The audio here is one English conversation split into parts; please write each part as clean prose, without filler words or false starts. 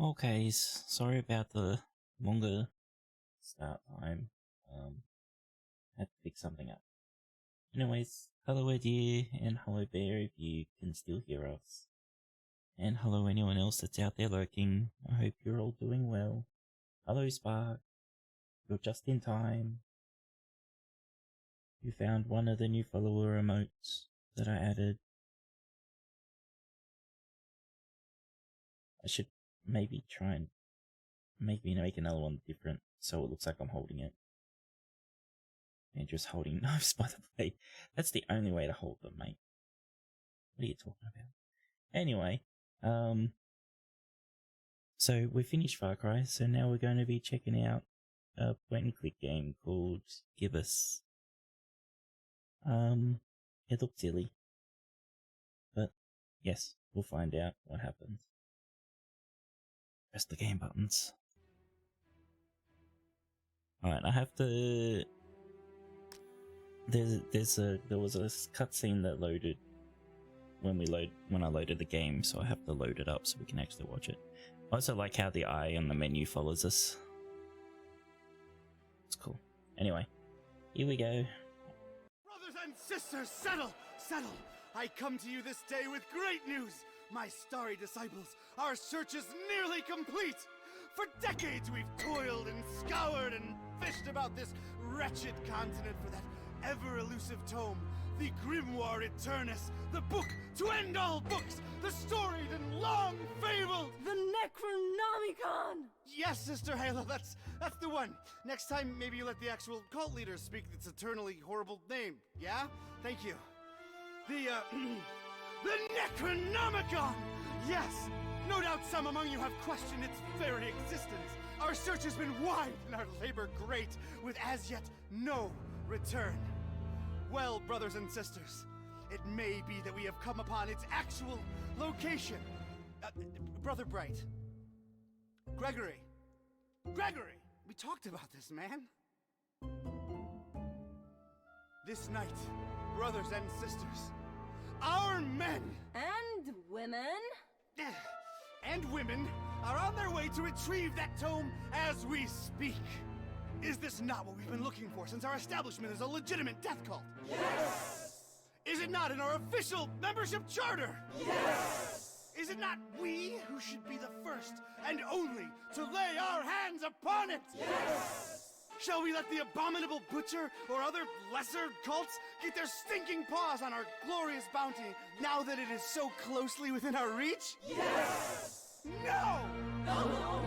Okay, sorry about the longer start time. Had to pick something up. Anyways, hello dear, and hello Bear if you can still hear us. And hello anyone else that's out there lurking. I hope you're all doing well. Hello Spark. You're just in time. You found one of the new follower emotes that I added. I should maybe try and make another one different so it looks like I'm holding it. And just holding knives, by the way. That's the only way to hold them, mate. What are you talking about? Anyway, so we finished Far Cry, so now we're going to be checking out a point-and-click game called Gibbous. It looked silly. But, yes, we'll find out what happens. Press the game buttons. Alright, I have to... There was a cutscene that loaded when I loaded the game, so I have to load it up so we can actually watch it. I also like how the eye on the menu follows us. It's cool. Anyway, here we go. Brothers and sisters, settle! I come to you this day with great news! My starry disciples, our search is nearly complete! For decades we've toiled and scoured and fished about this wretched continent for that ever-elusive tome, the Grimoire Eternus, the book to end all books, the storied and long-fabled... The Necronomicon! Yes, Sister Halo, that's the one. Next time, maybe you let the actual cult leader speak its eternally horrible name, yeah? Thank you. The Necronomicon! Yes! No doubt some among you have questioned its very existence. Our search has been wide and our labor great, with as yet no return. Well, brothers and sisters, it may be that we have come upon its actual location. Brother Bright. Gregory, we talked about this, man. This night, brothers and sisters, our men And women are on their way to retrieve that tome as we speak. Is this not what we've been looking for since our establishment is a legitimate death cult? Yes! Is it not in our official membership charter? Yes! Is it not we who should be the first and only to lay our hands upon it? Yes! Shall we let the abominable butcher or other lesser cults get their stinking paws on our glorious bounty now that it is so closely within our reach? Yes! No! No!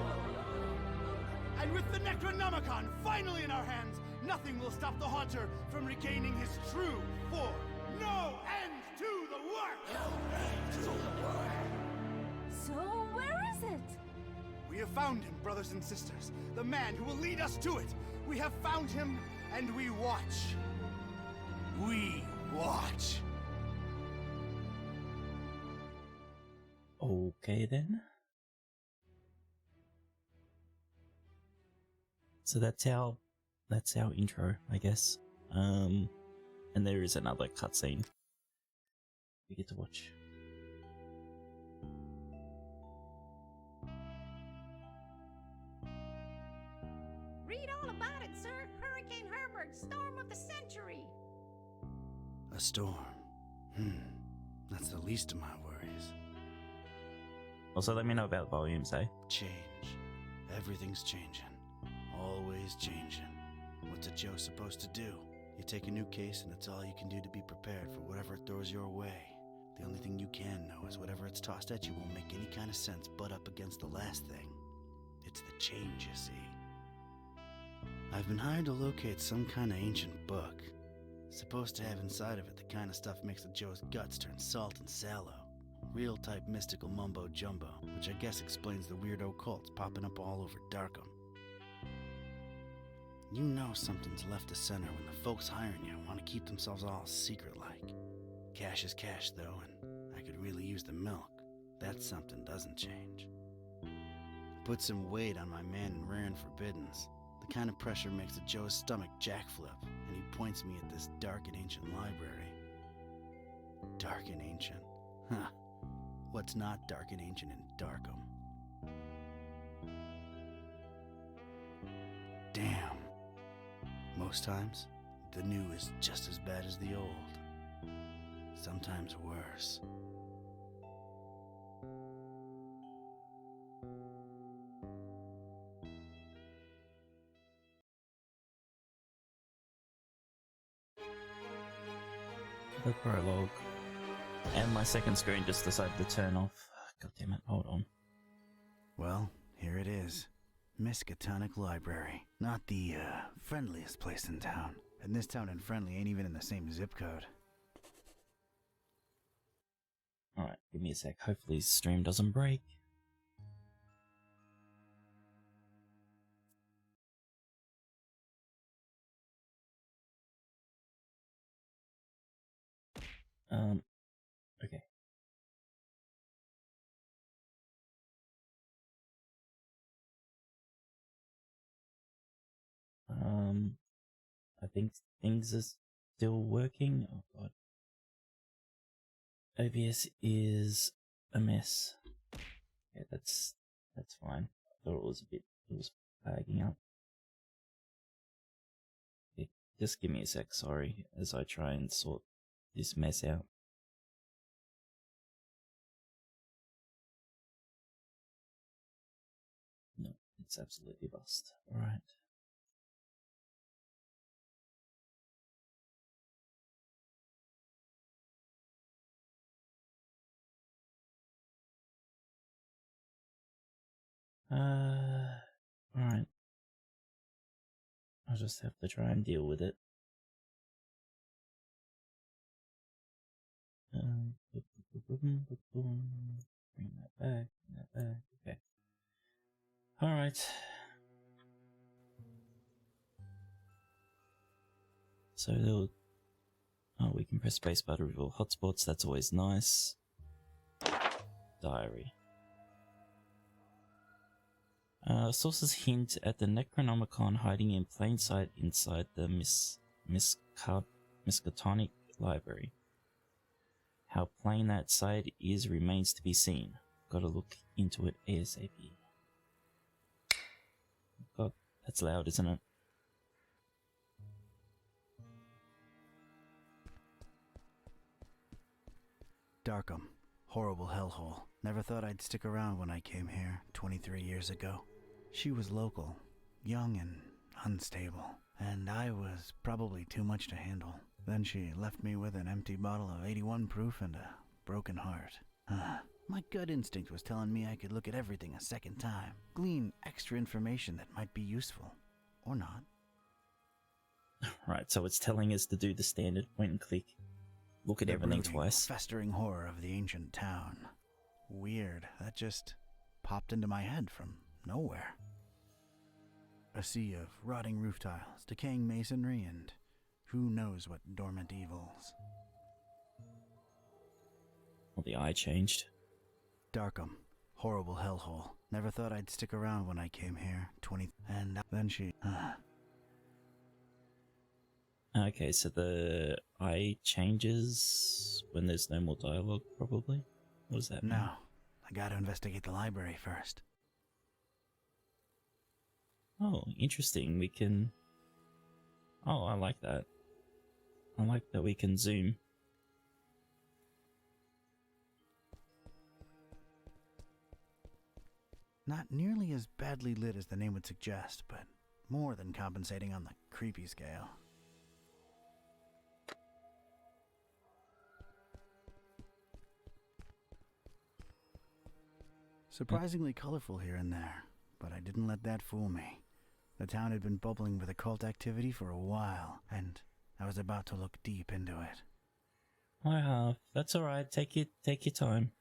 And with the Necronomicon finally in our hands, nothing will stop the Haunter from regaining his true form. No end to the work! No end to the work! So where is it? We have found him, brothers and sisters. The man who will lead us to it. We have found him, and we watch. We watch. Okay then. So that's our intro, I guess. And there is another cutscene we get to watch. Read all about it, sir. Hurricane Herbert, storm of the century. A storm. That's the least of my worries. Also, let me know about volumes, eh? Change. Everything's changing. Always changing. What's a Joe supposed to do? You take a new case and it's all you can do to be prepared for whatever it throws your way. The only thing you can know is whatever it's tossed at you won't make any kind of sense butt up against the last thing. It's the change, you see. I've been hired to locate some kind of ancient book. Supposed to have inside of it the kind of stuff makes a Joe's guts turn salt and sallow. Real type mystical mumbo jumbo, which I guess explains the weirdo cults popping up all over Darkham. You know something's left of center when the folks hiring you want to keep themselves all secret-like. Cash is cash, though, and I could really use the milk. That something doesn't change. Put some weight on my man in rare and forbiddens. The kind of pressure makes a Joe's stomach jackflip, and he points me at this dark and ancient library. Dark and ancient? Huh. What's not dark and ancient in Darkham? Most times, the new is just as bad as the old. Sometimes worse. The prologue. And my second screen just decided to turn off. God damn it, hold on. Well, here it is. Miskatonic Library. Not the, friendliest place in town. And this town and friendly ain't even in the same zip code. Alright, give me a sec. Hopefully the stream doesn't break. Okay. I think things are still working. Oh god. OBS is a mess. Yeah, that's fine. I thought it was lagging up. Yeah, just give me a sec, sorry, as I try and sort this mess out. No, it's absolutely bust. Alright. Alright. I'll just have to try and deal with it. Bring that back, okay. Alright. So we can press spacebar to reveal hotspots, that's always nice. Diary. Sources hint at the Necronomicon hiding in plain sight inside the Miskatonic Library. How plain that sight is remains to be seen. Gotta look into it ASAP. God, that's loud, isn't it? Darkham. Horrible hellhole. Never thought I'd stick around when I came here 23 years ago. She was local, young and unstable, and I was probably too much to handle. Then she left me with an empty bottle of 81 proof and a broken heart. My gut instinct was telling me I could look at everything a second time, glean extra information that might be useful. Or not. Right, so it's telling us to do the standard point and click. Look at The everything brooding, twice. festering horror of the ancient town. Weird, that just popped into my head from nowhere. A sea of rotting roof tiles, decaying masonry, and who knows what dormant evils. Well, the eye changed. Darkham. Horrible hellhole. Never thought I'd stick around when I came here. And then she... Okay, so the eye changes when there's no more dialogue, probably? What does that mean? No. I gotta investigate the library first. Oh, interesting. We can... Oh, I like that. I like that we can zoom. Not nearly as badly lit as the name would suggest, but more than compensating on the creepy scale. Surprisingly colorful here and there, but I didn't let that fool me. The town had been bubbling with occult activity for a while, and I was about to look deep into it. I have. That's alright. Take your time.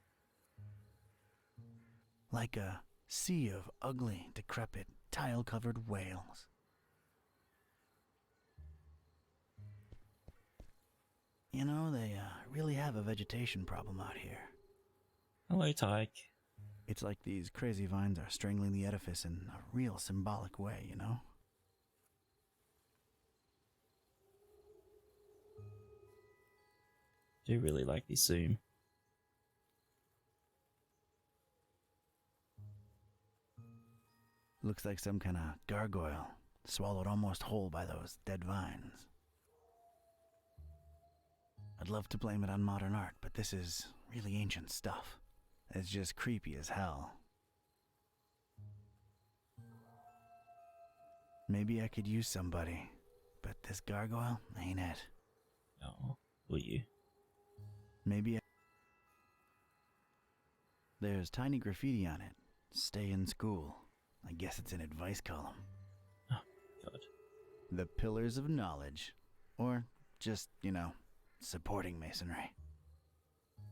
Like a sea of ugly, decrepit, tile-covered whales. You know, they really have a vegetation problem out here. Hello, Tyke. It's like these crazy vines are strangling the edifice in a real symbolic way, you know? Do really like this zoom. Looks like some kind of gargoyle. swallowed almost whole by those dead vines. I'd love to blame it on modern art, but this is really ancient stuff. It's just creepy as hell. Maybe I could use somebody, but this gargoyle ain't it. Oh, will you? Maybe There's tiny graffiti on it. Stay in school. I guess it's an advice column. Oh, God. The pillars of knowledge. Or just, supporting masonry.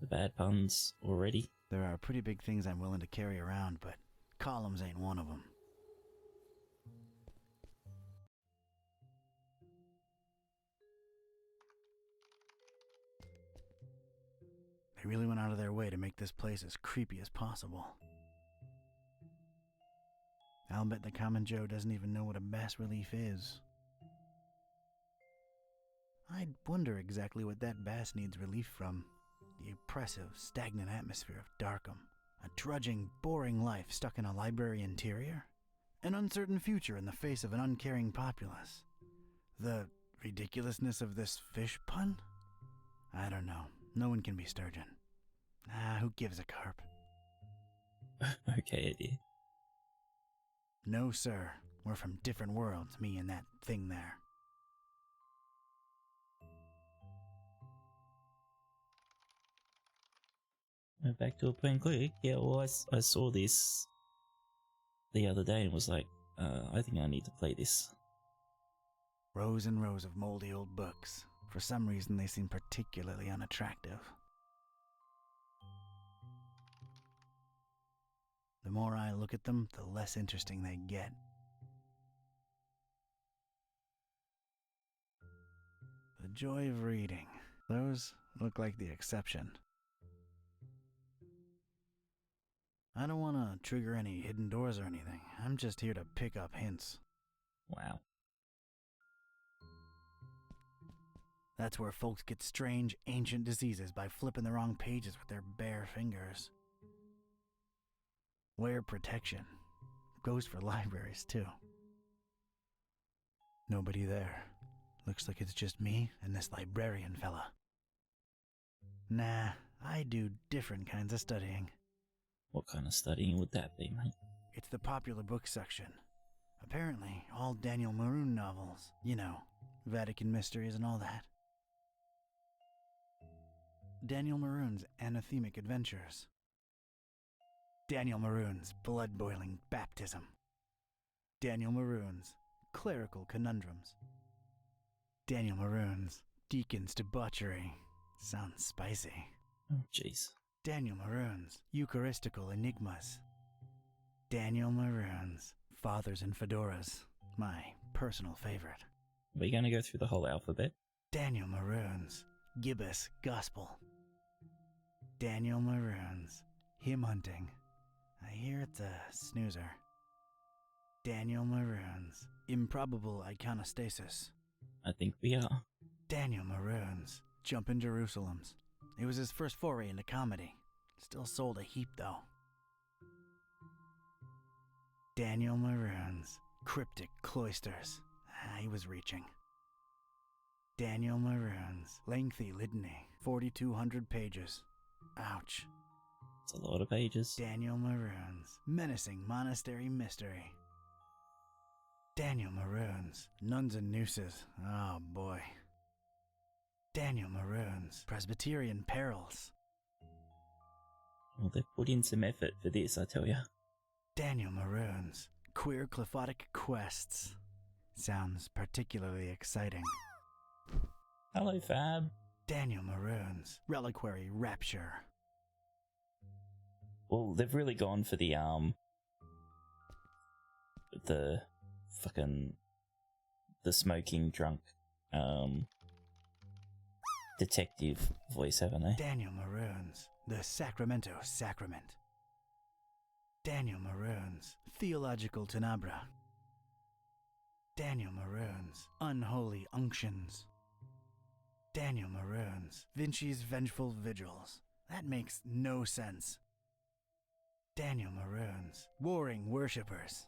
The bad puns already. There are pretty big things I'm willing to carry around, but columns ain't one of them. They really went out of their way to make this place as creepy as possible. I'll bet the common Joe doesn't even know what a bas relief is. I'd wonder exactly what that bass needs relief from. The oppressive, stagnant atmosphere of Darkham. A drudging, boring life stuck in a library interior. An uncertain future in the face of an uncaring populace. The ridiculousness of this fish pun? I don't know. No one can be Sturgeon. Who gives a carp? Okay, idea. No, sir. We're from different worlds, me and that thing there. Back to a point quick. Yeah, well, I saw this the other day and was like, I think I need to play this. Rows and rows of moldy old books. For some reason, they seem particularly unattractive. The more I look at them, the less interesting they get. The joy of reading. Those look like the exception. I don't want to trigger any hidden doors or anything. I'm just here to pick up hints. Wow. That's where folks get strange, ancient diseases by flipping the wrong pages with their bare fingers. Wear protection. Goes for libraries, too. Nobody there. Looks like it's just me and this librarian fella. Nah, I do different kinds of studying. What kind of studying would that be, mate? It's the popular book section. Apparently, all Daniel Maroon novels. Vatican mysteries and all that. Daniel Maroon's anathemic adventures. Daniel Maroon's blood-boiling baptism. Daniel Maroon's clerical conundrums. Daniel Maroon's deacon's debauchery. Sounds spicy. Oh, jeez. Daniel Maroon's Eucharistical enigmas. Daniel Maroon's fathers in fedoras. My personal favorite. Are we going to go through the whole alphabet? Daniel Maroon's Gibbous gospel. Daniel Maroon's hymn hunting. I hear it's a snoozer. Daniel Maroon's improbable iconostasis. I think we are. Daniel Maroon's Jumpin' Jerusalems. It was his first foray into comedy. Still sold a heap, though. Daniel Maroon's Cryptic Cloisters. He was reaching. Daniel Maroon's Lengthy Litany. 4,200 pages. Ouch. It's a lot of pages. Daniel Maroon's Menacing Monastery Mystery. Daniel Maroon's Nuns and Nooses. Oh boy. Daniel Maroon's Presbyterian Perils. Well, they've put in some effort for this, I tell ya. Daniel Maroon's Queer Clephotic Quests. Sounds particularly exciting. Hello, Fab. Daniel Maroon's Reliquary Rapture. Well, they've really gone for the fucking, the smoking drunk, detective voice, haven't they? Daniel Maroon's The Sacramento Sacrament. Daniel Maroon's Theological Tenebra. Daniel Maroon's Unholy Unctions. Daniel Maroon's Vinci's Vengeful Vigils. That makes no sense. Daniel Maroon's Warring Worshippers.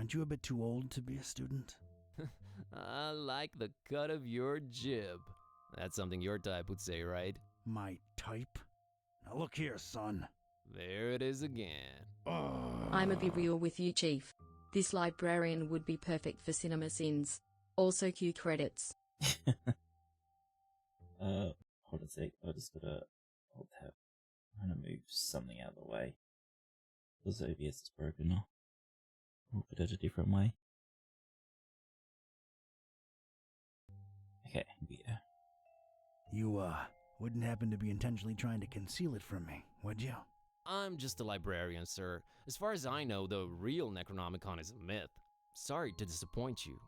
Aren't you a bit too old to be a student? I like the cut of your jib. That's something your type would say, right? My type? Now look here, son. There it is again. I'ma be real with you, Chief. This librarian would be perfect for cinema sins. Also Q credits. Hold on a sec. I just gotta alt tab. I'm gonna move something out of the way. Because OBS is broken now. We'll put it a different way. Okay, here we go. You, wouldn't happen to be intentionally trying to conceal it from me, would you? I'm just a librarian, sir. As far as I know, the real Necronomicon is a myth. Sorry to disappoint you.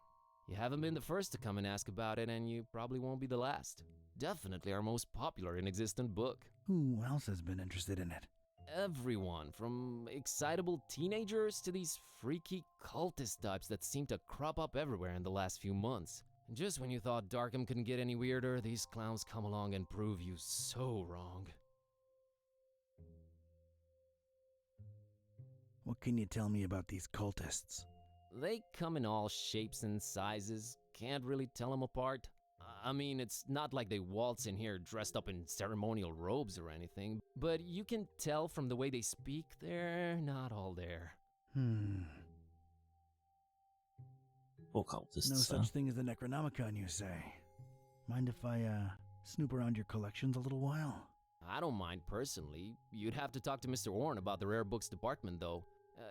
You haven't been the first to come and ask about it, and you probably won't be the last. Definitely our most popular and existent book. Who else has been interested in it? Everyone, from excitable teenagers to these freaky cultist types that seem to crop up everywhere in the last few months. Just when you thought Darkham couldn't get any weirder, these clowns come along and prove you so wrong. What can you tell me about these cultists? They come in all shapes and sizes, can't really tell them apart. I mean, it's not like they waltz in here dressed up in ceremonial robes or anything, but you can tell from the way they speak, they're not all there. Poor cultists. No such thing as the Necronomicon, you say? Mind if I, snoop around your collections a little while? I don't mind personally. You'd have to talk to Mr. Orne about the rare books department, though.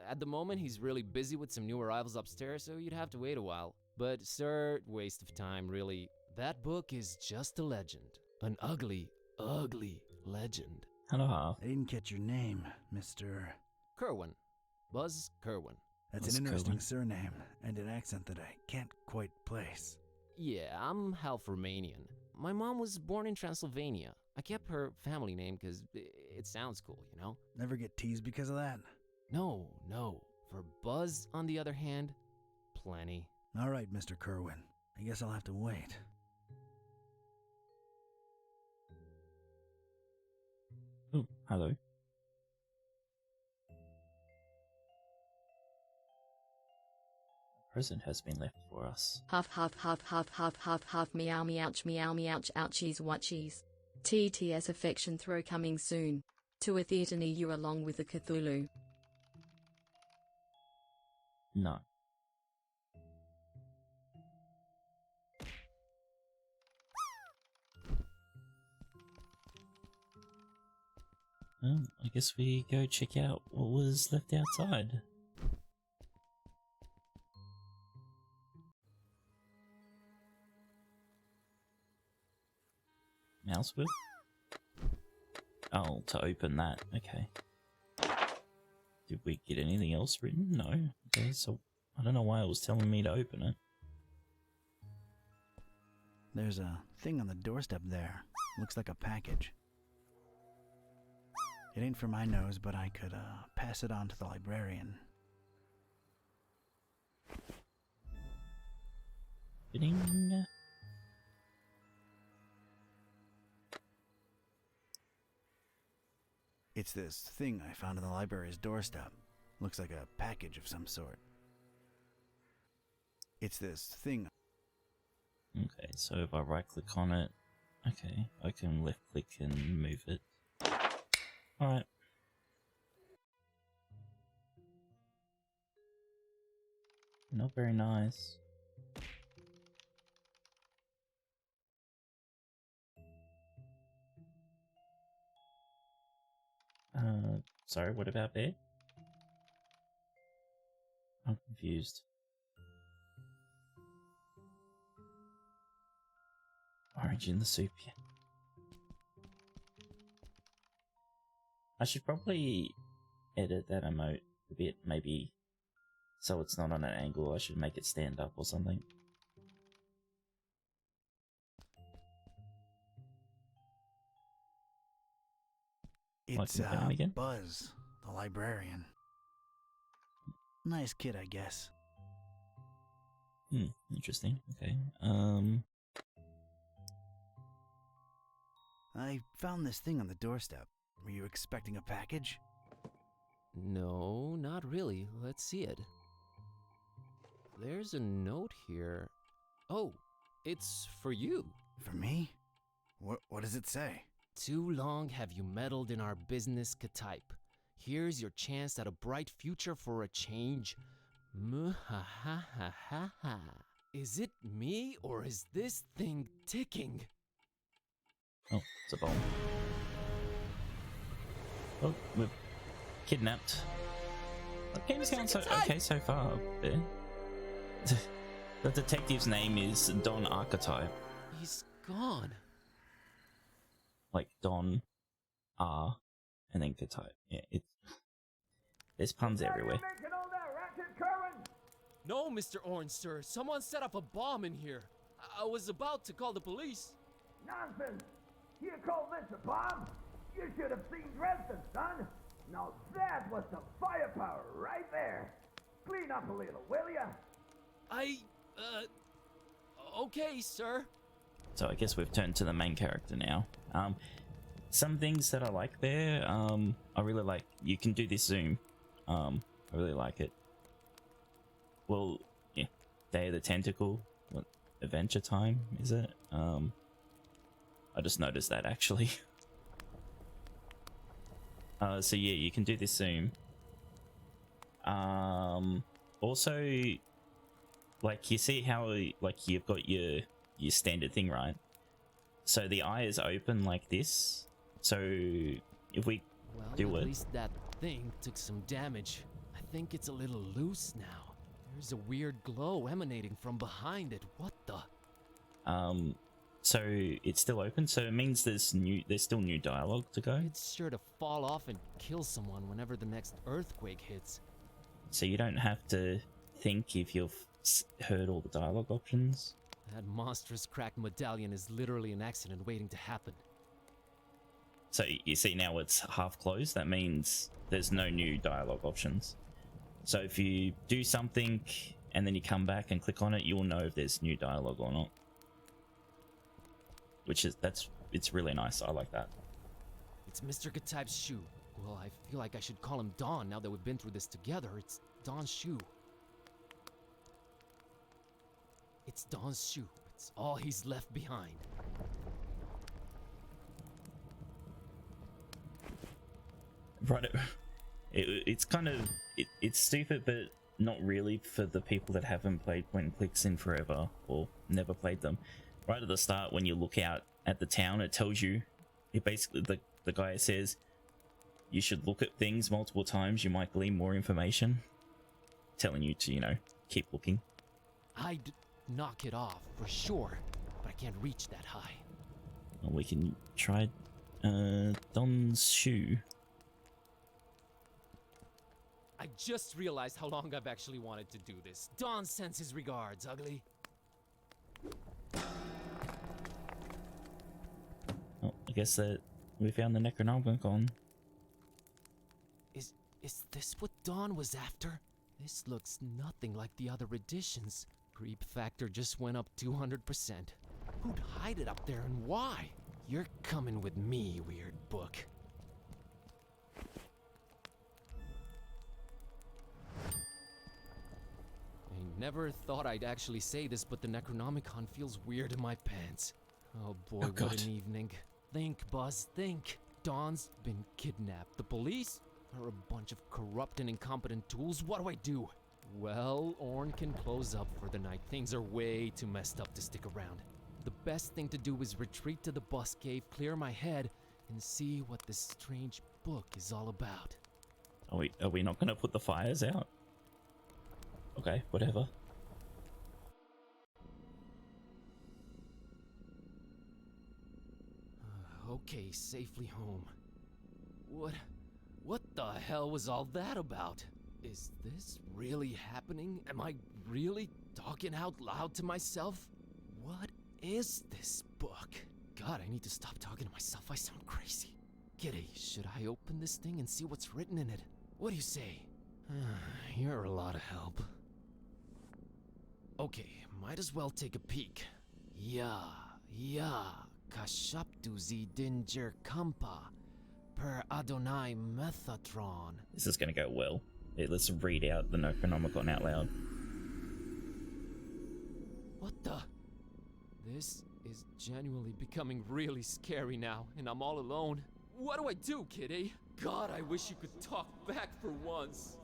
At the moment, he's really busy with some new arrivals upstairs, so you'd have to wait a while. But, sir, waste of time, really. That book is just a legend. An ugly, ugly legend. Hello. I didn't catch your name, Mr. Kerwan. Buzz Kerwan. That's Buzz an interesting Kerwan. surname, and an accent that I can't quite place. Yeah, I'm half Romanian. My mom was born in Transylvania. I kept her family name because it sounds cool, you know? Never get teased because of that? No. For Buzz, on the other hand, plenty. All right, Mr. Kerwan. I guess I'll have to wait. Oh, hello. A present has been left for us. Huff huff huff huff huff huff huff meow meouch meow meouch ouchies watchies. TTS affection throw coming soon. To a theatre near you along with the Cthulhu. No. Well, I guess we go check out what was left outside. Mouse wheel? Oh, to open that. Okay. Did we get anything else written? No. Okay, so I don't know why it was telling me to open it. There's a thing on the doorstep there. Looks like a package. It ain't for my nose, but I could, pass it on to the librarian. Ding. It's this thing I found on the library's doorstep. Looks like a package of some sort. It's this thing. Okay, so if I right click on it, okay, I can left click and move it. Alright. Not very nice. Sorry, what about bed? I'm confused. Orange in the soup, yeah. I should probably edit that emote a bit, maybe so it's not on an angle. I should make it stand up or something. It's, Like him again? Buzz, the librarian. Nice kid, I guess. Interesting. Okay. I found this thing on the doorstep. Were you expecting a package? No, not really. Let's see it. there's a note here. Oh, it's for you. For me? What does it say? Too long have you meddled in our business, Ketype. Here's your chance at a bright future for a change. Muhahahaha. Is it me or is this thing ticking? Oh, it's a bomb. Oh, we're kidnapped. The game sounds okay so far. The detective's name is Don Archetype. He's gone. Like Don R and then Ketype. Yeah, there's puns everywhere. No, Mr. Orange, sir. Someone set up a bomb in here. I was about to call the police. Nonsense! You call this a bomb? You should have seen Dresden, son! Now that was some firepower right there! Clean up a little, will ya? Okay, sir. So I guess we've turned to the main character now. Some things that I like there, I really like, you can do this zoom. I really like it. Well, yeah, Day of the Tentacle, what, Adventure Time, is it? I just noticed that actually. So yeah, you can do this zoom. Also, like you see how like you've got your standard thing, right? So the eye is open like this. So if we do at it, least that thing took some damage. I think it's a little loose now. There's a weird glow emanating from behind it. What the? so it's still open. So it means there's still new dialogue to go. It's sure to fall off and kill someone whenever the next earthquake hits. So you don't have to think if you've heard all the dialogue options. That monstrous cracked medallion is literally an accident waiting to happen. So you see now it's half closed. That means there's no new dialogue options. So if you do something and then you come back and click on it, you'll know if there's new dialogue or not. It's really nice. I like that. It's Mr. Ketype's shoe. Well, I feel like I should call him Don now that we've been through this together. It's Don's shoe. It's Don's shoe. It's all he's left behind. Right. It's kind of it's stupid, but not really for the people that haven't played point and clicks in forever or never played them. Right at the start, when you look out at the town, it tells you. It basically the guy says you should look at things multiple times. You might glean more information, telling you to keep looking. I'd knock it off for sure, but I can't reach that high. Well, we can try Don's shoe. I just realized how long I've actually wanted to do this. Don sends his regards, ugly. Oh, I guess that we found the Necronomicon. Is this what Don was after? This looks nothing like the other editions. Creep factor just went up 200%. Who'd hide it up there and why? You're coming with me, weird book. I never thought I'd actually say this, but the Necronomicon feels weird in my pants. Oh boy, what an evening. Think, Buzz, think. Don's been kidnapped. The police are a bunch of corrupt and incompetent tools. What do I do? Well, Orn can close up for the night. Things are way too messed up to stick around. The best thing to do is retreat to the bus cave, clear my head, and see what this strange book is all about. Are we not going to put the fires out? Okay, whatever. Okay, safely home. What the hell was all that about? Is this really happening? Am I really talking out loud to myself? What is this book? God, I need to stop talking to myself. I sound crazy. Kitteh, should I open this thing and see what's written in it? What do you say? You're a lot of help. Okay, might as well take a peek. Yeah, Kashaptu zi dinger kampa per Adonai Methatron. This is going to go well. Let's read out the Necronomicon out loud. This is genuinely becoming really scary now, and I'm all alone. What do I do, Kitteh? God, I wish you could talk back for once.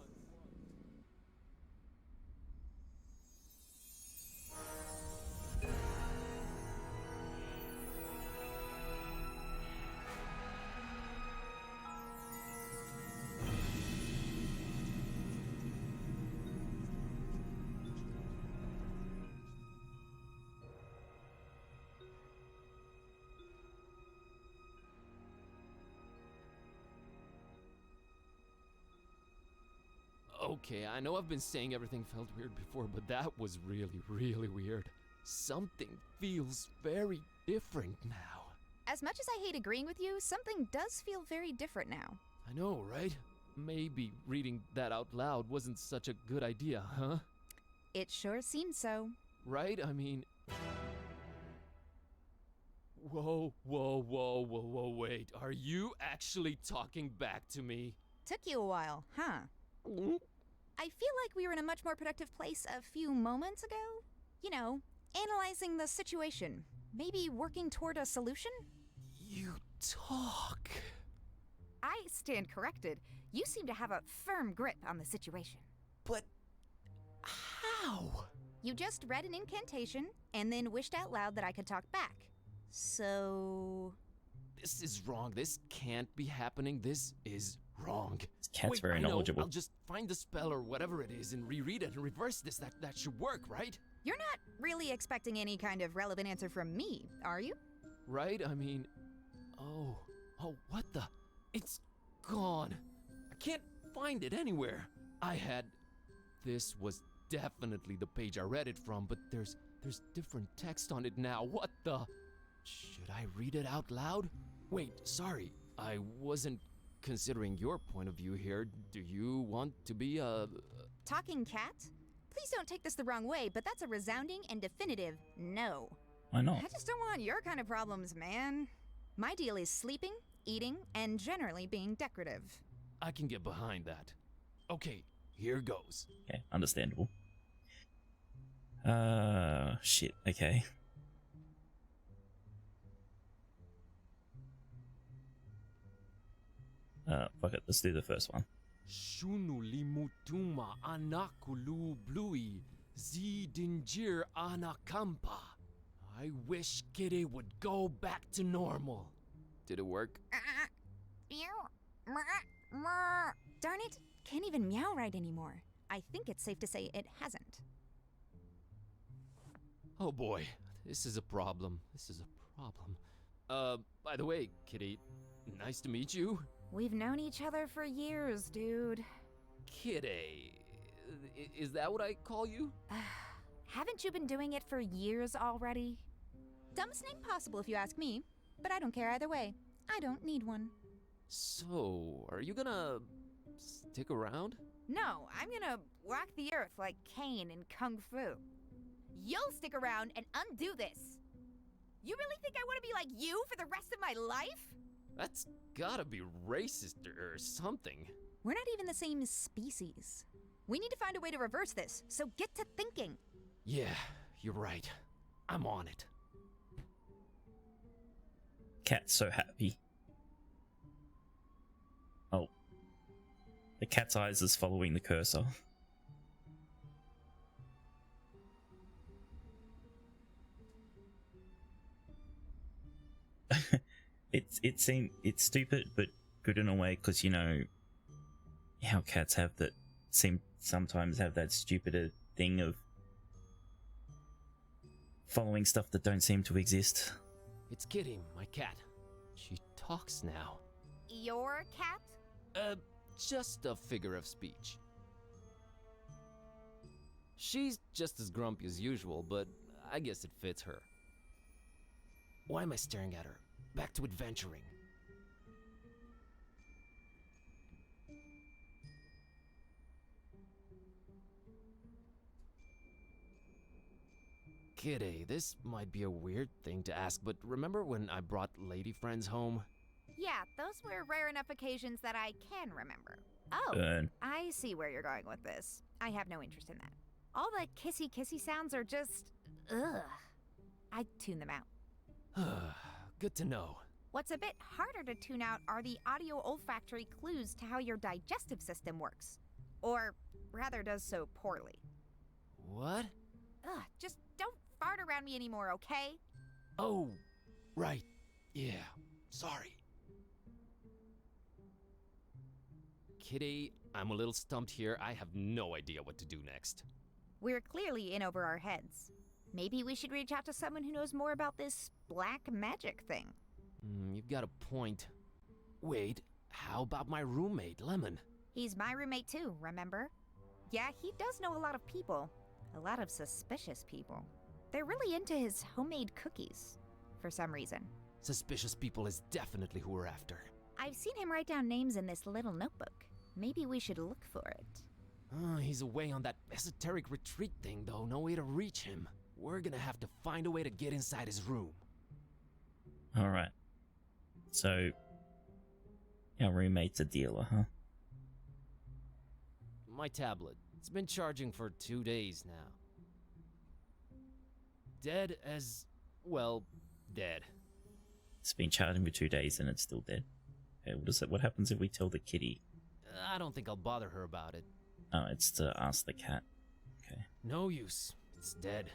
Okay, I know I've been saying everything felt weird before, but that was really, really weird. Something feels very different now. As much as I hate agreeing with you, something does feel very different now. I know, right? Maybe reading that out loud wasn't such a good idea, huh? It sure seems so. Right? I mean... Whoa, wait. Are you actually talking back to me? Took you a while, huh? I feel like we were in a much more productive place a few moments ago. You know, analyzing the situation. Maybe working toward a solution? You talk. I stand corrected. You seem to have a firm grip on the situation. But how? You just read an incantation and then wished out loud that I could talk back. So... This is wrong. This can't be happening. This is wrong. This cat's very knowledgeable. I'll just find the spell or whatever it is and reread it and reverse this. That should work, right? You're not really expecting any kind of relevant answer from me, are you? Right? I mean... Oh, what the... It's gone. I can't find it anywhere. This was definitely the page I read it from, but there's different text on it now. What the... Should I read it out loud? Wait, sorry. I wasn't considering your point of view here. Do you want to be a... Talking cat? Please don't take this the wrong way, but that's a resounding and definitive no. Why not? I just don't want your kind of problems, man. My deal is sleeping, eating, and generally being decorative. I can get behind that. Okay, here goes. Okay, understandable. Shit, okay. Fuck it, let's do the first one. Shunu limutuma anakulu blui zidinjir anakampa. I wish Kitteh would go back to normal. Did it work? Darn it, can't even meow right anymore. I think it's safe to say it hasn't. Oh boy, this is a problem. By the way, Kitteh, nice to meet you. We've known each other for years, dude. Kitteh, is that what I call you? Haven't you been doing it for years already? Dumbest name possible if you ask me, but I don't care either way. I don't need one. So, are you gonna stick around? No, I'm gonna walk the earth like Caine in Kung Fu. You'll stick around and undo this. You really think I want to be like you for the rest of my life? That's gotta be racist or something. We're not even the same species. We need to find a way to reverse this, so get to thinking. Yeah, you're right. I'm on it. Cat's so happy. Oh. The cat's eyes is following the cursor. It's stupid but good in a way, because you know how cats have that sometimes have that stupider thing of following stuff that don't seem to exist. It's Kitteh, my cat. She talks now. Your cat? Just a figure of speech. She's just as grumpy as usual, but I guess it fits her. Why am I staring at her? Back to adventuring. Kitteh, this might be a weird thing to ask, but remember when I brought lady friends home? Yeah, those were rare enough occasions that I can remember. Oh, I see where you're going with this. I have no interest in that. All the kissy sounds are just... ugh. I'd tune them out. Good to know. What's a bit harder to tune out are the audio olfactory clues to how your digestive system works. Or, rather, does so poorly. What? Ugh, just don't fart around me anymore, okay? Oh, right. Yeah, sorry. Kitty, I'm a little stumped here. I have no idea what to do next. We're clearly in over our heads. Maybe we should reach out to someone who knows more about this black magic thing. You've got a point. Wait, how about my roommate, Lemon? He's my roommate too, remember? Yeah, he does know a lot of people. A lot of suspicious people. They're really into his homemade cookies, for some reason. Suspicious people is definitely who we're after. I've seen him write down names in this little notebook. Maybe we should look for it. He's away on that esoteric retreat thing, though. No way to reach him. We're gonna have to find a way to get inside his room. Alright. So, our roommate's a dealer, huh? My tablet. It's been charging for 2 days now. Dead as... well, dead. It's been charging for 2 days and it's still dead. Okay, what happens if we tell the kitty? I don't think I'll bother her about it. Oh, it's to ask the cat. Okay. No use. It's dead.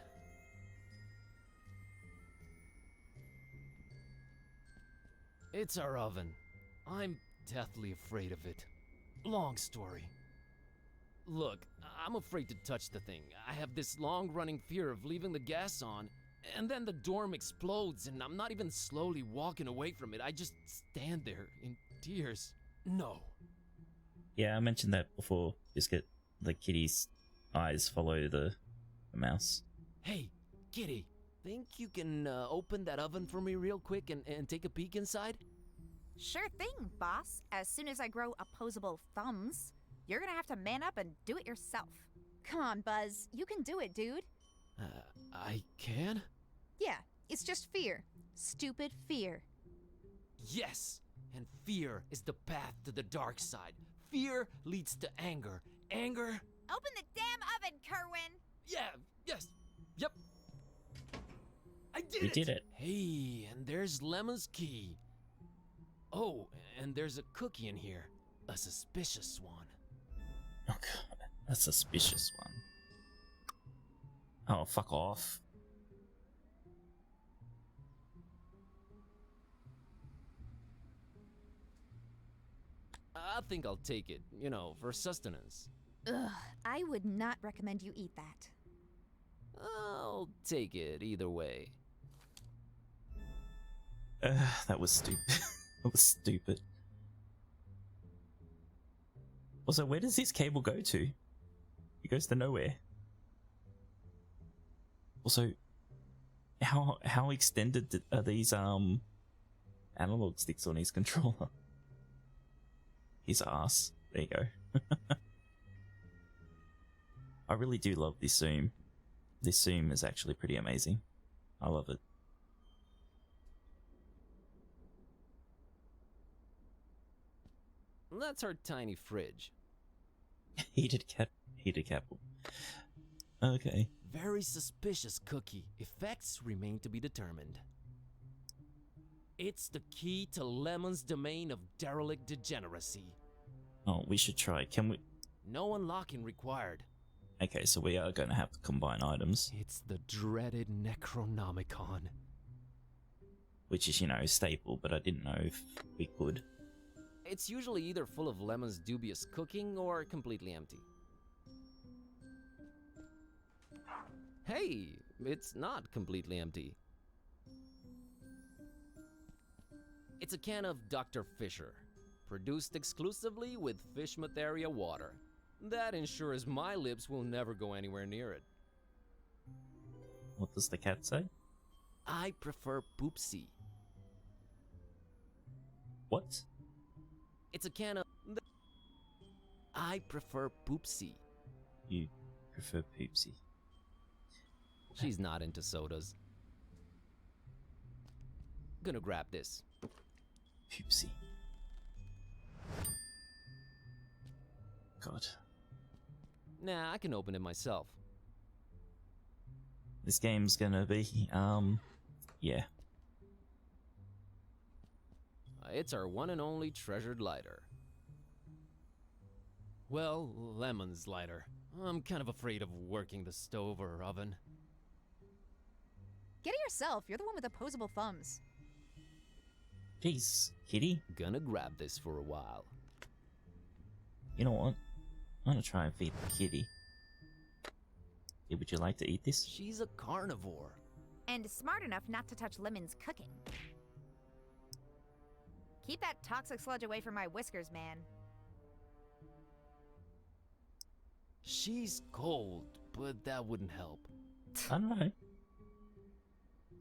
It's our oven. I'm deathly afraid of it. Long story. Look, I'm afraid to touch the thing. I have this long-running fear of leaving the gas on, and then the dorm explodes, and I'm not even slowly walking away from it. I just stand there in tears. No. Yeah, I mentioned that before. Just get the kitty's eyes follow the mouse. Hey, kitty, think you can open that oven for me real quick and take a peek inside? Sure thing, boss. As soon as I grow opposable thumbs, you're gonna have to man up and do it yourself. Come on, Buzz. You can do it, dude. I can? Yeah, it's just fear. Stupid fear. Yes! And fear is the path to the dark side. Fear leads to anger. Anger... Open the damn oven, Kerwan! Yeah, yes, yep. We did it. Hey, and there's Lemon's key. Oh, and there's a cookie in here. A suspicious one. Oh god, a suspicious one. Oh, fuck off. I think I'll take it, you know, for sustenance. Ugh, I would not recommend you eat that. I'll take it either way. That was stupid. That was stupid. Also, where does this cable go to? It goes to nowhere. Also, how extended are these analog sticks on his controller? His ass. There you go. I really do love this zoom. This zoom is actually pretty amazing. I love it. That's our tiny fridge. Heated capsule. Okay. Very suspicious cookie. Effects remain to be determined. It's the key to Lemon's domain of derelict degeneracy. Oh, we should try. Can we? No unlocking required. Okay, so we are going to have to combine items. It's the dreaded Necronomicon. Which is, you know, staple, but I didn't know if we could. It's usually either full of Lemon's dubious cooking or completely empty. Hey, it's not completely empty. It's a can of Dr. Fisher, produced exclusively with fish materia water. That ensures my lips will never go anywhere near it. What does the cat say? I prefer poopsie. What? It's a can of... I prefer poopsie. You prefer Poopsie. She's not into sodas. Gonna grab this. Poopsie. God. Nah, I can open it myself. This game's gonna be, yeah. It's our one and only treasured lighter. Well, Lemon's lighter. I'm kind of afraid of working the stove or oven. Get it yourself. You're the one with opposable thumbs. Jeez, Kitty. Gonna grab this for a while. You know what? I'm gonna try and feed the kitty. Yeah, would you like to eat this? She's a carnivore. And smart enough not to touch Lemon's cooking. Keep that toxic sludge away from my whiskers, man. She's cold, but that wouldn't help. I don't know.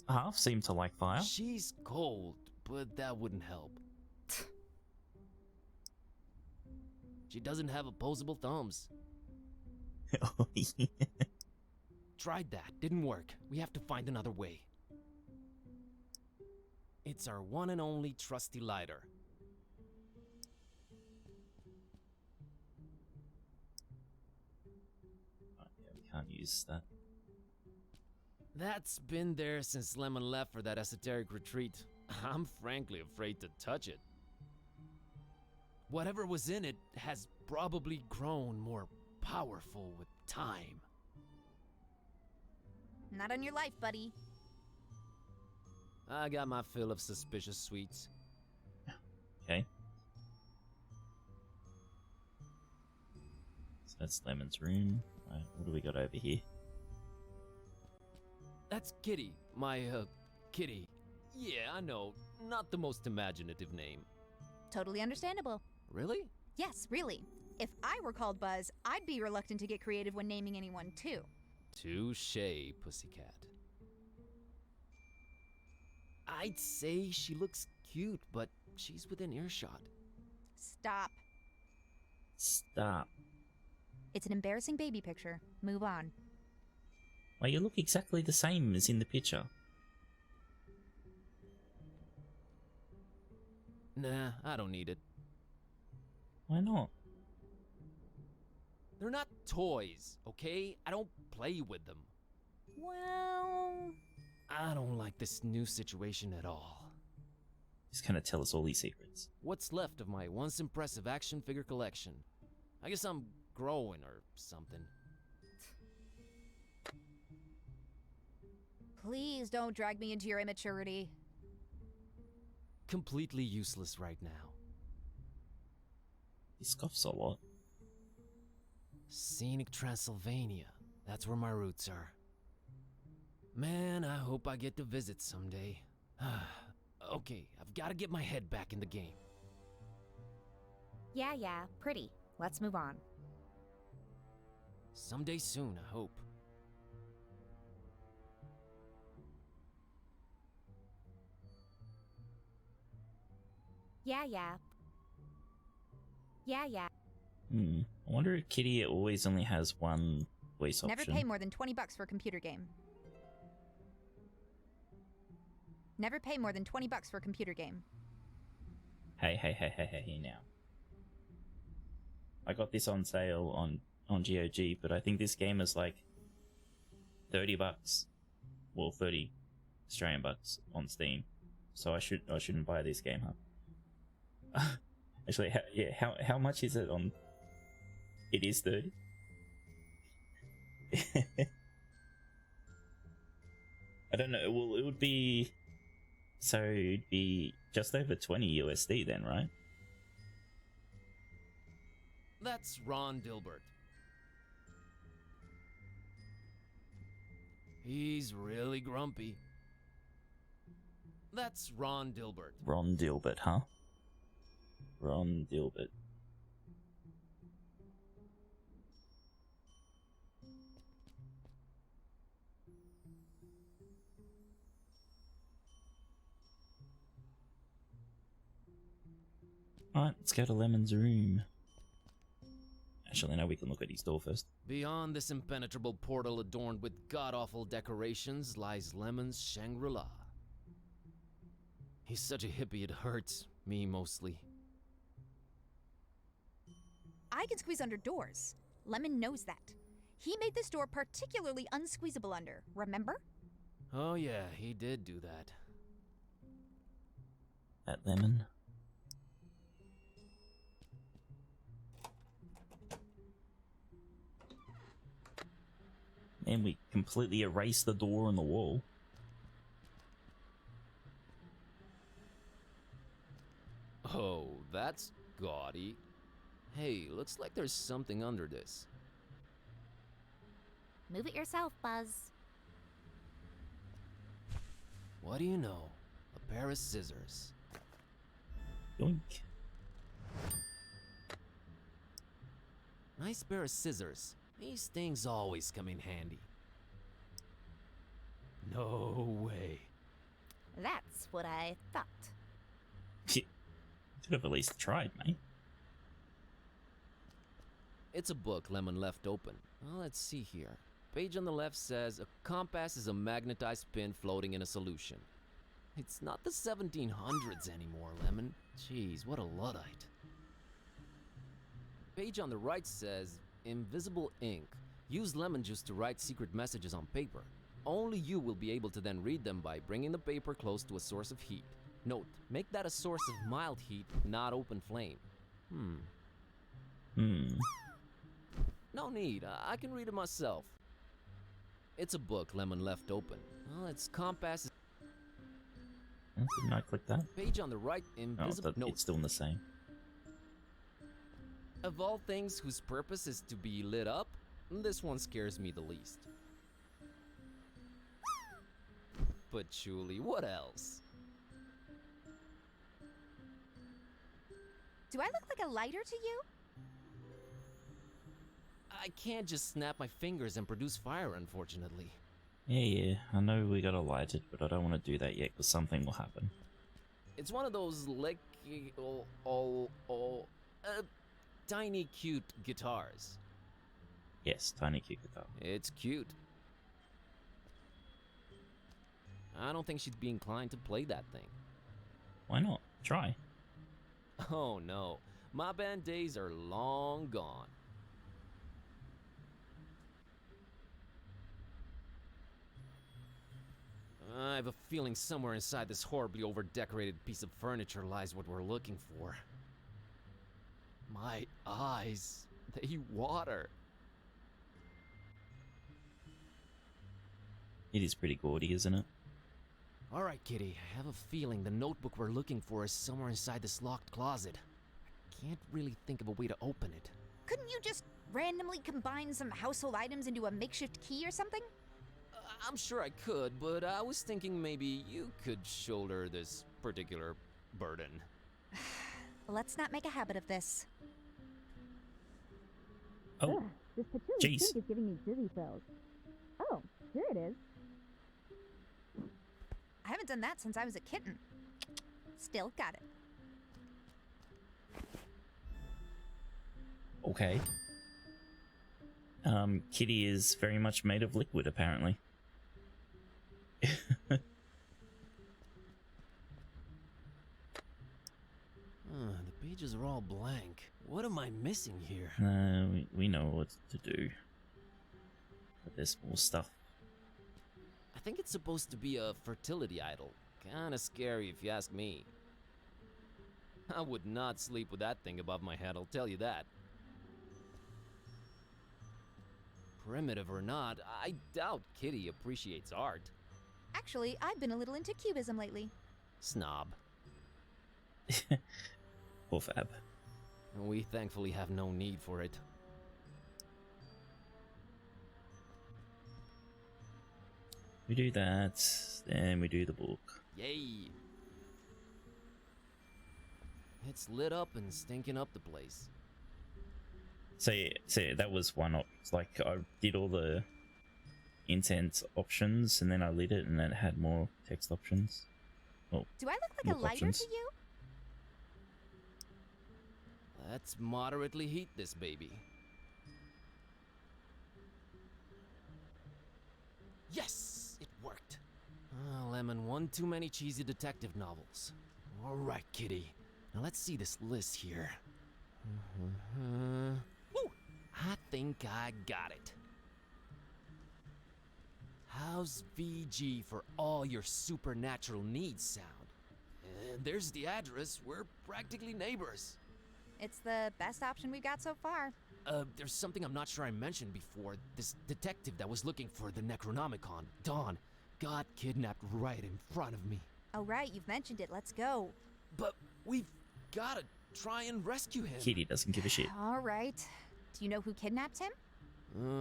Half seem to like fire. She's cold, but that wouldn't help. She doesn't have opposable thumbs. Oh, yeah. Tried that, didn't work. We have to find another way. It's our one and only trusty lighter. Oh, yeah, we can't use that. That's been there since Lemon left for that esoteric retreat. I'm frankly afraid to touch it. Whatever was in it has probably grown more powerful with time. Not on your life, buddy. I got my fill of suspicious sweets. Okay. So that's Lemon's room. Right, what do we got over here? That's Kitty, my, kitty. Yeah, I know, not the most imaginative name. Totally understandable. Really? Yes, really. If I were called Buzz, I'd be reluctant to get creative when naming anyone, too. Touché, pussycat. I'd say she looks cute, but she's within earshot. Stop. Stop. It's an embarrassing baby picture. Move on. Well, you look exactly the same as in the picture. Nah, I don't need it. Why not? They're not toys, okay? I don't play with them. Well... I don't like this new situation at all. He's gonna tell us all these secrets. What's left of my once impressive action figure collection? I guess I'm growing or something. Please don't drag me into your immaturity. Completely useless right now. He scoffs a lot. Scenic Transylvania. That's where my roots are. Man, I hope I get to visit someday. Okay, I've got to get my head back in the game. Yeah, pretty. Let's move on. Someday soon, I hope. Yeah. I wonder if Kitty always only has one voice option. Never pay more than $20 for a computer game. Never pay more than $20 for a computer game. Hey now. I got this on sale on GOG, but I think this game is like $30. Well, 30 Australian bucks on Steam. So I shouldn't buy this game, huh? Actually, how much is it on? It is 30. I don't know. Well, it would be. So it'd be just over 20 USD then, right? That's Ron Dilbert. He's really grumpy. That's Ron Dilbert. Ron Dilbert, huh? Ron Dilbert. Alright, let's go to Lemon's room. Actually, no, we can look at his door first. Beyond this impenetrable portal adorned with god-awful decorations lies Lemon's Shangri-La. He's such a hippie it hurts, me mostly. I can squeeze under doors. Lemon knows that. He made this door particularly unsqueezable under, remember? Oh yeah, he did do that. That lemon. And we completely erased the door on the wall. Oh, that's gaudy. Hey, looks like there's something under this. Move it yourself, Buzz. What do you know? A pair of scissors. Yoink. Nice pair of scissors. These things always come in handy. No way. That's what I thought. Could have at least tried, mate. It's a book Lemon left open. Well, let's see here. Page on the left says, a compass is a magnetized pin floating in a solution. It's not the 1700s anymore, Lemon. Jeez, what a Luddite. Page on the right says, invisible ink. Use lemon juice to write secret messages on paper. Only you will be able to then read them by bringing the paper close to a source of heat. Note, make that a source of mild heat, not open flame. No need, I can read it myself. It's a book Lemon left open. Well, its compass is... Didn't I click that? Page on the right, invisible... No, it's still in the same. Of all things whose purpose is to be lit up, this one scares me the least. But Julie, what else? Do I look like a lighter to you? I can't just snap my fingers and produce fire, unfortunately. Yeah, I know we gotta light it, but I don't want to do that yet because something will happen. It's one of those tiny cute guitars. Yes, tiny cute guitar. It's cute. I don't think she'd be inclined to play that thing. Why not? Try. Oh no, my band days are long gone. I have a feeling somewhere inside this horribly over-decorated piece of furniture lies what we're looking for. My eyes, they water. It is pretty gaudy, isn't it? All right, Kitty, I have a feeling the notebook we're looking for is somewhere inside this locked closet. I can't really think of a way to open it. Couldn't you just randomly combine some household items into a makeshift key or something? I'm sure I could, but I was thinking maybe you could shoulder this particular burden. Let's not make a habit of this. Oh, this patchouli jeez. stink is giving me dizzy spells. Oh, here it is. I haven't done that since I was a kitten. Still got it. Okay. Kitty is very much made of liquid, apparently. The pages are all blank. What am I missing here? We know what to do. But there's more stuff. I think it's supposed to be a fertility idol. Kinda scary if you ask me. I would not sleep with that thing above my head, I'll tell you that. Primitive or not, I doubt Kitty appreciates art. Actually, I've been a little into cubism lately. Snob. Poor Fab. We thankfully have no need for it. We do that, then we do the book. Yay! It's lit up and stinking up the place. So yeah, that was one like I did all the intent options and then I lit it and then it had more text options. Oh, Do I look like a lighter options. to you? Let's moderately heat this baby. Yes! It worked. Lemon, one too many cheesy detective novels. Alright, Kitty. Now let's see this list here. Woo! I think I got it. How's VG for all your supernatural needs sound? And there's the address. We're practically neighbors. It's the best option we've got so far. There's something I'm not sure I mentioned before. This detective that was looking for the Necronomicon, Dawn, got kidnapped right in front of me. Oh right, you've mentioned it. Let's go. But we've gotta try and rescue him. Kitty doesn't give a shit. All right. Do you know who kidnapped him?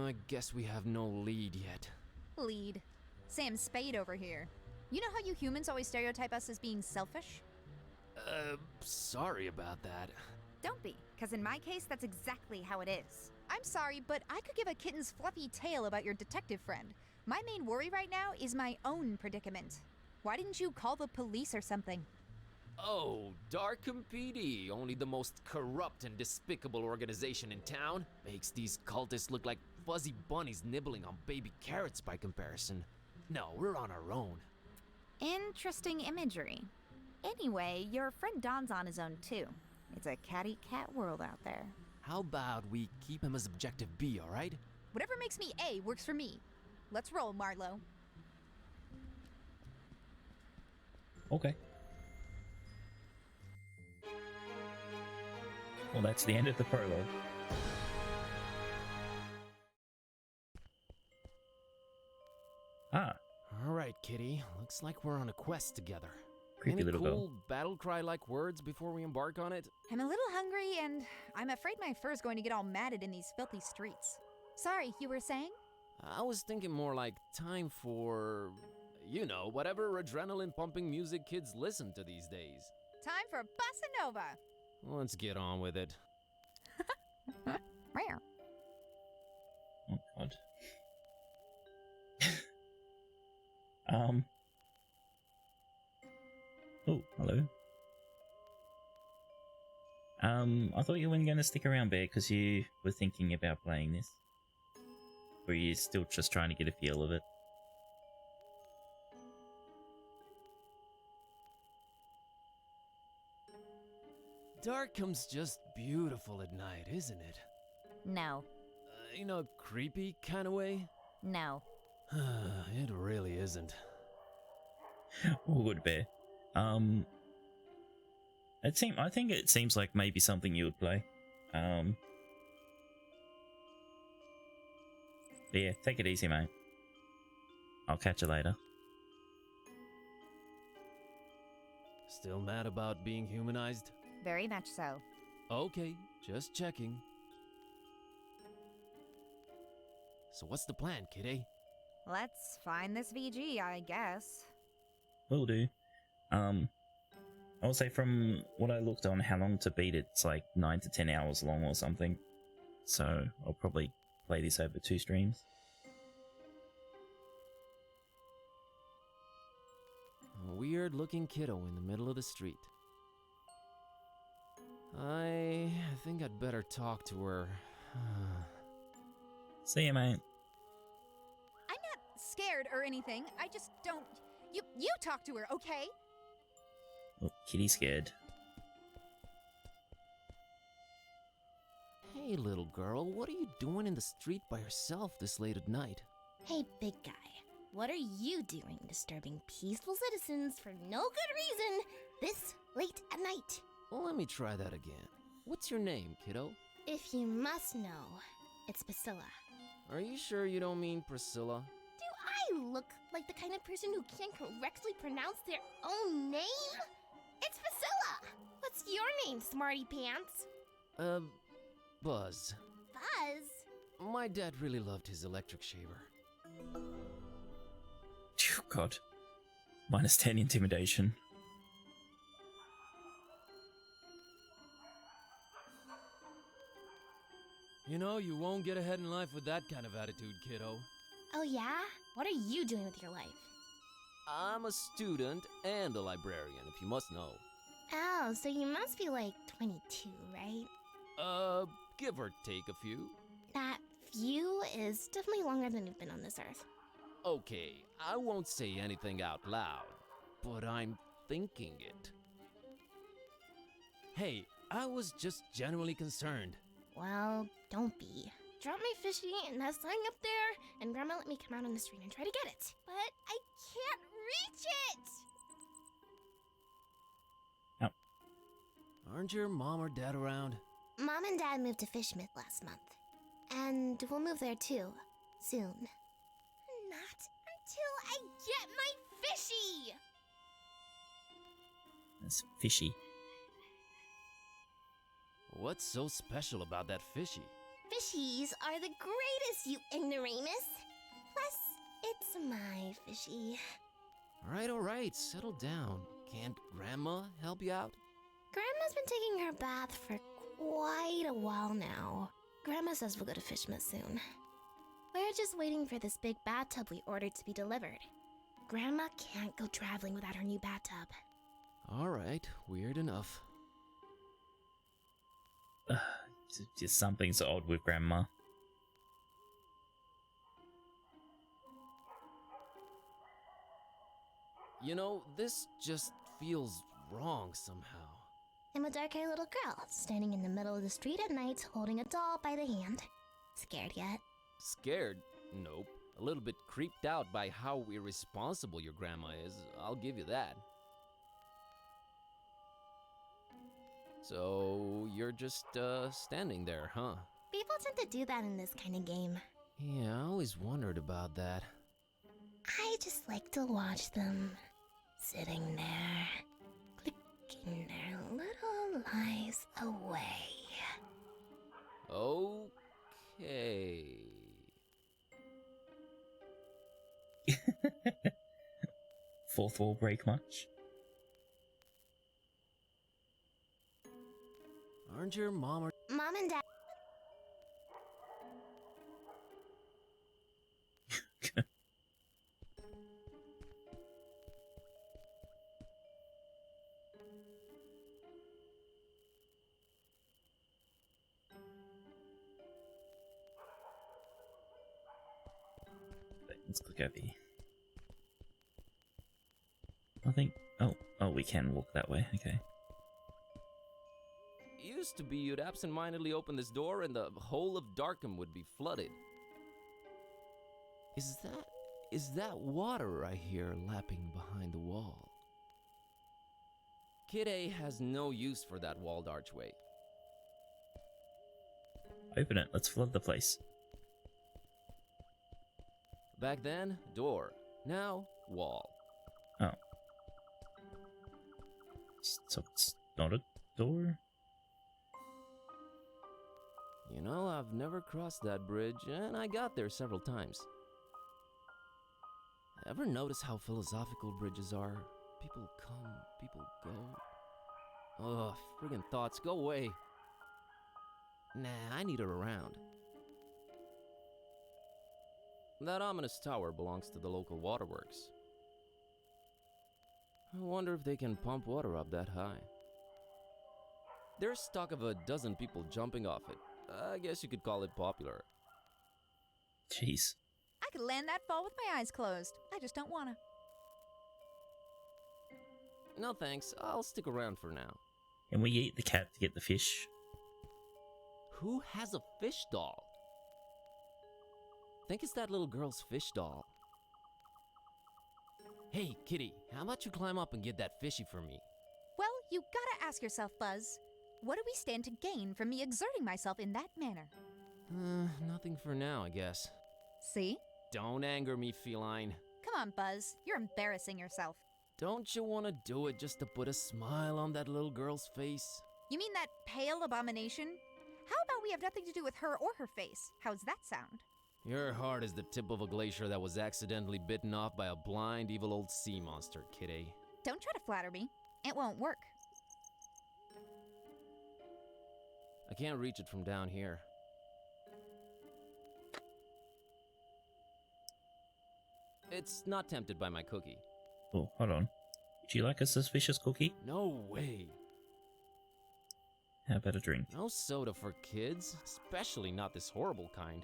I guess we have no lead yet. Lead. Sam Spade over here. You know how you humans always stereotype us as being selfish? Sorry about that. Don't be, because in my case, that's exactly how it is. I'm sorry, but I could give a kitten's fluffy tale about your detective friend. My main worry right now is my own predicament. Why didn't you call the police or something? Oh, Darkham PD, only the most corrupt and despicable organization in town, makes these cultists look like fuzzy bunnies nibbling on baby carrots by comparison. No, we're on our own. Interesting imagery. Anyway, your friend Don's on his own too. It's a catty cat world out there. How about we keep him as objective B, alright? Whatever makes me A works for me. Let's roll, Marlowe. Okay. Well, that's the end of the prologue. Ah, Alright, kitty. Looks like we're on a quest together. creepy Any little cool girl. battle cry-like words before we embark on it? I'm a little hungry, and I'm afraid my fur's going to get all matted in these filthy streets. Sorry, you were saying? I was thinking more like time for, you know, whatever adrenaline-pumping music kids listen to these days. Time for Bossa Nova. Let's get on with it. Rare. Oh god. Oh, hello. I thought you weren't going to stick around, Bear, because you were thinking about playing this. Or are you still just trying to get a feel of it? Darkham's just beautiful at night, isn't it? No. In a creepy kind of way? No. It really isn't. Oh, good, Bear. I think it seems like maybe something you would play. But yeah, take it easy, mate. I'll catch you later. Still mad about being humanized? Very much so. Okay, just checking. So what's the plan, Kitteh? Let's find this VG, I guess. Will do. I will say from what I looked on how long to beat it, it's like 9 to 10 hours long or something. So I'll probably play this over 2 streams. A weird-looking kiddo in the middle of the street. I think I'd better talk to her. See ya, mate. I'm not scared or anything. I just don't... You talk to her, okay? Oh, Kitty's scared. Hey, little girl, what are you doing in the street by yourself this late at night? Hey, big guy. What are you doing disturbing peaceful citizens for no good reason this late at night? Well, let me try that again. What's your name, kiddo? If you must know, it's Priscilla. Are you sure you don't mean Priscilla? Do I look like the kind of person who can't correctly pronounce their own name? It's Priscilla! What's your name, smarty pants? Buzz. Buzz? My dad really loved his electric shaver. Oh, God. Minus 10 intimidation. You know, you won't get ahead in life with that kind of attitude, kiddo. Oh yeah? What are you doing with your life? I'm a student and a librarian, if you must know. Oh, so you must be like 22, right? Give or take a few. That few is definitely longer than you've been on this earth. Okay, I won't say anything out loud, but I'm thinking it. Hey, I was just genuinely concerned. Well, don't be. dropped my fishy and that's lying up there, and Grandma let me come out on the street and try to get it. But I can't reach it! Aren't your mom or dad around? Mom and Dad moved to Fishmith last month. And we'll move there too, soon. Not until I get my fishy! That's fishy. What's so special about that fishy? Fishies are the greatest, you ignoramus! Plus, it's my fishy. Alright, settle down. Can't Grandma help you out? Grandma's been taking her bath for quite a while now. Grandma says we'll go to Fishmith soon. We're just waiting for this big bathtub we ordered to be delivered. Grandma can't go traveling without her new bathtub. Alright, weird enough. Just something's odd with Grandma. You know, this just feels wrong somehow. I'm a dark-haired little girl, standing in the middle of the street at night, holding a doll by the hand. Scared yet? Scared? Nope. A little bit creeped out by how irresponsible your grandma is, I'll give you that. So, you're just, standing there, huh? People tend to do that in this kind of game. Yeah, I always wondered about that. I just like to watch them, sitting there, clicking their little lives away. Okay. Fourth wall break much? Aren't your mom or... Mom and Dad... Let's click over here. I think... Oh, we can walk that way, okay. Used to be you'd absentmindedly open this door and the whole of Darkham would be flooded. Is that water I hear lapping behind the wall? Kitteh has no use for that walled archway. Open it, let's flood the place. Back then, door. Now, wall. Oh. So it's not a door? You know, I've never crossed that bridge, and I got there several times. Ever notice how philosophical bridges are? People come, people go. Ugh, friggin' thoughts, go away. Nah, I need her around. That ominous tower belongs to the local waterworks. I wonder if they can pump water up that high. There's talk of a dozen people jumping off it. I guess you could call it popular. Jeez. I could land that fall with my eyes closed. I just don't wanna. No thanks, I'll stick around for now. Can we eat the cat to get the fish? Who has a fish doll? Think it's that little girl's fish doll. Hey, Kitty, how about you climb up and get that fishy for me? Well, you gotta ask yourself, Buzz. What do we stand to gain from me exerting myself in that manner? Nothing for now, I guess. See? Don't anger me, feline. Come on, Buzz. You're embarrassing yourself. Don't you want to do it just to put a smile on that little girl's face? You mean that pale abomination? How about we have nothing to do with her or her face? How's that sound? Your heart is the tip of a glacier that was accidentally bitten off by a blind, evil old sea monster, Kitteh. Don't try to flatter me. It won't work. I can't reach it from down here. It's not tempted by my cookie. Oh, hold on. Would you like a suspicious cookie? No way. How about a drink? No soda for kids, especially not this horrible kind.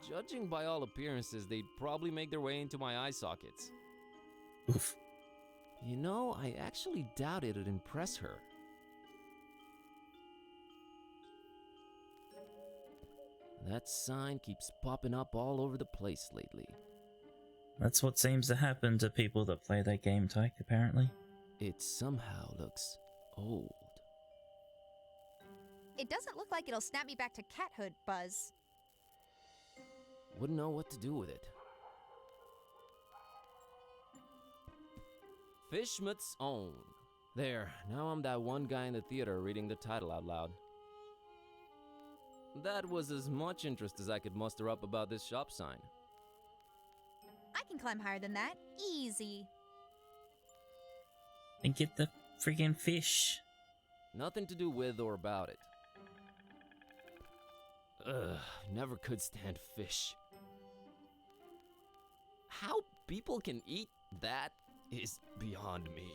Judging by all appearances, they'd probably make their way into my eye sockets. Oof. You know, I actually doubt it'd impress her. That sign keeps popping up all over the place lately. That's what seems to happen to people that play that game type, apparently. It somehow looks old. It doesn't look like it'll snap me back to cathood, Buzz. Wouldn't know what to do with it. Fishmut's Own. There, now I'm that one guy in the theater reading the title out loud. That was as much interest as I could muster up about this shop sign. I can climb higher than that. Easy. And get the friggin' fish. Nothing to do with or about it. Ugh, never could stand fish. How people can eat that is beyond me.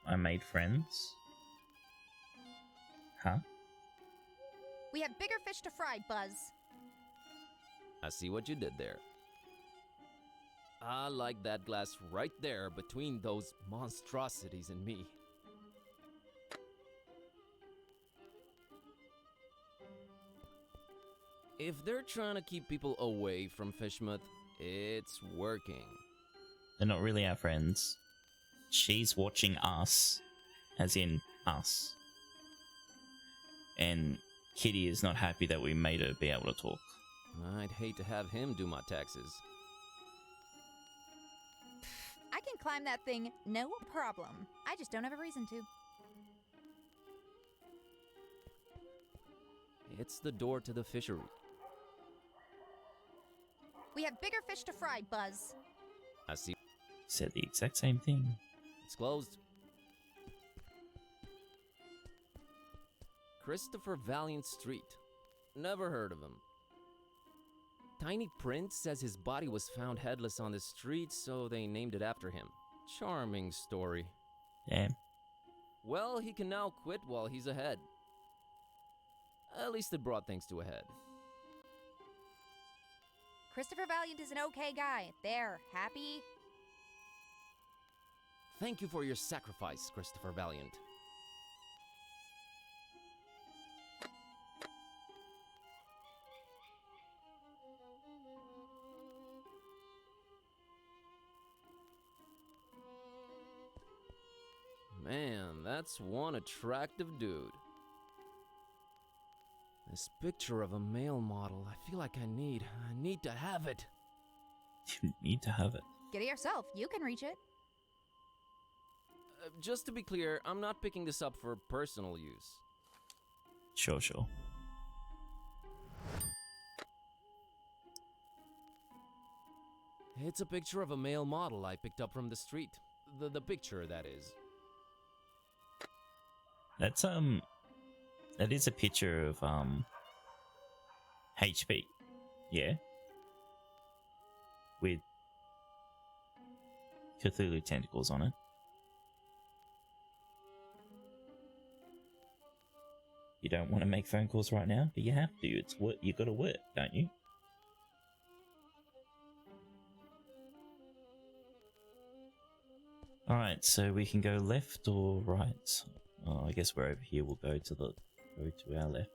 I made friends. Huh? We have bigger fish to fry, Buzz. I see what you did there. I like that glass right there between those monstrosities and me. If they're trying to keep people away from Fishmuth, it's working. They're not really our friends. She's watching us, as in us. And Kitty is not happy that we made her be able to talk. I'd hate to have him do my taxes. I can climb that thing, no problem. I just don't have a reason to. It's the door to the fishery. We have bigger fish to fry, Buzz. I see. Said the exact same thing. It's closed. Christopher Valiant Street. Never heard of him. Tiny Prince says his body was found headless on the street, so they named it after him. Charming story. Damn. Well, he can now quit while he's ahead. At least it brought things to a head. Christopher Valiant is an okay guy. There, happy? Thank you for your sacrifice, Christopher Valiant. Man, that's one attractive dude. This picture of a male model, I feel like I need to have it. You need to have it. Get it yourself. You can reach it. Just to be clear, I'm not picking this up for personal use. Sure. It's a picture of a male model I picked up from the street. The picture, that is. That's that is a picture of HP. Yeah. With Cthulhu tentacles on it. You don't want to make phone calls right now, but you have to. It's what you got to work, don't you? All right, so we can go left or right. Oh, I guess we're over here. We'll go to our left.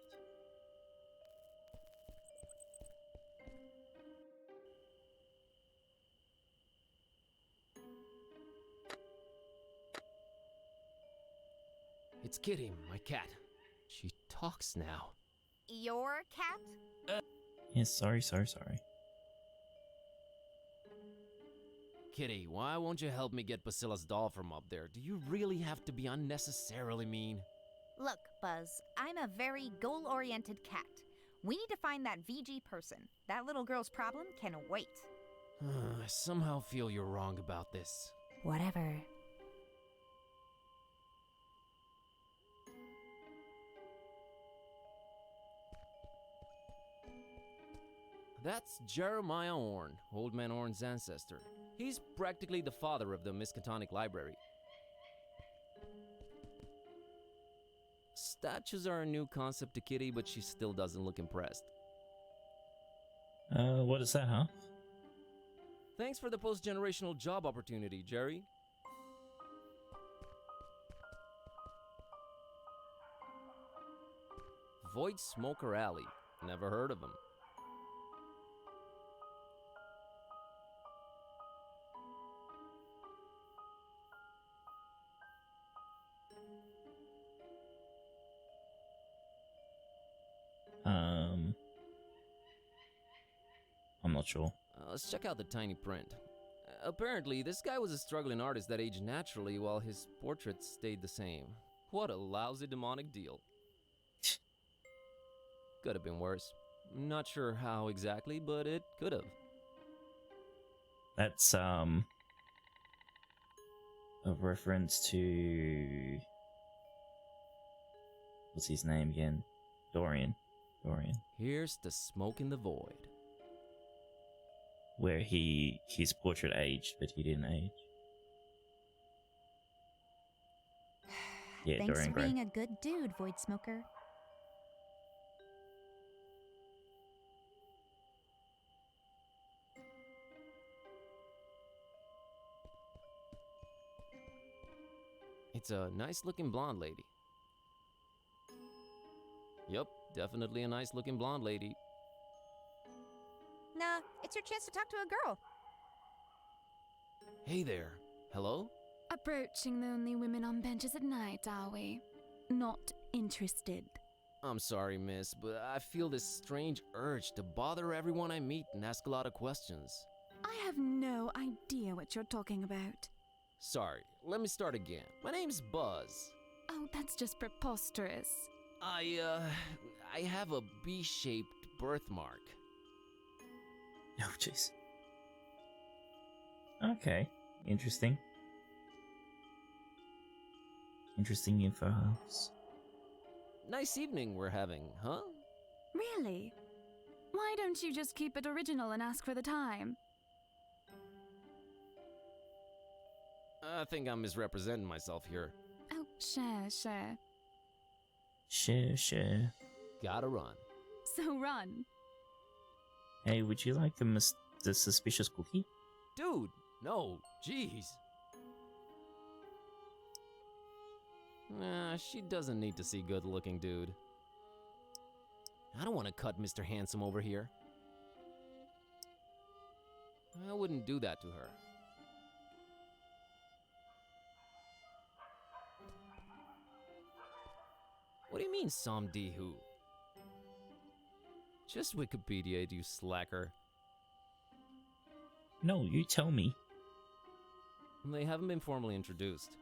It's Kitty, my cat. She talks now. Your cat? Yes, sorry. Kitty, why won't you help me get Basila's doll from up there? Do you really have to be unnecessarily mean? Look, Buzz, I'm a very goal-oriented cat. We need to find that VG person. That little girl's problem can wait. I somehow feel you're wrong about this. Whatever. That's Jeremiah Orn, Old Man Orn's ancestor. He's practically the father of the Miskatonic Library. Statues are a new concept to Kitty, but she still doesn't look impressed. What is that, huh? Thanks for the post-generational job opportunity, Jerry. Void Smoker Alley. Never heard of him. I'm not sure. Let's check out the tiny print. Apparently, this guy was a struggling artist that aged naturally while his portraits stayed the same. What a lousy demonic deal. Could have been worse. Not sure how exactly, but it could have. That's a reference to what's his name again? Dorian. Here's the smoke in the void. Where his portrait aged, but he didn't age. Yeah, Thanks Dorian for Gray. being a good dude, Void Smoker. It's a nice-looking blonde lady. Yup, definitely a nice-looking blonde lady. Nah, it's your chance to talk to a girl. Hey there. Hello? Approaching the only women on benches at night, are we? Not interested. I'm sorry, miss, but I feel this strange urge to bother everyone I meet and ask a lot of questions. I have no idea what you're talking about. Sorry, let me start again. My name's Buzz. Oh, that's just preposterous. I have a B-shaped birthmark. Oh, jeez. Okay, interesting. Interesting info. Nice evening we're having, huh? Really? Why don't you just keep it original and ask for the time? I think I'm misrepresenting myself here. Oh, share. Share. Gotta run. So run. Hey, would you like the suspicious cookie? Dude, no, jeez. Nah, she doesn't need to see good-looking dude. I don't want to cut Mr. Handsome over here. I wouldn't do that to her. What do you mean, Somdi who? Just Wikipedia, you slacker. No, you tell me. They haven't been formally introduced.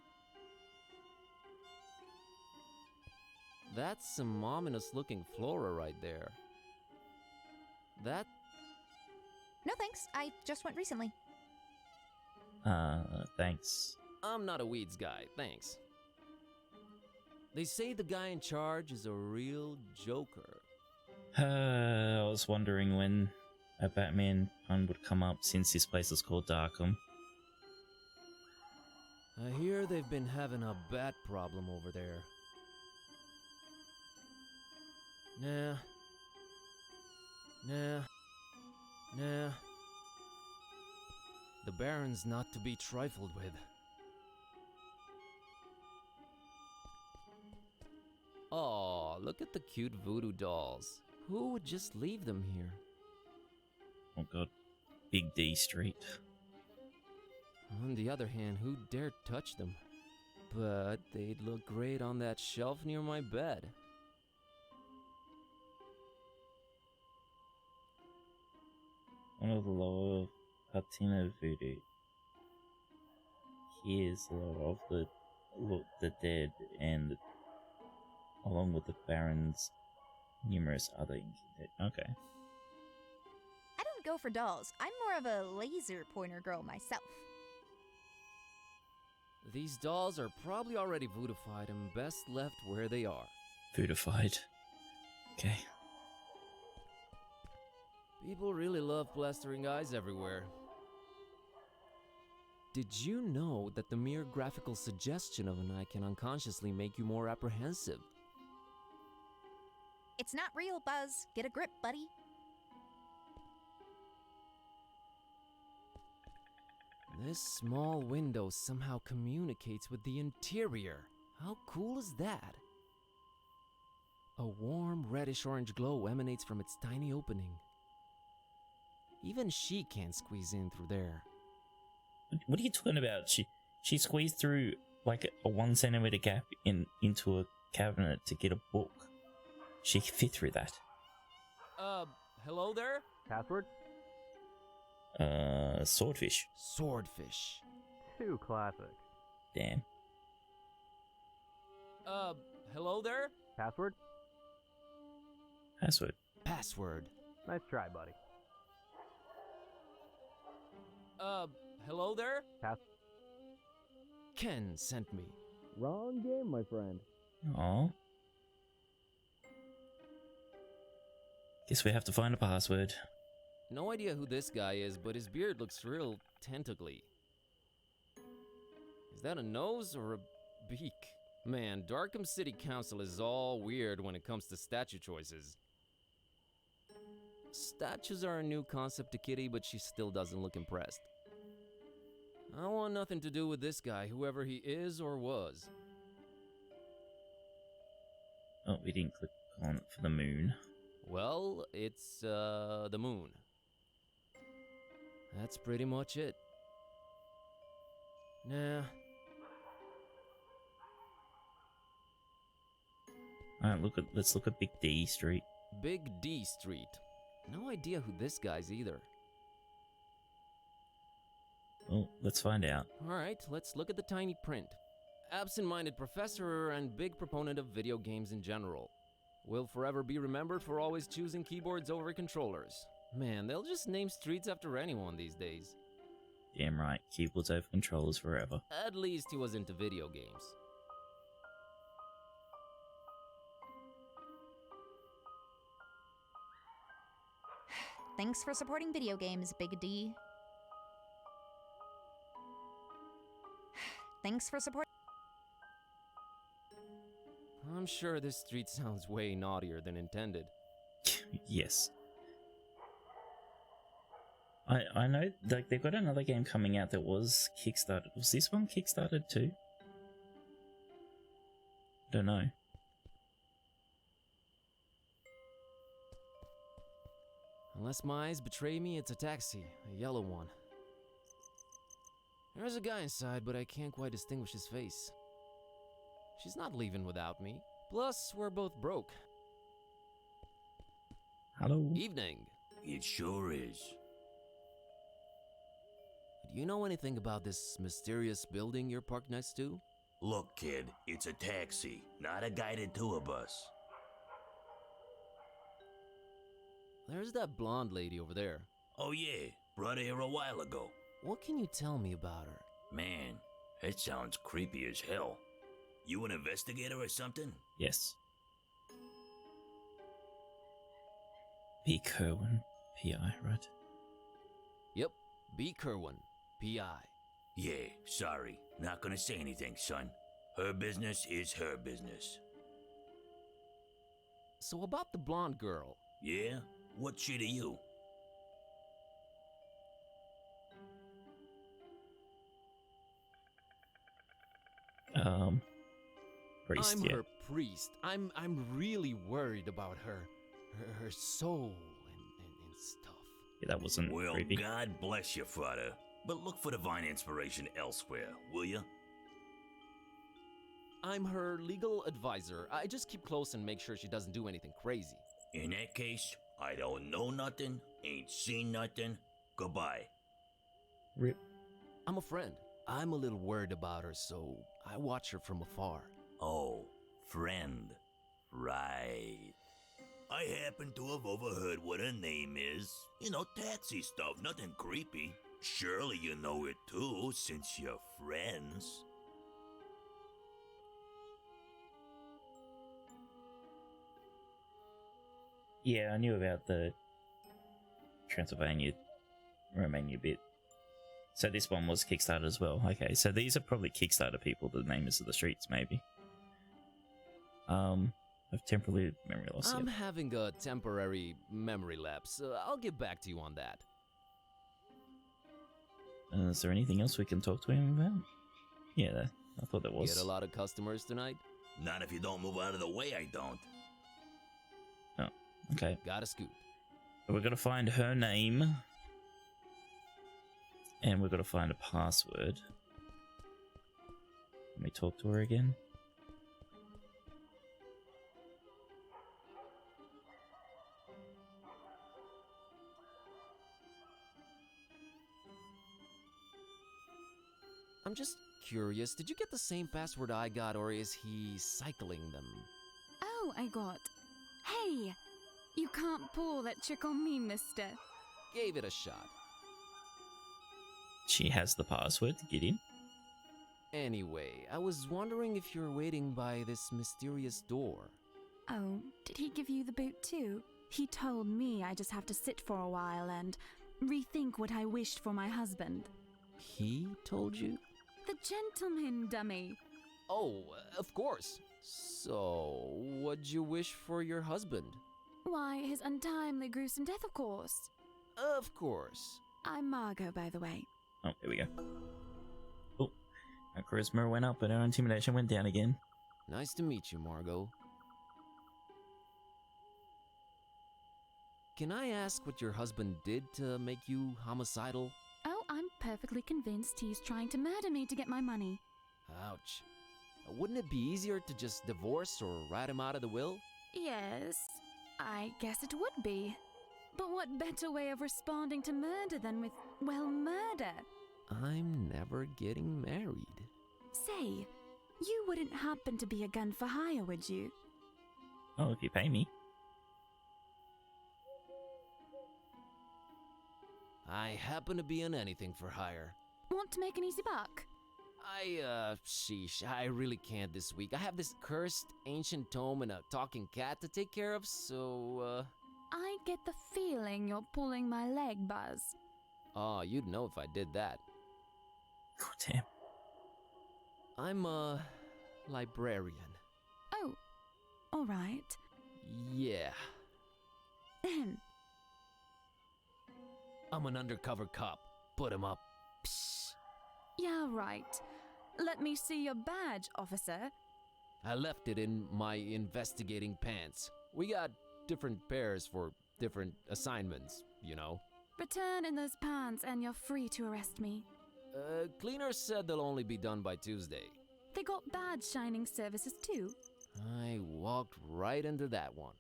That's some ominous-looking flora right there. That... No thanks, I just went recently. Thanks. I'm not a weeds guy, thanks. They say the guy in charge is a real joker. I was wondering when a Batman pun would come up since this place is called Darkham. I hear they've been having a bat problem over there. Nah. The Baron's not to be trifled with. Aw, look at the cute voodoo dolls. Who would just leave them here? Oh god. Big D Street. On the other hand, who dared touch them? But they'd look great on that shelf near my bed. One of the lower Patina voodoo. Here's the lower of the dead and along with the Baron's numerous other okay. I don't go for dolls. I'm more of a laser pointer girl myself. These dolls are probably already voodoofied and best left where they are. Voodoofied. Okay. People really love blistering eyes everywhere. Did you know that the mere graphical suggestion of an eye can unconsciously make you more apprehensive? It's not real, Buzz. Get a grip, buddy. This small window somehow communicates with the interior. How cool is that? A warm reddish-orange glow emanates from its tiny opening. Even she can't squeeze in through there. What are you talking about? She squeezed through like a 1 centimeter gap into a cabinet to get a book. She could fit through that. Hello there? Password? Swordfish. Swordfish. Too classic. Damn. Hello there? Password? Password. Password. Nice try, buddy. Hello there? Pass. Ken sent me. Wrong game, my friend. Oh. Guess we have to find a password. No idea who this guy is, but his beard looks real tentacly. Is that a nose or a beak? Man, Darkham City Council is all weird when it comes to statue choices. Statues are a new concept to Kitteh, but she still doesn't look impressed. I want nothing to do with this guy, whoever he is or was. Oh, we didn't click on it for the moon. Well, it's, the moon. That's pretty much it. Nah. Alright, let's look at Big D Street. Big D Street. No idea who this guy's either. Well, let's find out. Alright, let's look at the tiny print. Absent-minded professor and big proponent of video games in general. Will forever be remembered for always choosing keyboards over controllers. Man, they'll just name streets after anyone these days. Damn right, keyboards over controllers forever. At least he was into video games. Thanks for supporting video games, Big D. Thanks for support. I'm sure this street sounds way naughtier than intended. Yes. I know, like, they've got another game coming out that was kickstarted. Was this one kickstarted too? Don't know. Unless my eyes betray me, it's a taxi, a yellow one. There's a guy inside, but I can't quite distinguish his face. She's not leaving without me. Plus, we're both broke. Hello? Evening. It sure is. Do you know anything about this mysterious building you're parked next to? Look, kid, it's a taxi, not a guided tour bus. There's that blonde lady over there. Oh yeah, brought her here a while ago. What can you tell me about her? Man, that sounds creepy as hell. You an investigator or something? Yes. B. Kerwan, P.I., right? Yep, B. Kerwan, P.I. Yeah, sorry. Not gonna say anything, son. Her business is her business. So about the blonde girl. Yeah? What's she to you? Priest, I'm yeah. her priest. I'm really worried about her soul and stuff. Yeah, that wasn't Well, creepy. God bless you, father. But look for divine inspiration elsewhere, will you? I'm her legal advisor. I just keep close and make sure she doesn't do anything crazy. In that case, I don't know nothing, ain't seen nothing. Goodbye. Rip. I'm a friend. I'm a little worried about her, so I watch her from afar. Oh, friend. Right. I happen to have overheard what her name is. You know, taxi stuff, nothing creepy. Surely you know it too, since you're friends. Yeah, I knew about the Transylvania, Romania bit. So this one was Kickstarter as well. Okay, so these are probably Kickstarter people, the names of the streets, maybe. I've temporarily memory loss. I'm having a temporary memory lapse. I'll get back to you on that. Is there anything else we can talk to him about? Yeah, I thought there was. Get a lot of customers tonight? Not if you don't move out of the way, I don't. Okay. Gotta scoot. We're gonna find her name. And we're gonna find a password. Let me talk to her again. I'm just curious, did you get the same password I got, or is he cycling them? Oh, I got. Hey! You can't pull that trick on me, mister. Gave it a shot. She has the password to get in. Anyway, I was wondering if you're waiting by this mysterious door. Oh, did he give you the boot too? He told me I just have to sit for a while and rethink what I wished for my husband. He told you? The gentleman, dummy. Oh, of course. So, what'd you wish for your husband? Why, his untimely, gruesome death, of course. Of course. I'm Margot, by the way. Oh, there we go. Oh, our charisma went up, but our intimidation went down again. Nice to meet you, Margot. Can I ask what your husband did to make you homicidal? Oh, I'm perfectly convinced he's trying to murder me to get my money. Ouch. Wouldn't it be easier to just divorce or write him out of the will? Yes, I guess it would be. But what better way of responding to murder than with, well, murder? I'm never getting married. Say, you wouldn't happen to be a gun for hire, would you? Oh, if you pay me. I happen to be in anything for hire. Want to make an easy buck? Sheesh, I really can't this week. I have this cursed ancient tome and a talking cat to take care of, so, I get the feeling you're pulling my leg, Buzz. Oh, you'd know if I did that. God damn. I'm a librarian. Oh, all right. Yeah. Ahem. I'm an undercover cop. Put him up. Psh. Yeah, right. Let me see your badge, officer. I left it in my investigating pants. We got different pairs for different assignments, you know. Return in those pants and you're free to arrest me. Cleaners said they'll only be done by Tuesday. They got badge shining services too. I walked right into that one.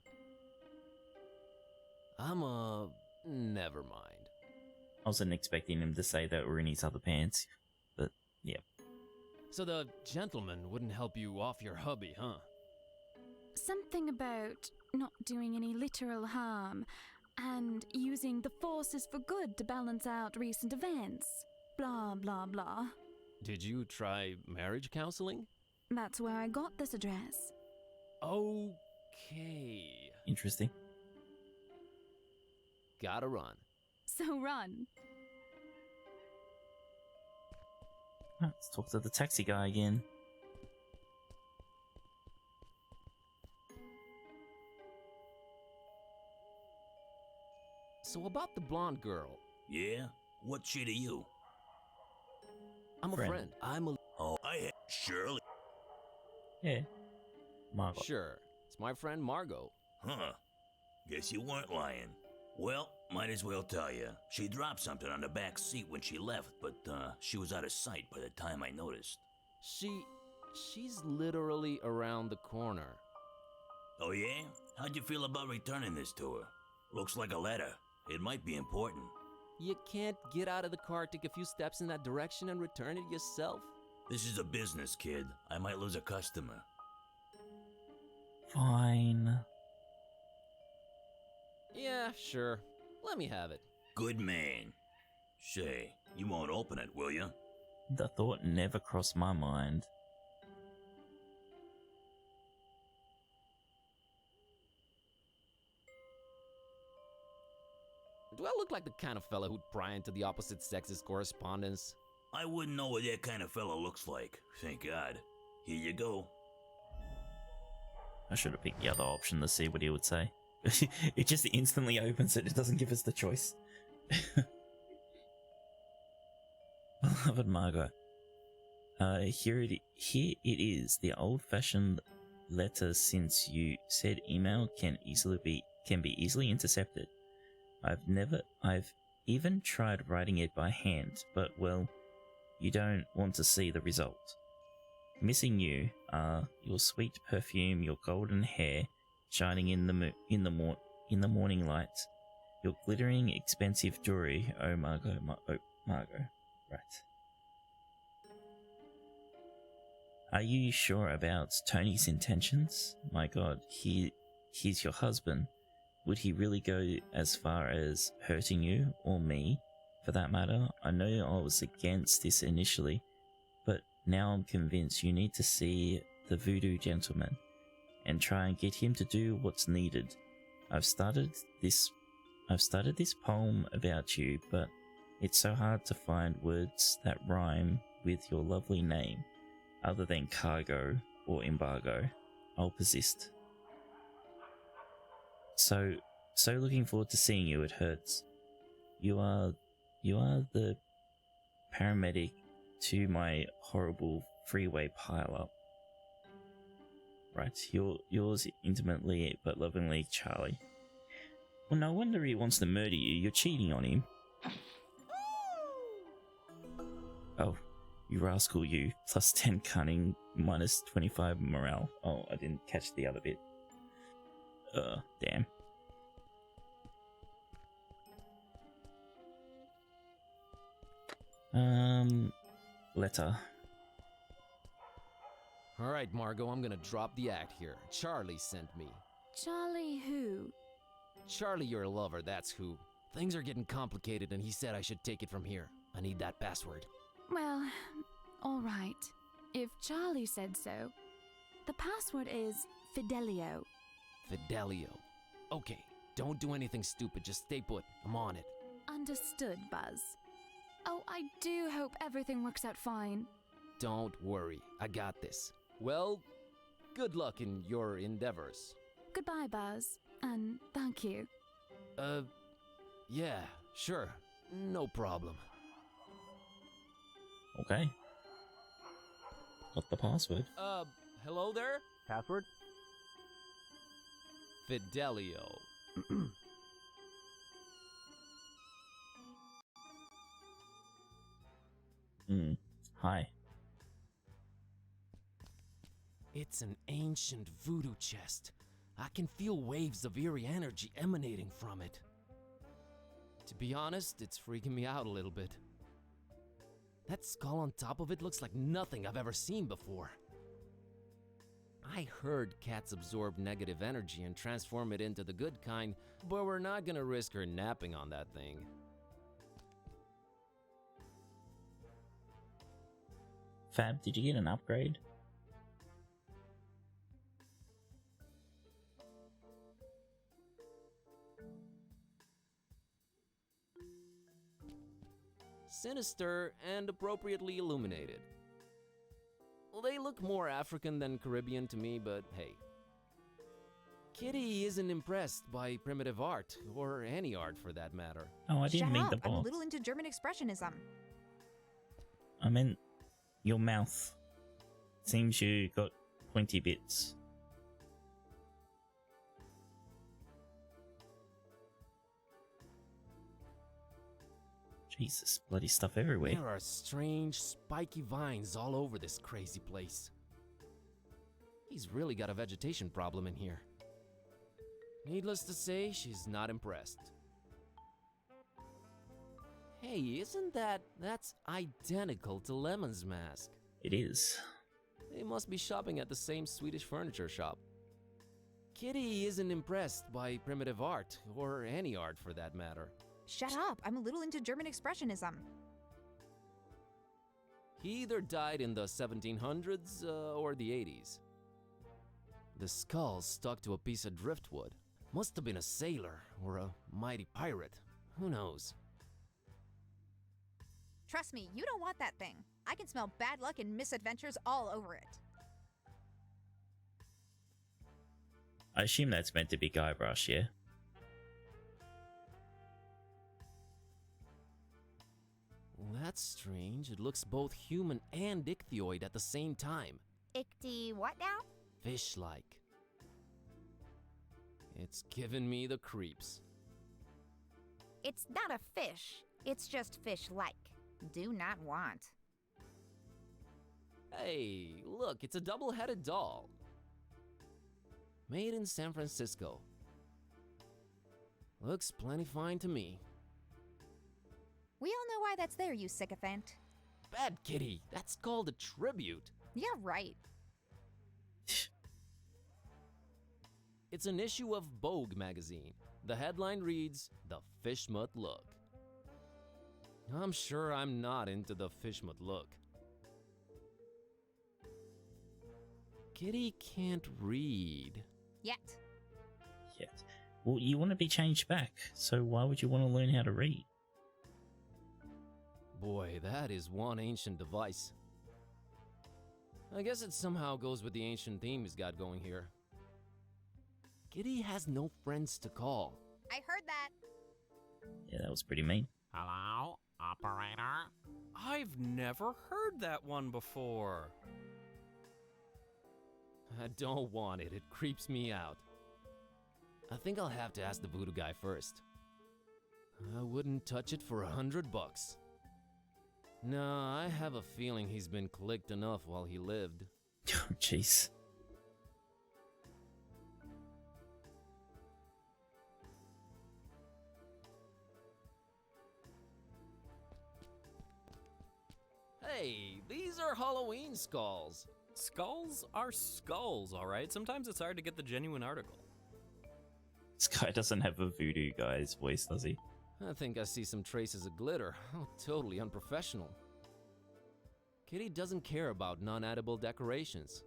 Never mind. I wasn't expecting him to say that we're in his other pants, but yeah. So the gentleman wouldn't help you off your hubby, huh? Something about not doing any literal harm and using the forces for good to balance out recent events. Blah, blah, blah. Did you try marriage counseling? That's where I got this address. Okay. Interesting. Gotta run. So run. Let's talk to the taxi guy again. So about the blonde girl. Yeah? What's she to you? I'm a friend. Oh, Shirley. Yeah. Margot. Sure. It's my friend Margot. Huh. Guess you weren't lying. Well, might as well tell you. She dropped something on the back seat when she left, but she was out of sight by the time I noticed. She's literally around the corner. Oh yeah? How'd you feel about returning this to her? Looks like a letter. It might be important. You can't get out of the car, take a few steps in that direction, and return it yourself? This is a business, kid. I might lose a customer. Fine. Yeah, sure. Let me have it. Good man. Say, you won't open it, will you? The thought never crossed my mind. Do I look like the kind of fella who'd pry into the opposite sex's correspondence? I wouldn't know what that kind of fella looks like. Thank God. Here you go. I should have picked the other option to see what he would say. It just instantly opens it. It doesn't give us the choice. Beloved Margot. Here it is. The old-fashioned letter, since you said email can easily be can be easily intercepted. I've even tried writing it by hand, but well, you don't want to see the result. Missing you are your sweet perfume, your golden hair shining in the morning light, your glittering expensive jewelry. Oh Margot, Margot, right. Are you sure about Tony's intentions? My God, he's your husband. Would he really go as far as hurting you, or me, for that matter? I know I was against this initially, but now I'm convinced you need to see the voodoo gentleman and try and get him to do what's needed. I've started this poem about you, but it's so hard to find words that rhyme with your lovely name, other than cargo or embargo. I'll persist. So looking forward to seeing you. It hurts. You are the paramedic to my horrible freeway pileup. Right, yours intimately but lovingly, Charlie. Well, no wonder he wants to murder you. You're cheating on him. Oh, you rascal, you. Plus 10 cunning, minus 25 morale. Oh, I didn't catch the other bit. Damn. Letter. Alright, Margot, I'm gonna drop the act here. Charlie sent me. Charlie who? Charlie, your lover, that's who. Things are getting complicated and he said I should take it from here. I need that password. Well, alright. If Charlie said so. The password is Fidelio. Fidelio. Okay, don't do anything stupid, just stay put. I'm on it. Understood, Buzz. Oh, I do hope everything works out fine. Don't worry, I got this. Well, good luck in your endeavors. Goodbye, Buzz, and thank you. Yeah, sure. No problem. Okay. Got the password. Hello there? Password? Fidelio. Hi. It's an ancient voodoo chest. I can feel waves of eerie energy emanating from it. To be honest, it's freaking me out a little bit. That skull on top of it looks like nothing I've ever seen before. I heard cats absorb negative energy and transform it into the good kind, but we're not gonna risk her napping on that thing. Fab, did you get an upgrade? Sinister and appropriately illuminated. Well, they look more African than Caribbean to me, but hey. Kitteh isn't impressed by primitive art, or any art for that matter. Oh, I didn't mean the I'm a box. little into German expressionism. I meant your mouth. Seems you got pointy bits. Jesus, bloody stuff everywhere. There are strange, spiky vines all over this crazy place. He's really got a vegetation problem in here. Needless to say, she's not impressed. Hey, isn't that's identical to Lemon's mask? It is. They must be shopping at the same Swedish furniture shop. Kitteh isn't impressed by primitive art, or any art for that matter. Shut up, I'm a little into German expressionism. He either died in the 1700s or the 80s. The skull stuck to a piece of driftwood. Must have been a sailor or a mighty pirate. Who knows? Trust me, you don't want that thing. I can smell bad luck and misadventures all over it. I assume that's meant to be Guybrush, yeah? That's strange. It looks both human and ichthyoid at the same time. Ichty what now? Fish-like. It's giving me the creeps. It's not a fish. It's just fish-like. Do not want. Hey, look, it's a double-headed doll. Made in San Francisco. Looks plenty fine to me. We all know why that's there, you sycophant. Bad kitty, that's called a tribute. Yeah, right. It's an issue of Vogue magazine. The headline reads, "The Fishmut Look." I'm sure I'm not into the Fishmut look. Kitty can't read. Yet. Yet. Well, you want to be changed back, so why would you want to learn how to read? Boy, that is one ancient device. I guess it somehow goes with the ancient theme he's got going here. Kitty has no friends to call. I heard that. Yeah, that was pretty mean. Hello, operator? I've never heard that one before. I don't want it. It creeps me out. I think I'll have to ask the voodoo guy first. I wouldn't touch it for $100. No, I have a feeling he's been clicked enough while he lived. Oh, jeez. Hey, these are Halloween skulls. Skulls are skulls, alright? Sometimes it's hard to get the genuine article. This guy doesn't have a voodoo guy's voice, does he? I think I see some traces of glitter. How totally unprofessional. Kitty doesn't care about non-edible decorations.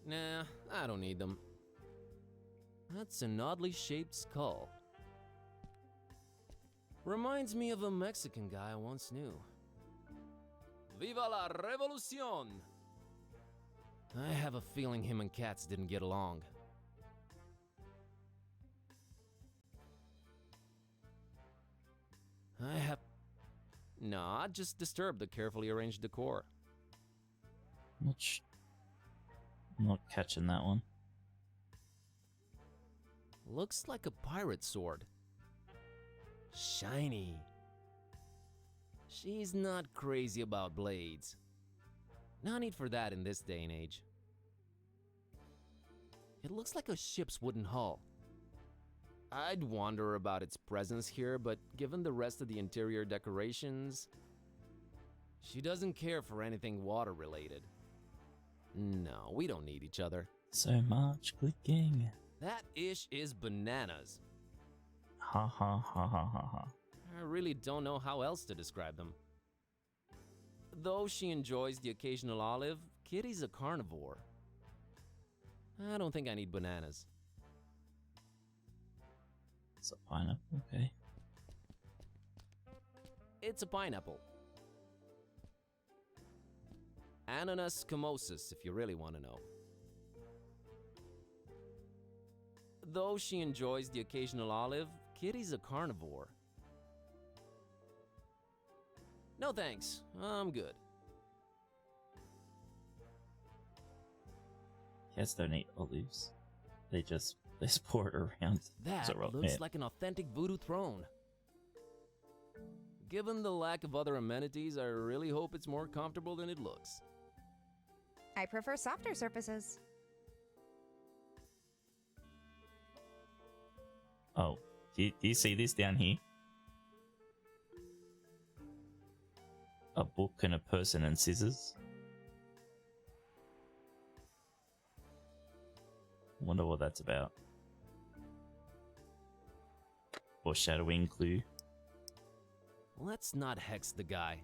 Nah, I don't need them. That's an oddly shaped skull. Reminds me of a Mexican guy I once knew. Viva la revolucion! I have a feeling him and Cats didn't get along. Nah, just disturb the carefully arranged decor. Not catching that one. Looks like a pirate sword. Shiny. She's not crazy about blades. No need for that in this day and age. It looks like a ship's wooden hull. I'd wonder about its presence here, but given the rest of the interior decorations, she doesn't care for anything water-related. No, we don't need each other. So much clicking. That ish is bananas. Ha ha ha ha ha ha. I really don't know how else to describe them. Though she enjoys the occasional olive, Kitty's a carnivore. I don't think I need bananas. It's a pineapple, okay. It's a pineapple. Ananas scamosus, if you really want to know. Though she enjoys the occasional olive, Kitty's a carnivore. No thanks, I'm good. Cats don't eat olives. They just pour it around. That looks like an authentic voodoo throne. Given the lack of other amenities, I really hope it's more comfortable than it looks. I prefer softer surfaces. Oh, do you see this down here? A book and a person and scissors. Wonder what that's about. Foreshadowing clue. Let's not hex the guy.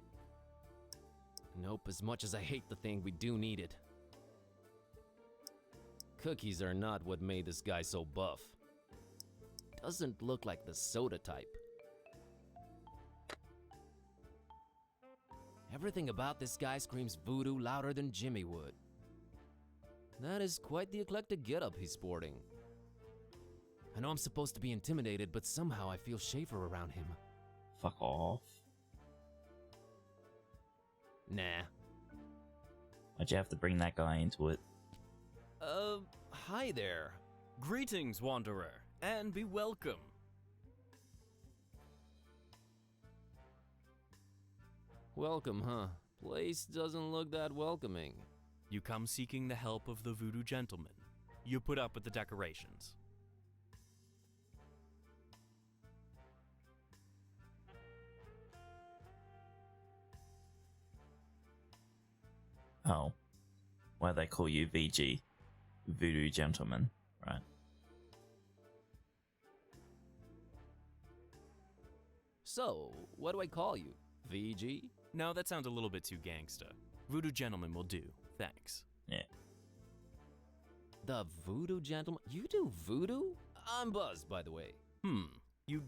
Nope, as much as I hate the thing, we do need it. Cookies are not what made this guy so buff. Doesn't look like the soda type. Everything about this guy screams voodoo louder than Jimmy would. That is quite the eclectic getup he's sporting. I know I'm supposed to be intimidated, but somehow I feel safer around him. Fuck off. Nah. Why'd you have to bring that guy into it? Hi there. Greetings, wanderer, and be welcome. Welcome, huh? Place doesn't look that welcoming. You come seeking the help of the voodoo gentleman. You put up with the decorations. Oh. Why they call you VG? Voodoo Gentleman, right? So, what do I call you? VG? No, that sounds a little bit too gangsta. Voodoo gentleman will do, thanks. Yeah. The voodoo gentleman? You do voodoo? I'm Buzz, by the way. You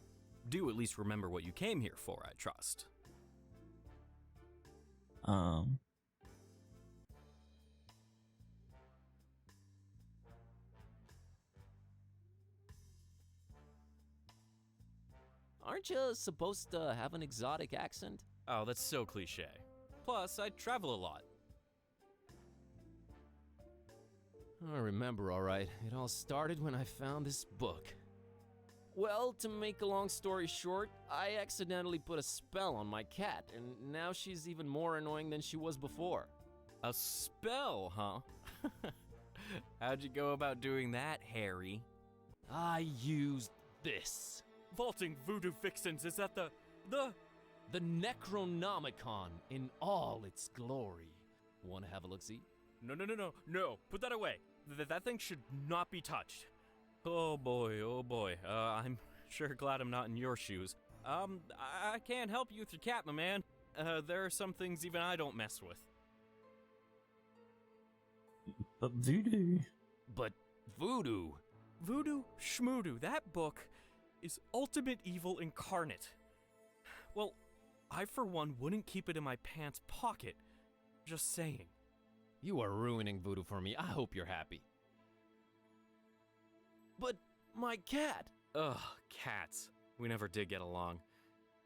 do at least remember what you came here for, I trust. Aren't you supposed to have an exotic accent? Oh, that's so cliche. Plus, I travel a lot. I remember, alright. It all started when I found this book. Well, to make a long story short, I accidentally put a spell on my cat, and now she's even more annoying than she was before. A spell, huh? How'd you go about doing that, Harry? I used this. Vaulting voodoo vixens, is that the Necronomicon in all its glory. Wanna have a look-see? No, put that away. That thing should not be touched. Oh boy. I'm sure glad I'm not in your shoes. I can't help you with your cat, my man. There are some things even I don't mess with. But voodoo. Voodoo schmoodoo, that book is ultimate evil incarnate. Well, I for one wouldn't keep it in my pants pocket. Just saying. You are ruining voodoo for me. I hope you're happy. But my cat! Ugh, cats. We never did get along.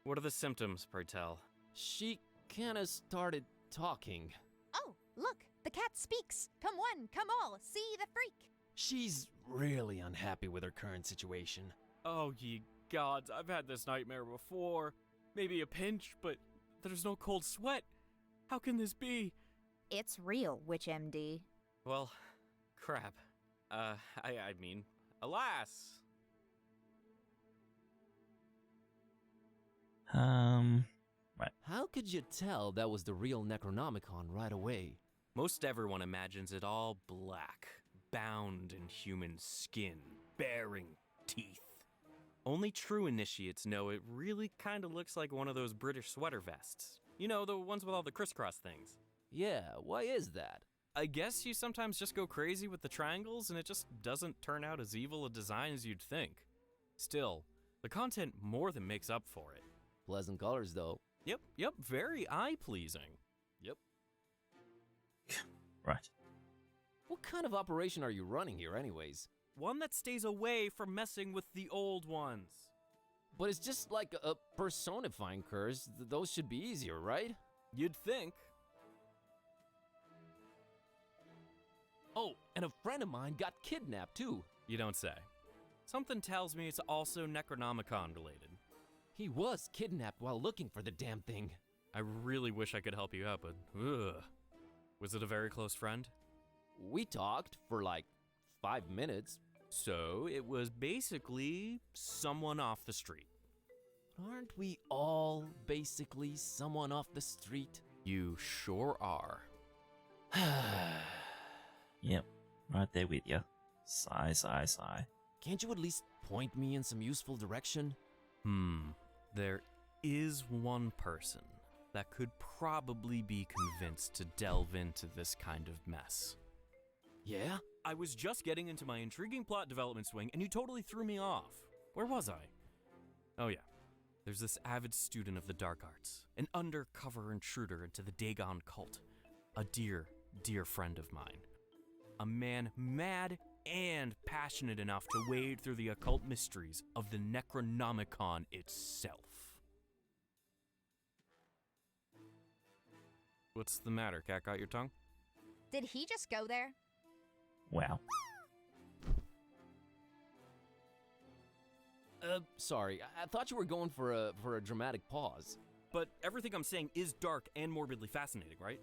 What are the symptoms, pray tell? She kinda started talking. Oh, look, the cat speaks. Come one, come all, see the freak. She's really unhappy with her current situation. Oh, ye gods, I've had this nightmare before. Maybe a pinch, but there's no cold sweat. How can this be? It's real, Witch MD. Well, crap. I mean, alas. Right. How could you tell that was the real Necronomicon right away? Most everyone imagines it all black, bound in human skin, bearing teeth. Only true initiates know it really kind of looks like one of those British sweater vests. You know, the ones with all the crisscross things. Yeah, why is that? I guess you sometimes just go crazy with the triangles and it just doesn't turn out as evil a design as you'd think. Still, the content more than makes up for it. Pleasant colors, though. Yep, very eye-pleasing. Yep. Right. What kind of operation are you running here anyways? One that stays away from messing with the old ones. But it's just like a personifying curse. Those should be easier, right? You'd think. Oh, and a friend of mine got kidnapped too. You don't say. Something tells me it's also Necronomicon related. He was kidnapped while looking for the damn thing. I really wish I could help you out, but ugh. Was it a very close friend? We talked for like 5 minutes. So it was basically someone off the street. Aren't we all basically someone off the street? You sure are. Yep, right there with you. Sigh. Can't you at least point me in some useful direction? There is one person that could probably be convinced to delve into this kind of mess. Yeah? I was just getting into my intriguing plot development swing and you totally threw me off. Where was I? Oh yeah. There's this avid student of the dark arts, an undercover intruder into the Dagon cult, a dear friend of mine. A man mad and passionate enough to wade through the occult mysteries of the Necronomicon itself. What's the matter? Cat got your tongue? Did he just go there? Wow. Sorry, I thought you were going for a dramatic pause. But everything I'm saying is dark and morbidly fascinating, right?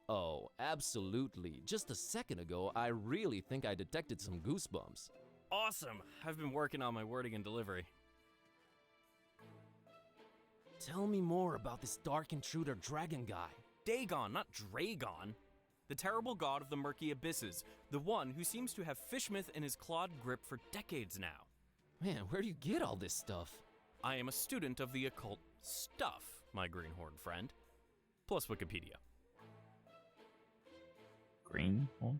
Oh, absolutely. Just a second ago, I really think I detected some goosebumps. Awesome! I've been working on my wording and delivery. Tell me more about this dark intruder dragon guy. Dagon, not Dragon. The terrible god of the murky abysses. The one who seems to have Fishmouth in his clawed grip for decades now. Man, where do you get all this stuff? I am a student of the occult stuff, my greenhorn friend. Plus Wikipedia. Greenhorn?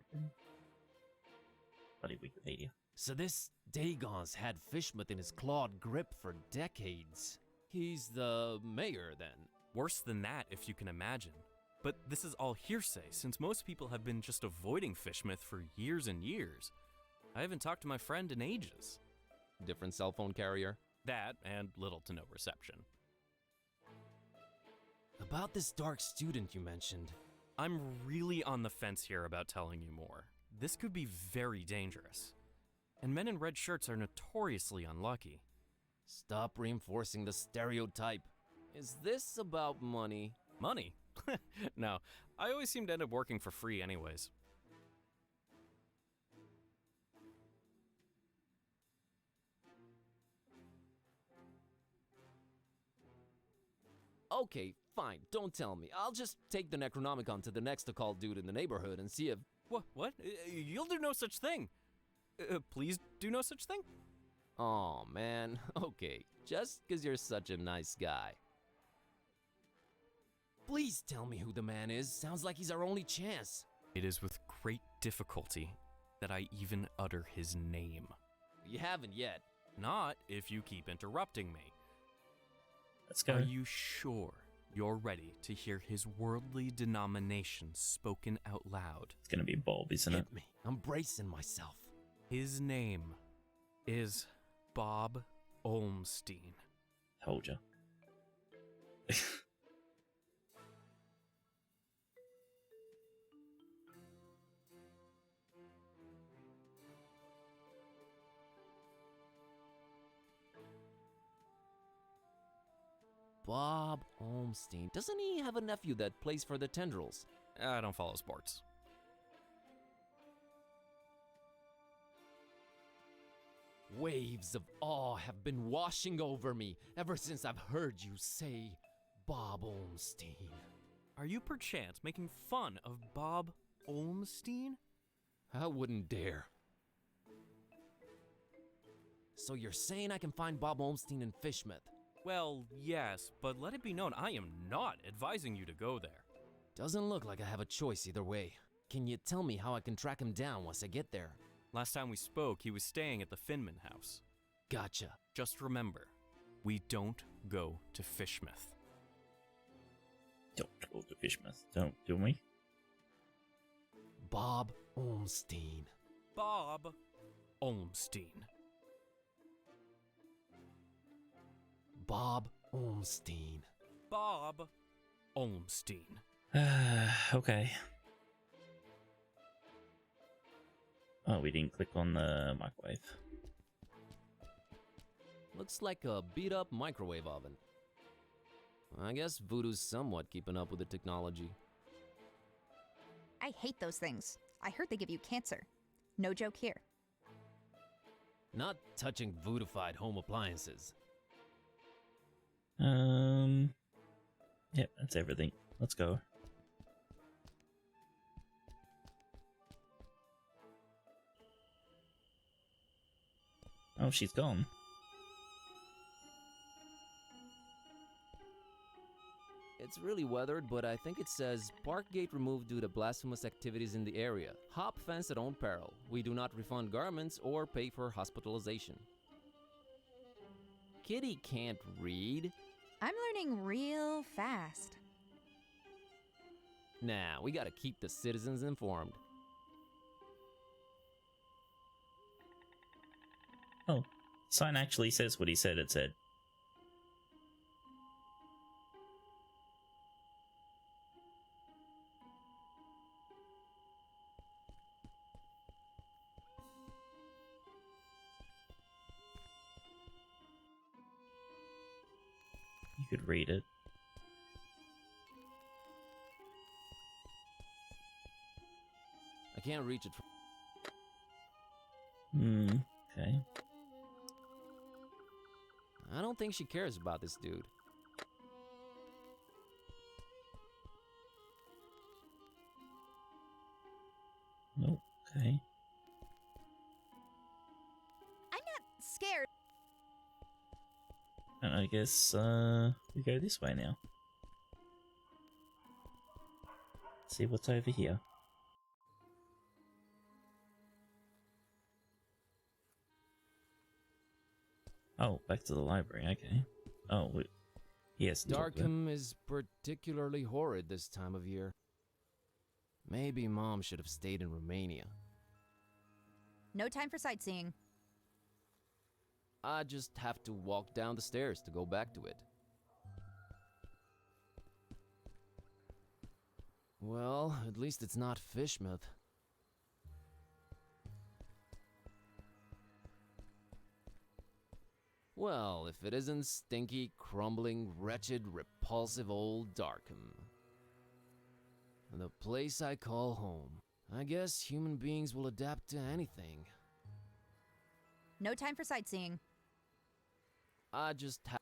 Bloody Wikipedia. So this Dagon's had Fishmouth in his clawed grip for decades. He's the mayor, then. Worse than that, if you can imagine. But this is all hearsay, since most people have been just avoiding Fishmouth for years and years. I haven't talked to my friend in ages. Different cell phone carrier? That, and little to no reception. About this dark student you mentioned. I'm really on the fence here about telling you more. This could be very dangerous. And men in red shirts are notoriously unlucky. Stop reinforcing the stereotype. Is this about money? Money? No, I always seem to end up working for free anyways. Okay, fine, don't tell me. I'll just take the Necronomicon to the next occult dude in the neighborhood and see if... What? You'll do no such thing. Please do no such thing? Oh man, okay, just because you're such a nice guy. Please tell me who the man is. Sounds like he's our only chance. It is with great difficulty that I even utter his name. You haven't yet. Not if you keep interrupting me. Let's go. Are you sure you're ready to hear his worldly denomination spoken out loud? It's gonna be Bob, isn't it? Hit me. I'm bracing myself. His name is Bob Olmstein. Told ya. Bob Olmstein. Doesn't he have a nephew that plays for the Tendrils? I don't follow sports. Waves of awe have been washing over me ever since I've heard you say Bob Olmstein. Are you perchance making fun of Bob Olmstein? I wouldn't dare. So you're saying I can find Bob Olmstein in Fishmouth? Well, yes, but let it be known I am not advising you to go there. Doesn't look like I have a choice either way. Can you tell me how I can track him down once I get there? Last time we spoke, he was staying at the Finman house. Gotcha. Just remember, we don't go to Fishmouth. Don't go to Fishmouth. Don't do we? Bob Olmstein. Bob Olmstein. Bob Olmstein. Bob Olmstein. Okay. Oh, we didn't click on the microwave. Looks like a beat-up microwave oven. I guess Voodoo's somewhat keeping up with the technology. I hate those things. I heard they give you cancer. No joke here. Not touching voodoofied home appliances. Yep, that's everything. Let's go. Oh, she's gone. It's really weathered, but I think it says park gate removed due to blasphemous activities in the area. Hop fence at own peril. We do not refund garments or pay for hospitalization. Kitty can't read. I'm learning real fast. Nah, we gotta keep the citizens informed. Oh, sign actually says what he said it said. could read it. I can't reach it. Okay. I don't think she cares about this dude. Nope. Okay. I'm not scared. And I guess, we go this way now. See what's over here. Oh, back to the library, okay. Oh, yes. Darkham is particularly horrid this time of year. Maybe Mom should have stayed in Romania. No time for sightseeing. I just have to walk down the stairs to go back to it. Well, at least it's not Fishmouth. Well, if it isn't stinky, crumbling, wretched, repulsive old Darkham. The place I call home. I guess human beings will adapt to anything. No time for sightseeing. I just have...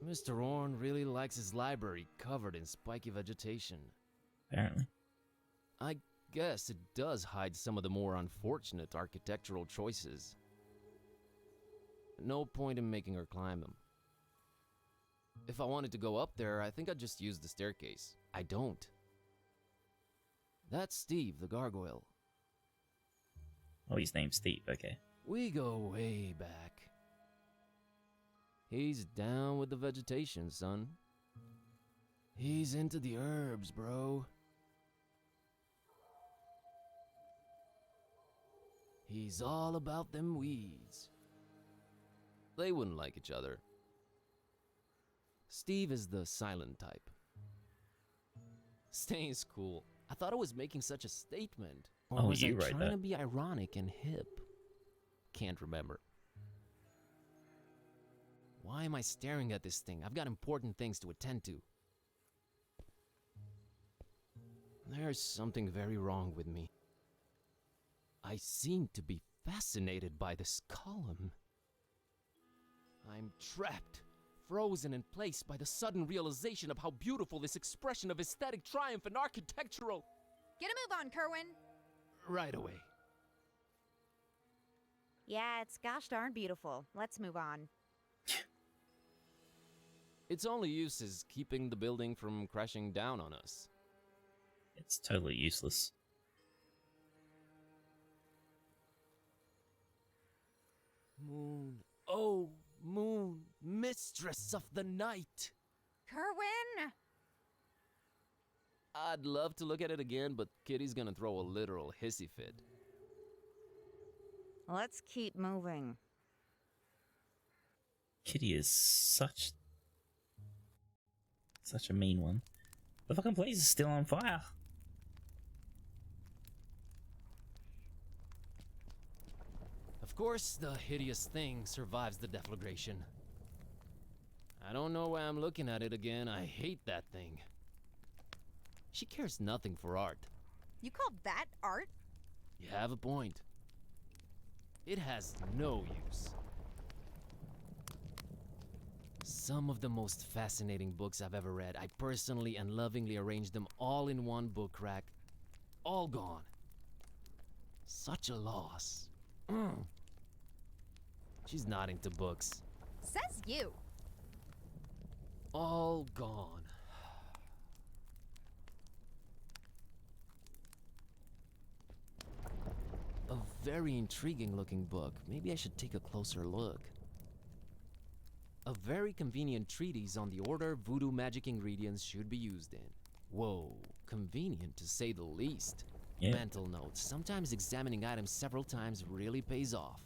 Mr. Orne really likes his library covered in spiky vegetation. Apparently. I guess it does hide some of the more unfortunate architectural choices. No point in making her climb them. If I wanted to go up there, I think I'd just use the staircase. I don't. That's Steve, the gargoyle. Oh, his name's Steve, okay. We go way back. He's down with the vegetation, son. He's into the herbs, bro. He's all about them weeds. They wouldn't like each other. Steve is the silent type. Staying's cool. I thought I was making such a statement. Or was I trying to be ironic and hip? Can't remember. Why am I staring at this thing? I've got important things to attend to. There's something very wrong with me. I seem to be fascinated by this column. I'm trapped, frozen in place by the sudden realization of how beautiful this expression of aesthetic triumph and architectural... Get a move on, Kerwan. Right away. Yeah, it's gosh darn beautiful. Let's move on. Its only use is keeping the building from crashing down on us. It's totally useless. Moon, oh, moon, mistress of the night. Kerwan! I'd love to look at it again, but Kitty's gonna throw a literal hissy fit. Let's keep moving. Kitty is such a mean one. The fucking place is still on fire. Of course, the hideous thing survives the deflagration. I don't know why I'm looking at it again. I hate that thing. She cares nothing for art. You call that art? You have a point. It has no use. Some of the most fascinating books I've ever read, I personally and lovingly arranged them all in one book rack. All gone. Such a loss. She's not into books. Says you. All gone. A very intriguing looking book. Maybe I should take a closer look. A very convenient treatise on the order voodoo magic ingredients should be used in. Whoa, convenient to say the least. Yeah. Mental notes. Sometimes examining items several times really pays off.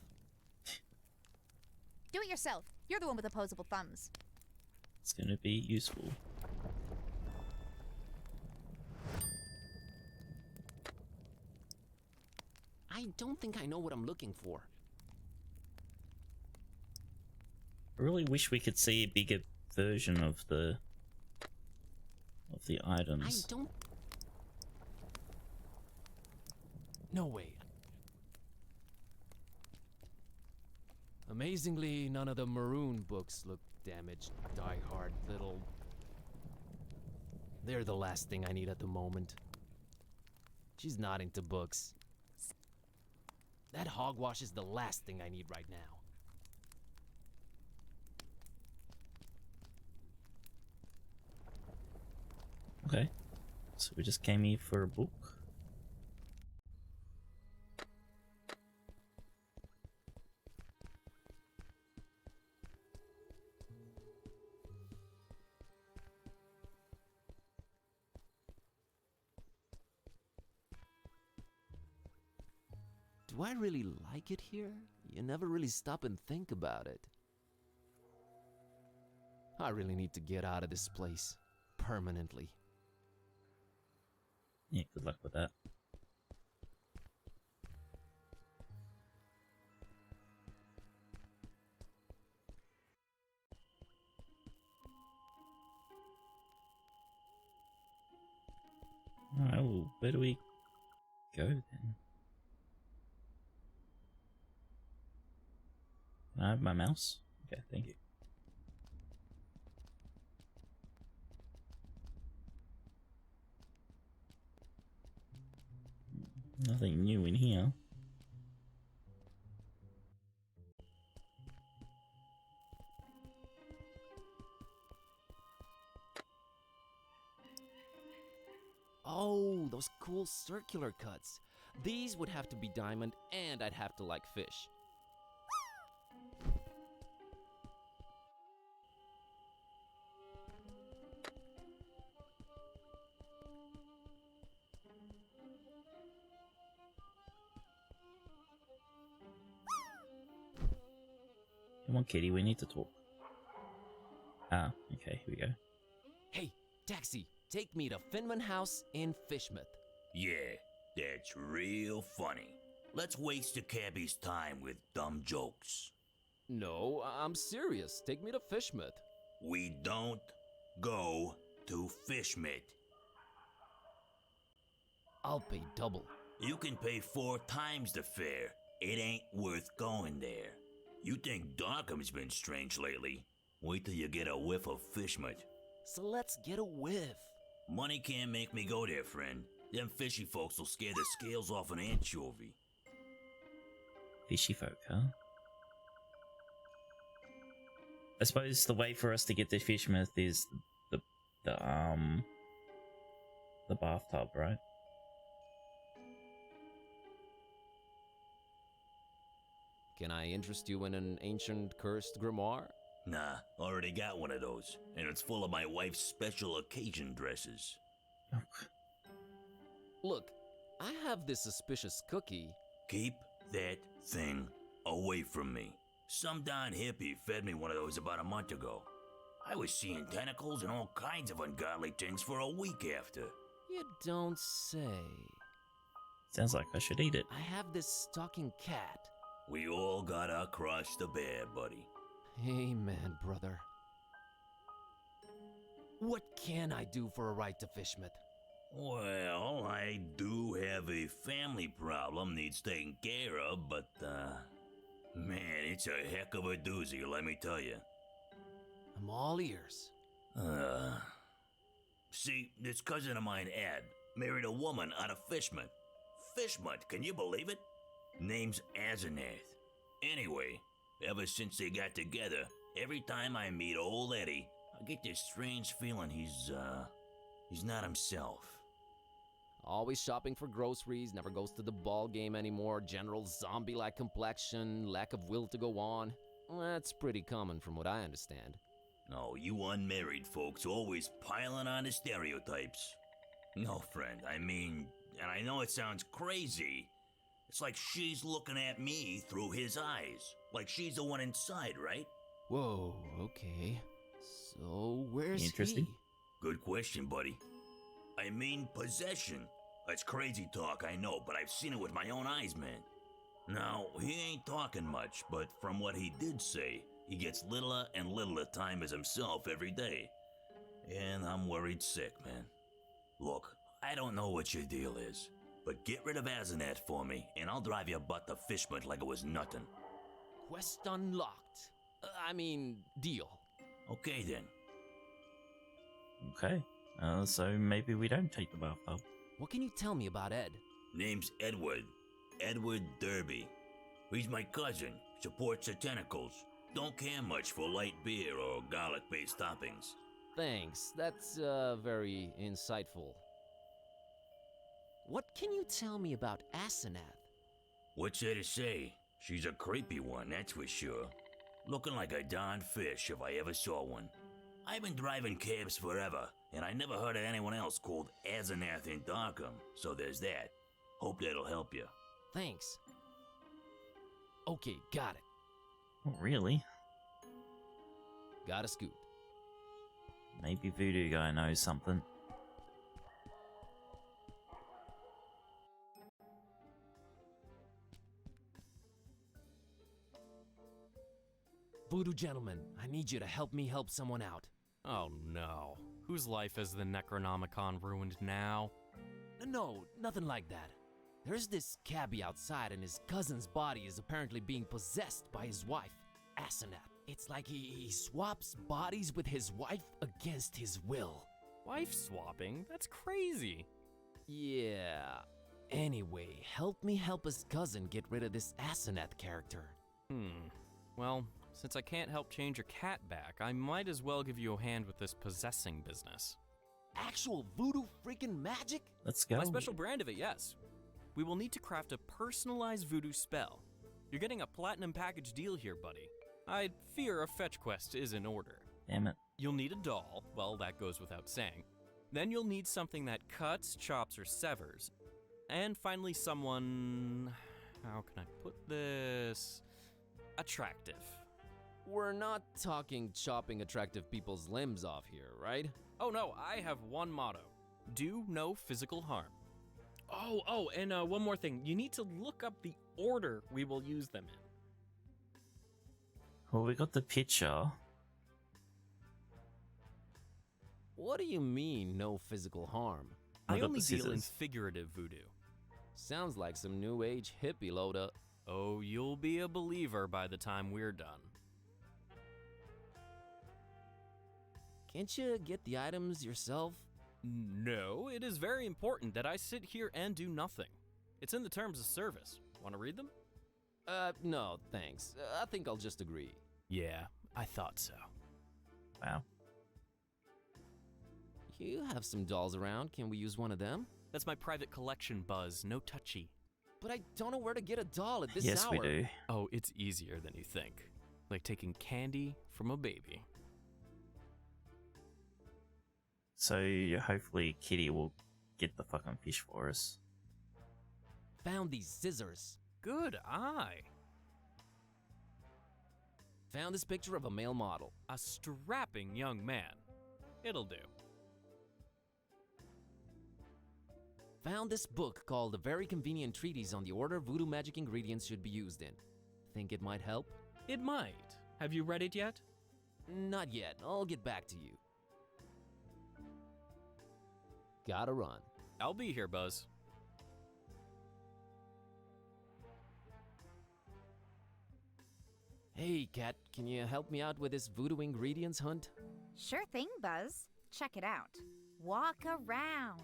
Do it yourself. You're the one with opposable thumbs. It's gonna be useful. I don't think I know what I'm looking for. I really wish we could see a bigger version of the items. I don't... No way. Amazingly, none of the maroon books look damaged, die-hard little... They're the last thing I need at the moment. She's not into books. That hogwash is the last thing I need right now. Okay, so we just came here for a book. Do I really like it here? You never really stop and think about it. I really need to get out of this place. Permanently. Yeah, good luck with that. Alright, well, where do we go then? Can I have my mouse? Okay, thank you. Nothing new in here. Oh, those cool circular cuts. These would have to be diamond, and I'd have to like fish. Come on, Kitty, we need to talk. Ah, okay, here we go. Hey, taxi, take me to Finman House in Fishmouth. Yeah, that's real funny. Let's waste the cabbie's time with dumb jokes. No, I'm serious. Take me to Fishmouth. We don't go to Fishmouth. I'll pay double. You can pay 4 times the fare. It ain't worth going there. You think Darkham's been strange lately? Wait till you get a whiff of Fishmouth. So let's get a whiff. Money can't make me go there, friend. Them fishy folks will scare the scales off an anchovy. Fishy folk, huh? I suppose the way for us to get to Fishmouth is the bathtub, right? Can I interest you in an ancient cursed grimoire? Nah, already got one of those, and it's full of my wife's special occasion dresses. Look, I have this suspicious cookie. Keep that thing away from me. Some darn hippie fed me one of those about a month ago. I was seeing tentacles and all kinds of ungodly things for a week after. You don't say. Sounds like I should eat it. I have this talking cat. We all got our cross to bear, buddy. Amen, brother. What can I do for a ride to Fishmouth? Well, I do have a family problem needs taken care of, but, man, it's a heck of a doozy, let me tell you. I'm all ears. See, this cousin of mine, Ed, married a woman out of Fishmouth. Fishmouth, can you believe it? Name's Asenath. Anyway, ever since they got together, every time I meet old Eddie, I get this strange feeling he's not himself. Always shopping for groceries, never goes to the ball game anymore, general zombie-like complexion, lack of will to go on. That's pretty common from what I understand. Oh, you unmarried folks always piling on the stereotypes. No, friend, I mean, and I know it sounds crazy. It's like she's looking at me through his eyes. Like she's the one inside, right? Whoa, okay. So, where's Interesting. he? Good question, buddy. I mean, possession. That's crazy talk, I know, but I've seen it with my own eyes, man. Now, he ain't talking much, but from what he did say, He gets littler and littler time as himself every day. And I'm worried sick, man. Look, I don't know what your deal is, but get rid of Asenath for me, and I'll drive your butt to Fishmont like it was nothing. Quest unlocked. Deal. Okay then. Okay. So maybe we don't take the bathtub. What can you tell me about Ed? Name's Edward. Edward Derby. He's my cousin. Supports the tentacles. Don't care much for light beer or garlic-based toppings. Thanks, that's very insightful. What can you tell me about Asenath? What's there to say? She's a creepy one, that's for sure. Looking like a darn fish if I ever saw one. I've been driving cabs forever, and I never heard of anyone else called Asenath in Darkham, so there's that. Hope that'll help you. Thanks. Okay, got it. Oh, really? Got a scoop. Maybe Voodoo Guy knows something. Voodoo gentleman, I need you to help me help someone out. Oh no. Whose life has the Necronomicon ruined now? No, nothing like that. There's this cabbie outside and his cousin's body is apparently being possessed by his wife, Asenath. It's like he swaps bodies with his wife against his will. Wife swapping? That's crazy. Yeah. Anyway, help me help his cousin get rid of this Asenath character. Well, since I can't help change your cat back, I might as well give you a hand with this possessing business. Actual voodoo freaking magic? Let's go. My special brand of it, yes. We will need to craft a personalized voodoo spell. You're getting a platinum package deal here, buddy. I fear a fetch quest is in order. Damn it. You'll need a doll, well, that goes without saying. Then you'll need something that cuts, chops, or severs. And finally someone... how can I put this? Attractive. We're not talking chopping attractive people's limbs off here, right? Oh no, I have one motto. Do no physical harm. Oh, and one more thing. You need to look up the order we will use them in. Well, we got the picture. What do you mean, no physical harm? I only deal in figurative voodoo. Sounds like some new age hippie load-up. Oh, you'll be a believer by the time we're done. Can't you get the items yourself? No, it is very important that I sit here and do nothing. It's in the terms of service. Want to read them? No, thanks. I think I'll just agree. Yeah, I thought so. Wow. You have some dolls around. Can we use one of them? That's my private collection, Buzz. No touchy. But I don't know where to get a doll at this Yes, hour. we do. Oh, it's easier than you think. Like taking candy from a baby. So hopefully Kitteh will get the fucking fish for us. Found these scissors. Good eye. Found this picture of a male model. A strapping young man. It'll do. Found this book called A Very Convenient Treatise on the Order Voodoo Magic Ingredients Should Be Used In. Think it might help? It might. Have you read it yet? Not yet. I'll get back to you. Gotta run. I'll be here, Buzz. Hey, Cat, can you help me out with this voodoo ingredients hunt? Sure thing, Buzz. Check it out. Walk around.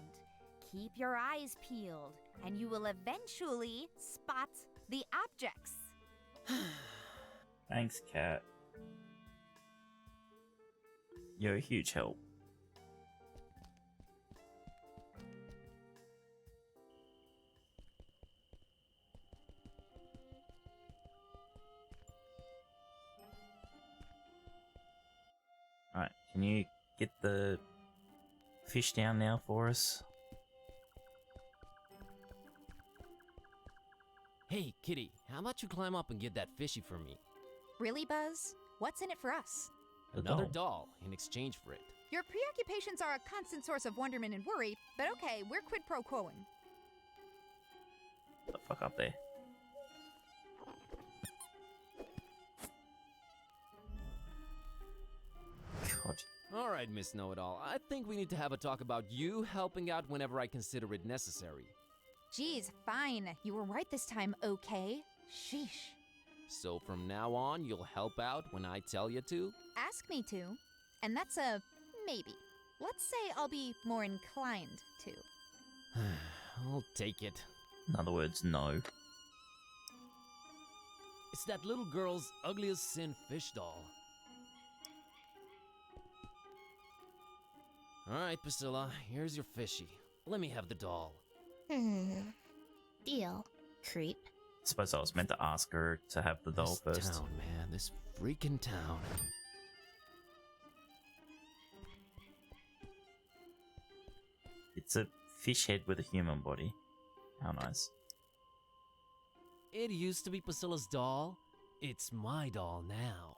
Keep your eyes peeled, and you will eventually spot the objects. Thanks, Cat. You're a huge help. Alright, can you get the fish down now for us? Hey, Kitty, how about you climb up and get that fishy for me? Really, Buzz? What's in it for us? Another doll in exchange for it. Your preoccupations are a constant source of wonderment and worry, but okay, we're quid pro quoing. Get the fuck up there. Alright, Miss Know-It-All. I think we need to have a talk about you helping out whenever I consider it necessary. Geez, fine. You were right this time, okay? Sheesh. So from now on, you'll help out when I tell you to? Ask me to. And that's a maybe. Let's say I'll be more inclined to. I'll take it. In other words, no. It's that little girl's ugliest sin fish doll. Alright, Priscilla, here's your fishy. Let me have the doll. Deal, creep. Suppose I was meant to ask her to have the doll This first. town, man, this freaking town. It's a fish head with a human body. How nice. It used to be Priscilla's doll. It's my doll now.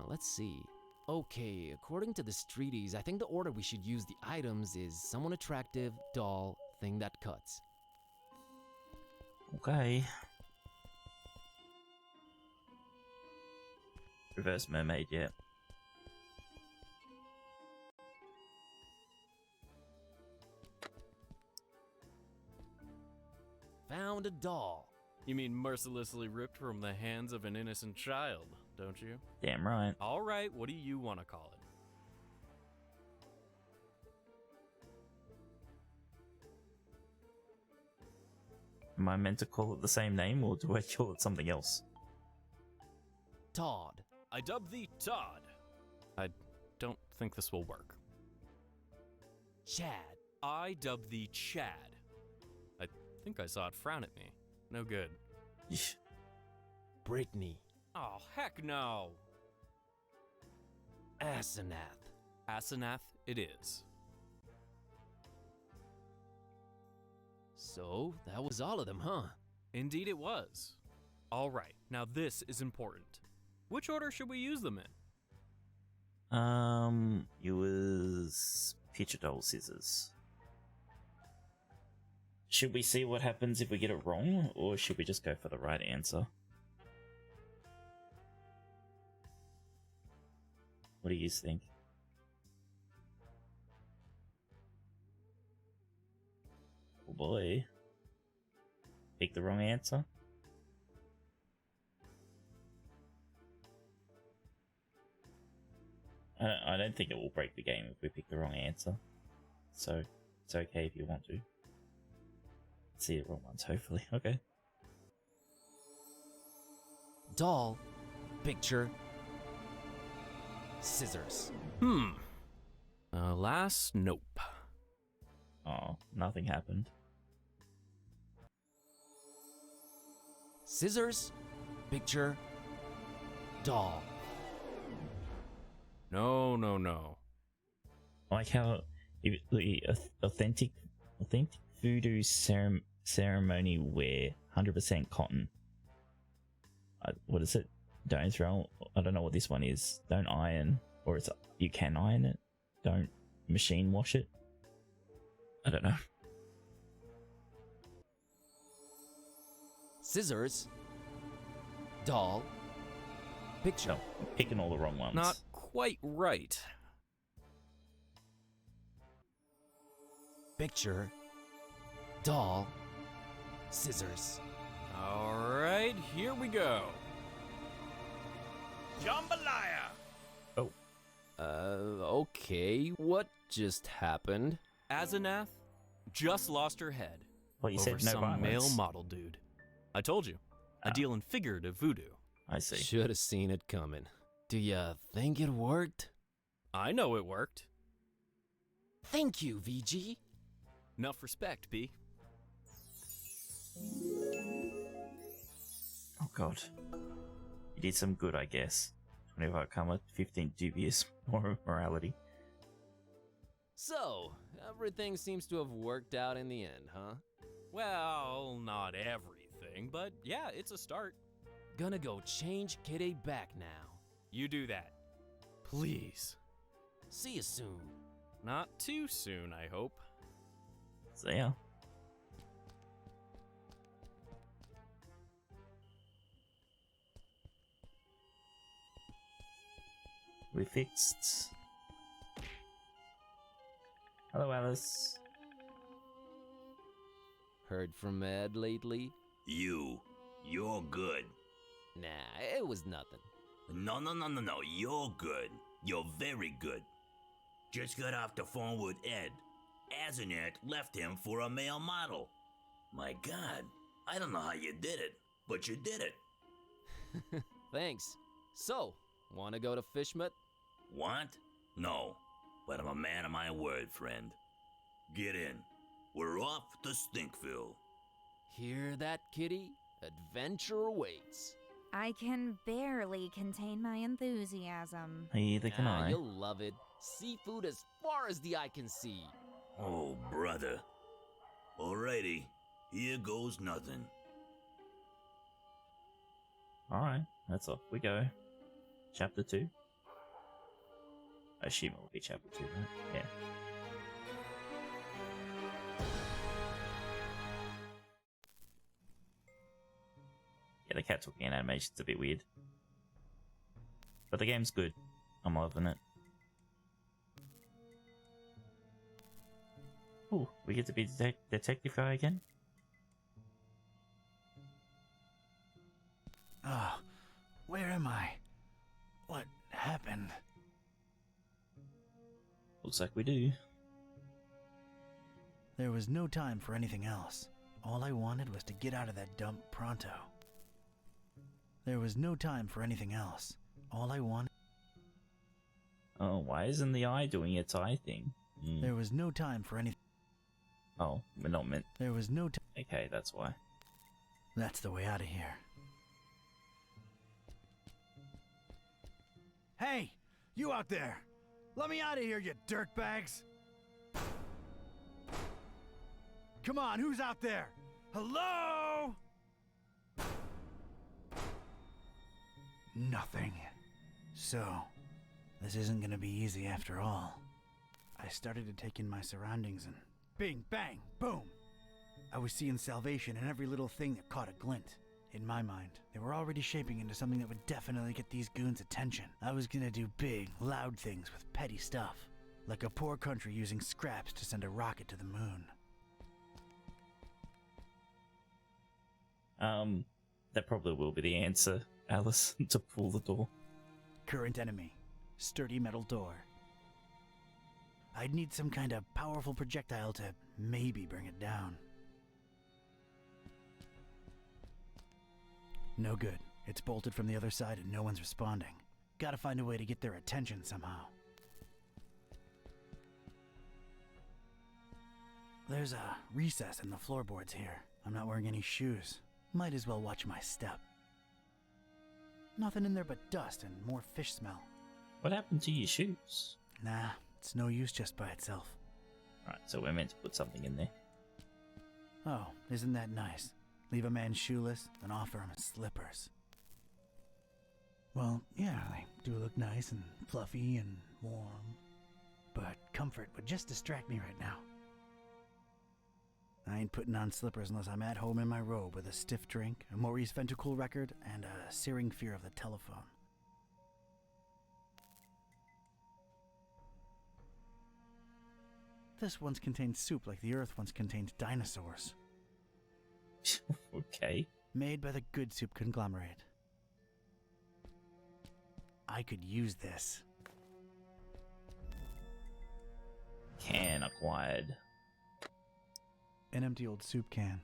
Let's see. Okay, according to this treatise, I think the order we should use the items is someone attractive, doll, thing that cuts. Okay. Reverse mermaid, yeah. Found a doll. You mean mercilessly ripped from the hands of an innocent child, don't you? Damn right. Alright, what do you want to call it? Am I meant to call it the same name, or do I call it something else? Todd. I dub thee Todd. I don't think this will work. Chad. I dub thee Chad. I think I saw it frown at me. No good. Brittany. Oh, heck no. Asenath. Asenath it is. So, that was all of them, huh? Indeed it was. Alright, now this is important. Which order should we use them in? It was picture doll scissors. Should we see what happens if we get it wrong, or should we just go for the right answer? What do you think? Oh boy. Pick the wrong answer? I don't think it will break the game if we pick the wrong answer. So, it's okay if you want to. See the wrong ones, hopefully. Okay. Doll. Picture. Scissors. Alas, nope. Oh, nothing happened. Scissors. Picture. Doll. No, no, no. I like how the authentic voodoo ceremony wear, 100% cotton. What is it? Don't throw. I don't know what this one is. Don't iron, or it's you can iron it. Don't machine wash it. I don't know. Scissors. Doll. Picture. No, I'm picking all the wrong ones. Not quite right. Picture. Doll. Scissors. Alright, here we go. Jambalaya! Oh. Okay. What just happened? Asenath just lost her head. Well, you over said no some violence. male model dude. I told you. I deal in figurative voodoo. I see. Should have seen it coming. Do ya think it worked? I know it worked. Thank you, VG. Enough respect, B. Oh god. You did some good, I guess. 25 karma, 15 dubious morality. So, everything seems to have worked out in the end, huh? Well, not everything, but yeah, it's a start. Gonna go change Kitteh back now. You do that. Please. See you soon. Not too soon, I hope. So yeah. we fixed. Hello, Alice. Heard from Ed lately? You're good. Nah, it was nothing. No, you're good. You're very good. Just got off the phone with Ed. Azanet left him for a male model. My God, I don't know how you did it, but you did it. Thanks. So, wanna go to Fishmut? Want? No, but I'm a man of my word, friend. Get in. We're off to Stinkville. Hear that, kitty? Adventure awaits. I can barely contain my enthusiasm. Neither can I. You'll love it. Seafood as far as the eye can see. Oh, brother. Alrighty, here goes nothing. Alright, that's off we go. Chapter 2. I assume it will be chapter 2, right? Yeah. Yeah, the cat talking animation's a bit weird. But the game's good. I'm loving it. Ooh, we get to be detective guy again? Oh, where am I? What happened? Looks like we do. There was no time for anything else. All I wanted was to get out of that dump pronto. There was no time for anything else. All I wanted... Oh, why isn't the eye doing its eye thing? There was no time for anything... Oh, we're not meant... There was no time... Okay, that's why. That's the way out of here. Hey! You out there! Let me out of here, you dirtbags! Come on, who's out there? Hello? Nothing. So, this isn't gonna be easy after all. I started to take in my surroundings and bing, bang, boom! I was seeing salvation in every little thing that caught a glint. In my mind, they were already shaping into something that would definitely get these goons' attention. I was gonna do big, loud things with petty stuff. Like a poor country using scraps to send a rocket to the moon. That probably will be the answer, Alice, to pull the door. Current enemy. Sturdy metal door. I'd need some kind of powerful projectile to maybe bring it down. No good. It's bolted from the other side and no one's responding. Gotta find a way to get their attention somehow. There's a recess in the floorboards here. I'm not wearing any shoes. Might as well watch my step. Nothing in there but dust and more fish smell. What happened to your shoes? Nah, it's no use just by itself. Right, so we're meant to put something in there. Oh, isn't that nice? Leave a man shoeless, then offer him slippers. Well, yeah, they do look nice and fluffy and warm. But comfort would just distract me right now. I ain't putting on slippers unless I'm at home in my robe with a stiff drink, a Maurice Ventacool record, and a searing fear of the telephone. This once contained soup like the earth once contained dinosaurs. Okay. Made by the Good Soup conglomerate. I could use this. Can acquired. An empty old soup can.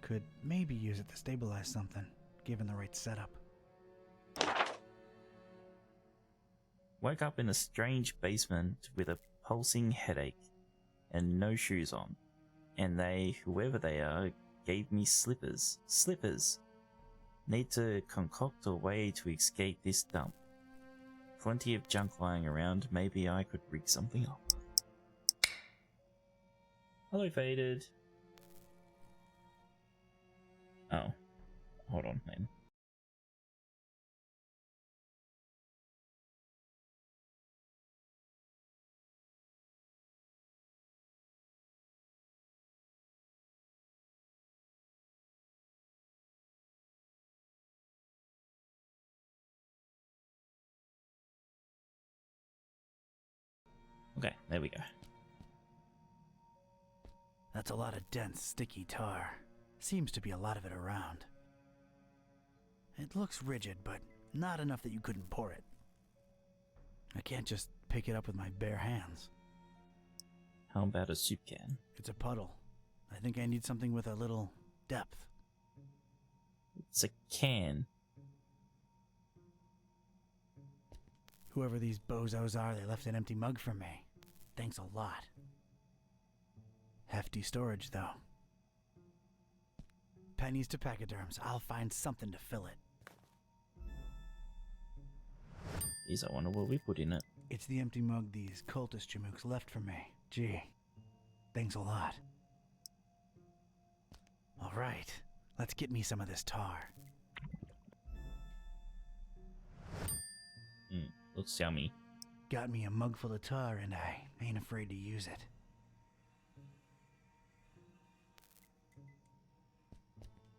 Could maybe use it to stabilize something, given the right setup. Woke up in a strange basement with a pulsing headache and no shoes on. And they, whoever they are, gave me slippers. Slippers! Need to concoct a way to escape this dump. Plenty of junk lying around, maybe I could rig something up. Hello, Faded. Oh. Hold on, man. Okay, there we go. That's a lot of dense, sticky tar. Seems to be a lot of it around. It looks rigid, but not enough that you couldn't pour it. I can't just pick it up with my bare hands. How about a soup can? It's a puddle. I think I need something with a little depth. It's a can. Whoever these bozos are, they left an empty mug for me. Thanks a lot. Hefty storage, though. Pennies to pachyderms. I'll find something to fill it. Geez, I wonder what we put in it. It's the empty mug these cultist jamooks left for me. Gee, thanks a lot. All right, let's get me some of this tar. Looks yummy. Got me a mug full of tar and I ain't afraid to use it.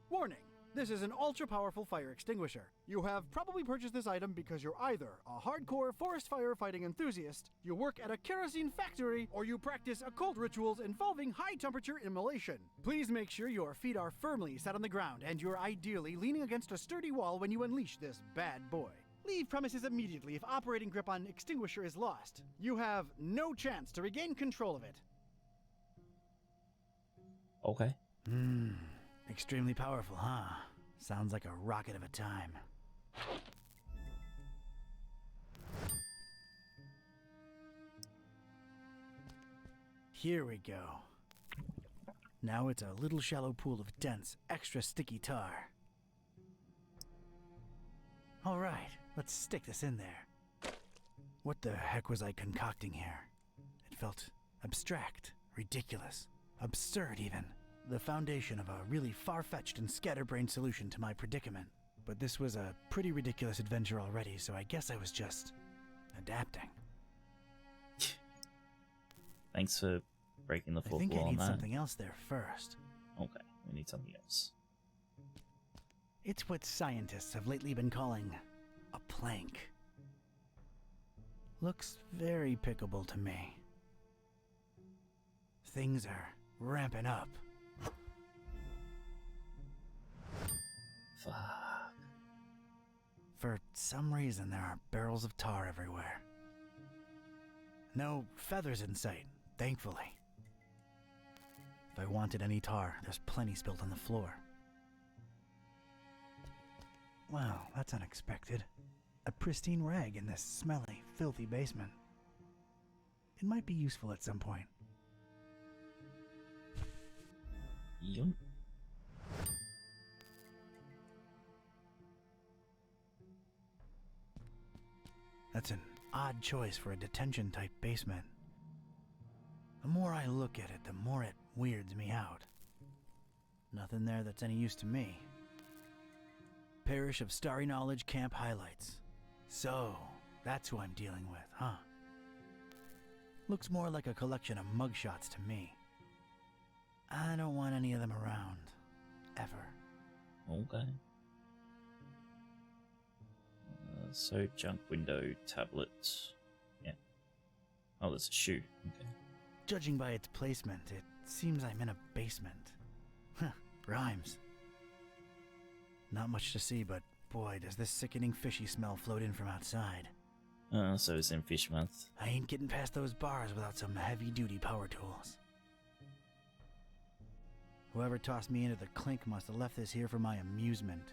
Warning! This is an ultra-powerful fire extinguisher. You have probably purchased this item because you're either a hardcore forest firefighting enthusiast, you work at a kerosene factory, or you practice occult rituals involving high-temperature immolation. Please make sure your feet are firmly set on the ground and you're ideally leaning against a sturdy wall when you unleash this bad boy. Leave premises immediately if operating grip on extinguisher is lost. You have no chance to regain control of it. Okay. Extremely powerful, huh? Sounds like a rocket of a time. Here we go. Now it's a little shallow pool of dense, extra sticky tar. All right, let's stick this in there. What the heck was I concocting here? It felt abstract, ridiculous, absurd even. The foundation of a really far-fetched and scatterbrained solution to my predicament. But this was a pretty ridiculous adventure already, so I guess I was just adapting. Thanks for breaking the fourth wall on that. I think I need something else there first. Okay, we need something else. It's what scientists have lately been calling a plank. Looks very pickable to me. Things are ramping up. Fuck. For some reason, there are barrels of tar everywhere. No feathers in sight, thankfully. If I wanted any tar, there's plenty spilled on the floor. Wow, that's unexpected. A pristine rag in this smelly, filthy basement. It might be useful at some point. Yoink. That's an odd choice for a detention-type basement. The more I look at it, the more it weirds me out. Nothing there that's any use to me. Parish of Starry Knowledge Camp highlights. So, that's who I'm dealing with, huh? Looks more like a collection of mugshots to me. I don't want any of them around. Ever. Okay. So, junk window, tablet. Yeah. Oh, there's a shoe. Okay. Judging by its placement, it seems I'm in a basement. Huh, rhymes. Not much to see, but boy, does this sickening fishy smell float in from outside. So it's in Fish Month. I ain't getting past those bars without some heavy-duty power tools. Whoever tossed me into the clink must have left this here for my amusement.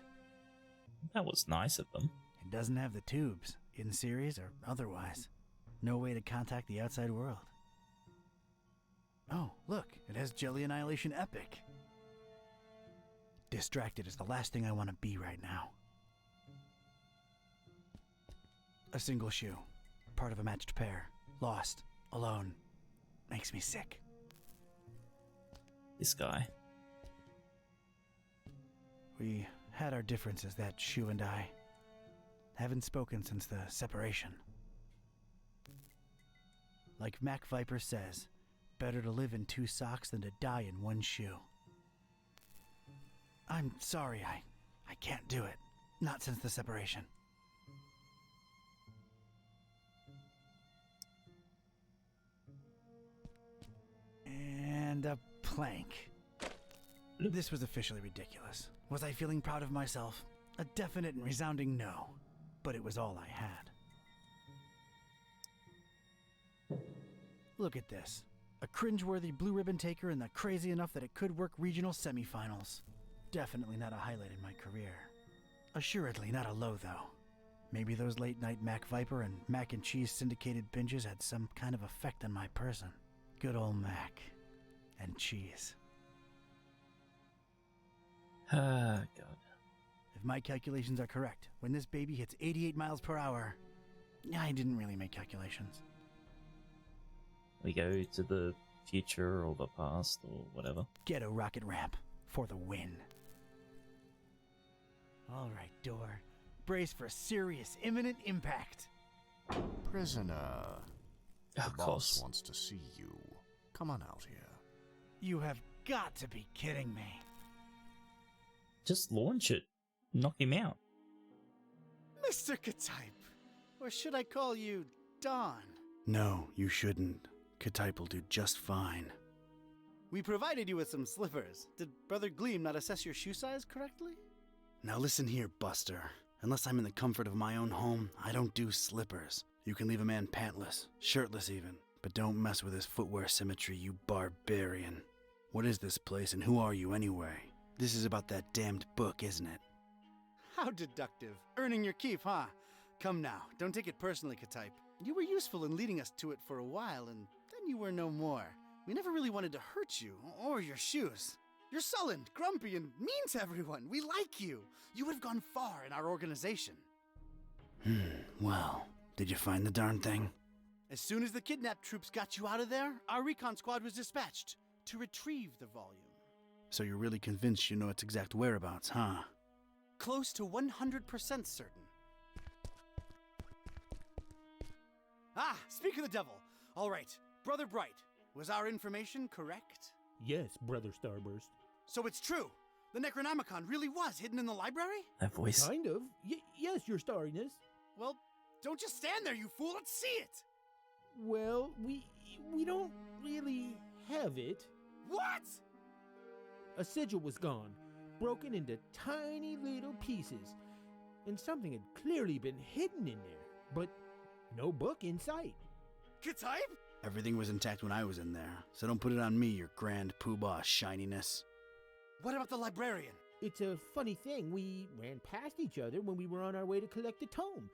That was nice of them. It doesn't have the tubes, in series or otherwise. No way to contact the outside world. Oh, look, it has Jelly Annihilation Epic. Distracted is the last thing I want to be right now. A single shoe, part of a matched pair, lost, alone, makes me sick. This guy. We had our differences, that shoe and I. Haven't spoken since the separation. Like Mac Viper says, better to live in 2 socks than to die in 1 shoe. I'm sorry, I can't do it. Not since the separation. plank. This was officially ridiculous. Was I feeling proud of myself? A definite and resounding no. But it was all I had. Look at this. A cringeworthy blue ribbon taker and the crazy enough that it could work regional semifinals. Definitely not a highlight in my career. Assuredly not a low, though. Maybe those late-night Mac Viper and mac and cheese syndicated binges had some kind of effect on my person. Good old Mac and cheese. Ah, God. If my calculations are correct, when this baby hits 88 miles per hour... I didn't really make calculations. We go to the future or the past or whatever. Get a rocket ramp for the win. All right, door. Brace for serious, imminent impact. Prisoner. Oh, the boss wants to see you. Come on out here. You have got to be kidding me. Just launch it. Knock him out. Mr. Ketype. Or should I call you Don? No, you shouldn't. Ketype will do just fine. We provided you with some slippers. Did Brother Gleam not assess your shoe size correctly? Now listen here, Buster. Unless I'm in the comfort of my own home, I don't do slippers. You can leave a man pantless, shirtless even, but don't mess with his footwear symmetry, you barbarian. What is this place and who are you anyway? This is about that damned book, isn't it? How deductive. Earning your keep, huh? Come now, don't take it personally, Ketype. You were useful in leading us to it for a while, and then you were no more. We never really wanted to hurt you, or your shoes. You're sullen, grumpy, and mean to everyone. We like you. You would have gone far in our organization. Well, did you find the darn thing? As soon as the kidnapped troops got you out of there, our recon squad was dispatched to retrieve the volume. So you're really convinced you know its exact whereabouts, huh? Close to 100% certain. Ah, speak of the devil. All right, Brother Bright, was our information correct? Yes, Brother Starburst. So it's true. The Necronomicon really was hidden in the library? That voice. Kind of. Yes, Your Starriness. Well, don't just stand there, you fool. Let's see it. Well, we don't really have it. What? A sigil was gone, broken into tiny little pieces, and something had clearly been hidden in there, but no book in sight. Ketype? Everything was intact when I was in there, so don't put it on me, your grand poobah shininess. What about the librarian? It's a funny thing. We ran past each other when we were on our way to collect the tome.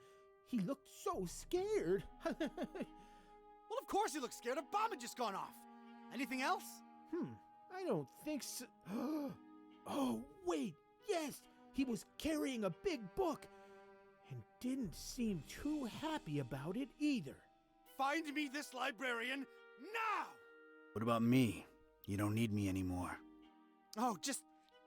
He looked so scared. Well, of course he looked scared. A bomb had just gone off. Anything else? I don't think so. Oh, wait. Yes, he was carrying a big book and didn't seem too happy about it either. Find me this librarian now! What about me? You don't need me anymore. Oh, just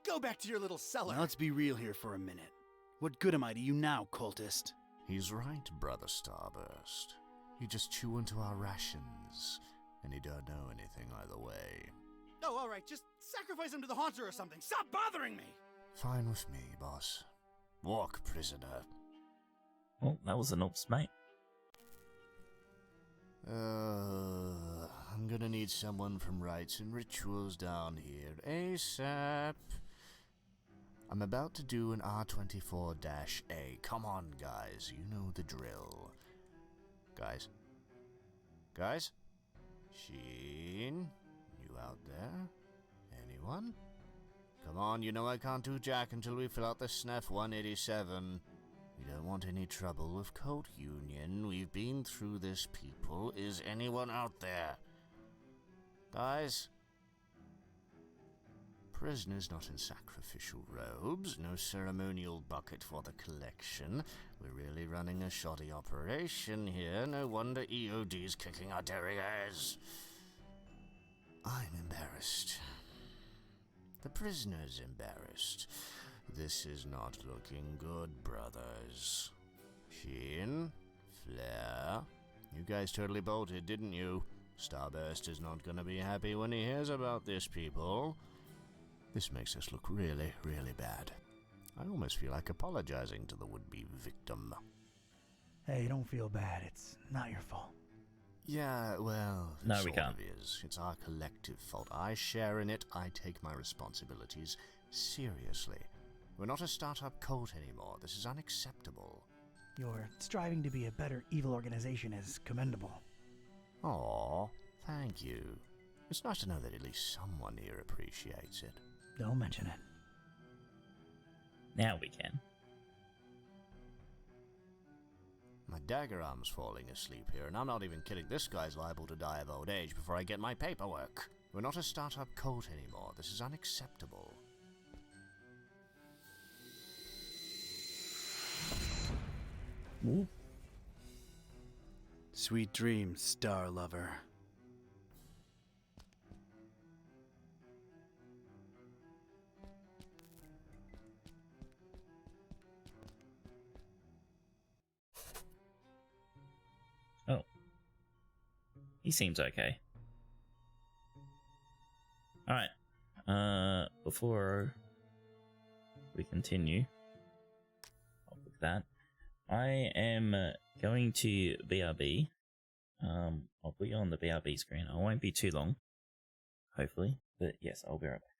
go back to your little cellar. Now let's be real here for a minute. What good am I to you now, cultist? He's right, Brother Starburst. You just chew into our rations, and you don't know anything either way. Oh, all right, just sacrifice him to the haunter or something. Stop bothering me! Fine with me, boss. Walk, prisoner. Oh, that was an ops, mate. I'm gonna need someone from Rites and Rituals down here ASAP. I'm about to do an R24-A. Come on, guys. You know the drill. Guys? Sheen? You out there? Anyone? Come on, you know I can't do jack until we fill out the SNF 187. We don't want any trouble with Code Union. We've been through this, people. Is anyone out there? Guys? Prisoners not in sacrificial robes. No ceremonial bucket for the collection. We're really running a shoddy operation here. No wonder EOD's kicking our derrieres. I'm embarrassed. The prisoner's embarrassed. This is not looking good, brothers. Sheen? Flair? You guys totally bolted, didn't you? Starburst is not gonna be happy when he hears about this, people. This makes us look really, really bad. I almost feel like apologizing to the would-be victim. Hey, don't feel bad. It's not your fault. Yeah, well, No, it we sort can't. of is. It's our collective fault. I share in it. I take my responsibilities seriously. We're not a startup cult anymore. This is unacceptable. Your striving to be a better evil organization is commendable. Aw, thank you. It's nice to know that at least someone here appreciates it. Don't mention it. Now we can. My dagger arm's falling asleep here, and I'm not even kidding. This guy's liable to die of old age before I get my paperwork. We're not a startup cult anymore. This is unacceptable. Ooh. Sweet dreams, star lover. Oh. He seems okay. Alright. Before we continue, I'll pick that. I am going to BRB. I'll put you on the BRB screen. I won't be too long, hopefully. But yes, I'll be right back.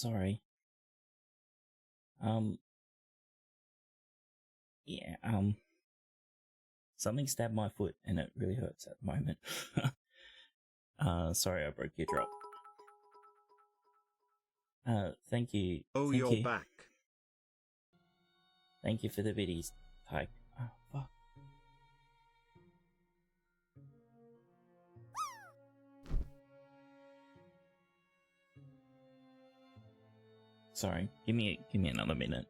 sorry. Yeah, something stabbed my foot and it really hurts at the moment. Sorry I broke your drop. Thank you. Oh, thank you're you. back. Thank you for the biddies, Tyke. Oh, fuck. Sorry, give me another minute.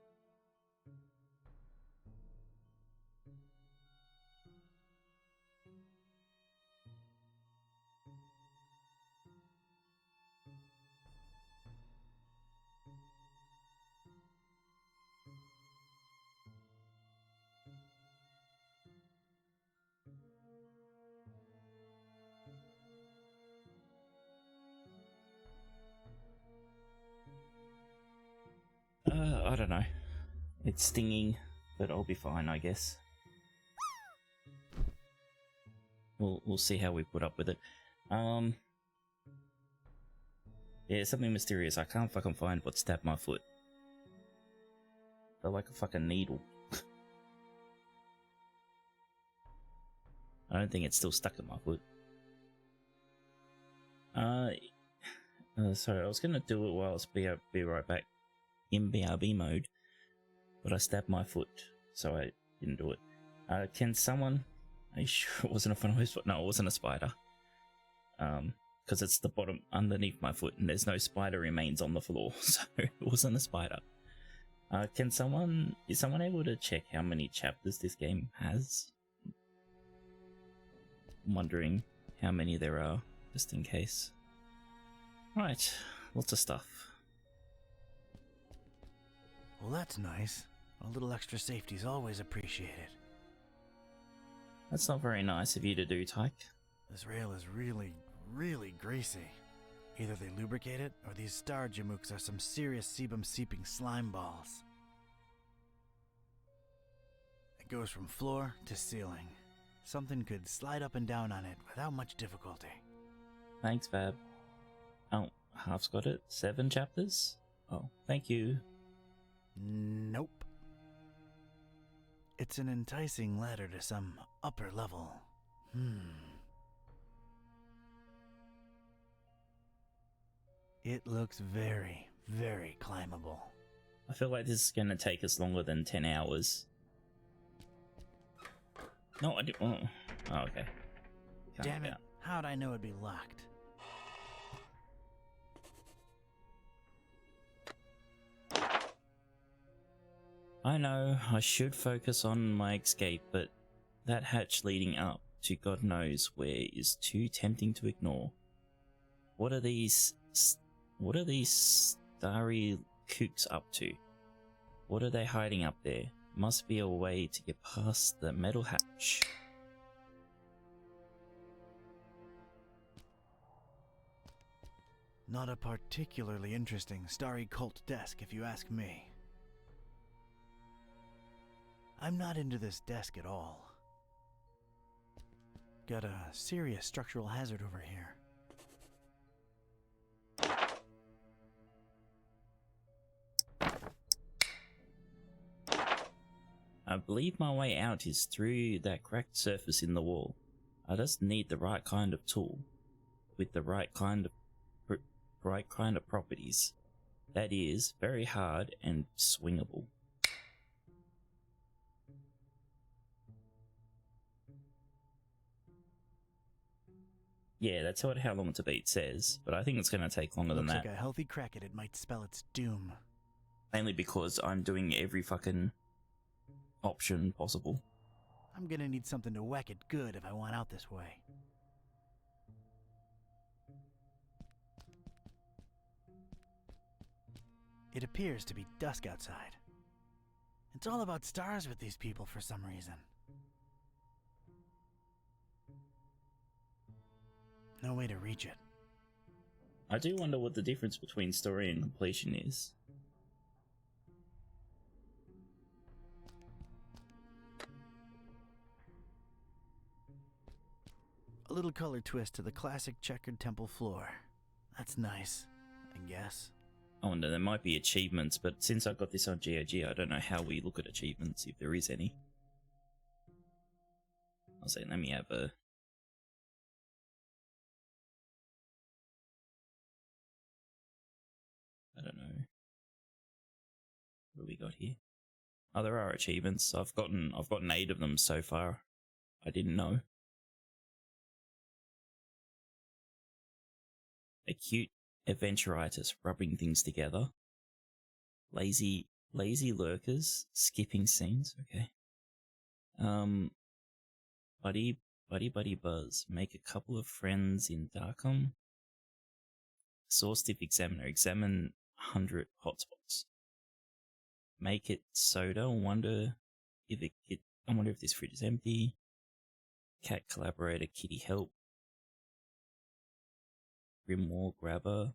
I don't know. It's stinging, but I'll be fine, I guess. We'll see how we put up with it. Yeah, something mysterious. I can't fucking find what stabbed my foot. Felt like a fucking needle. I don't think it's still stuck in my foot. Sorry, I was gonna do it while it's be right back in BRB mode, but I stabbed my foot, so I didn't do it. Can someone? Are you sure it wasn't a funnel foot? No, it wasn't a spider. Because it's the bottom underneath my foot, and there's no spider remains on the floor, so it wasn't a spider. Is someone able to check how many chapters this game has? I'm wondering how many there are, just in case. Right, lots of stuff. Well, that's nice. A little extra safety is always appreciated. That's not very nice of you to do, Tyke. This rail is really, really greasy. Either they lubricate it, or these star jamooks are some serious sebum-seeping slime balls. It goes from floor to ceiling. Something could slide up and down on it without much difficulty. Thanks, Fab. Oh, Half's got it? 7 chapters? Oh, thank you. Nope. It's an enticing ladder to some upper level. It looks very, very climbable. I feel like this is going to take us longer than 10 hours. No, I didn't. Oh, okay. Damn it, how'd I know it'd be locked? I know, I should focus on my escape, but that hatch leading up to God knows where is too tempting to ignore. What are these starry kooks up to? What are they hiding up there? Must be a way to get past the metal hatch. Not a particularly interesting starry cult desk, if you ask me. I'm not into this desk at all. Got a serious structural hazard over here. I believe my way out is through that cracked surface in the wall. I just need the right kind of tool, with the right kind of properties. That is, very hard and swingable. Yeah, that's how long to beat says, but I think it's going to take longer than that. Looks like a healthy crack at it might spell its doom. Mainly because I'm doing every fucking option possible. I'm gonna need something to whack it good if I want out this way. It appears to be dusk outside. It's all about stars with these people for some reason. No way to reach it. I do wonder what the difference between story and completion is. A little color twist to the classic checkered temple floor. That's nice, I guess. Oh, no, there might be achievements, but since I got this on GOG, I don't know how we look at achievements, if there is any. I'll say, let me have a... I don't know. What do we got here? Oh, there are achievements. I've gotten 8 of them so far. I didn't know. Acute adventuritis, rubbing things together. Lazy lurkers, skipping scenes. Okay. Buddy Buzz, make a couple of friends in Darkham. Source tip examiner, examine 100 hotspots. Make it soda. I wonder if this fridge is empty. Cat collaborator, kitty help. Grimoire grabber.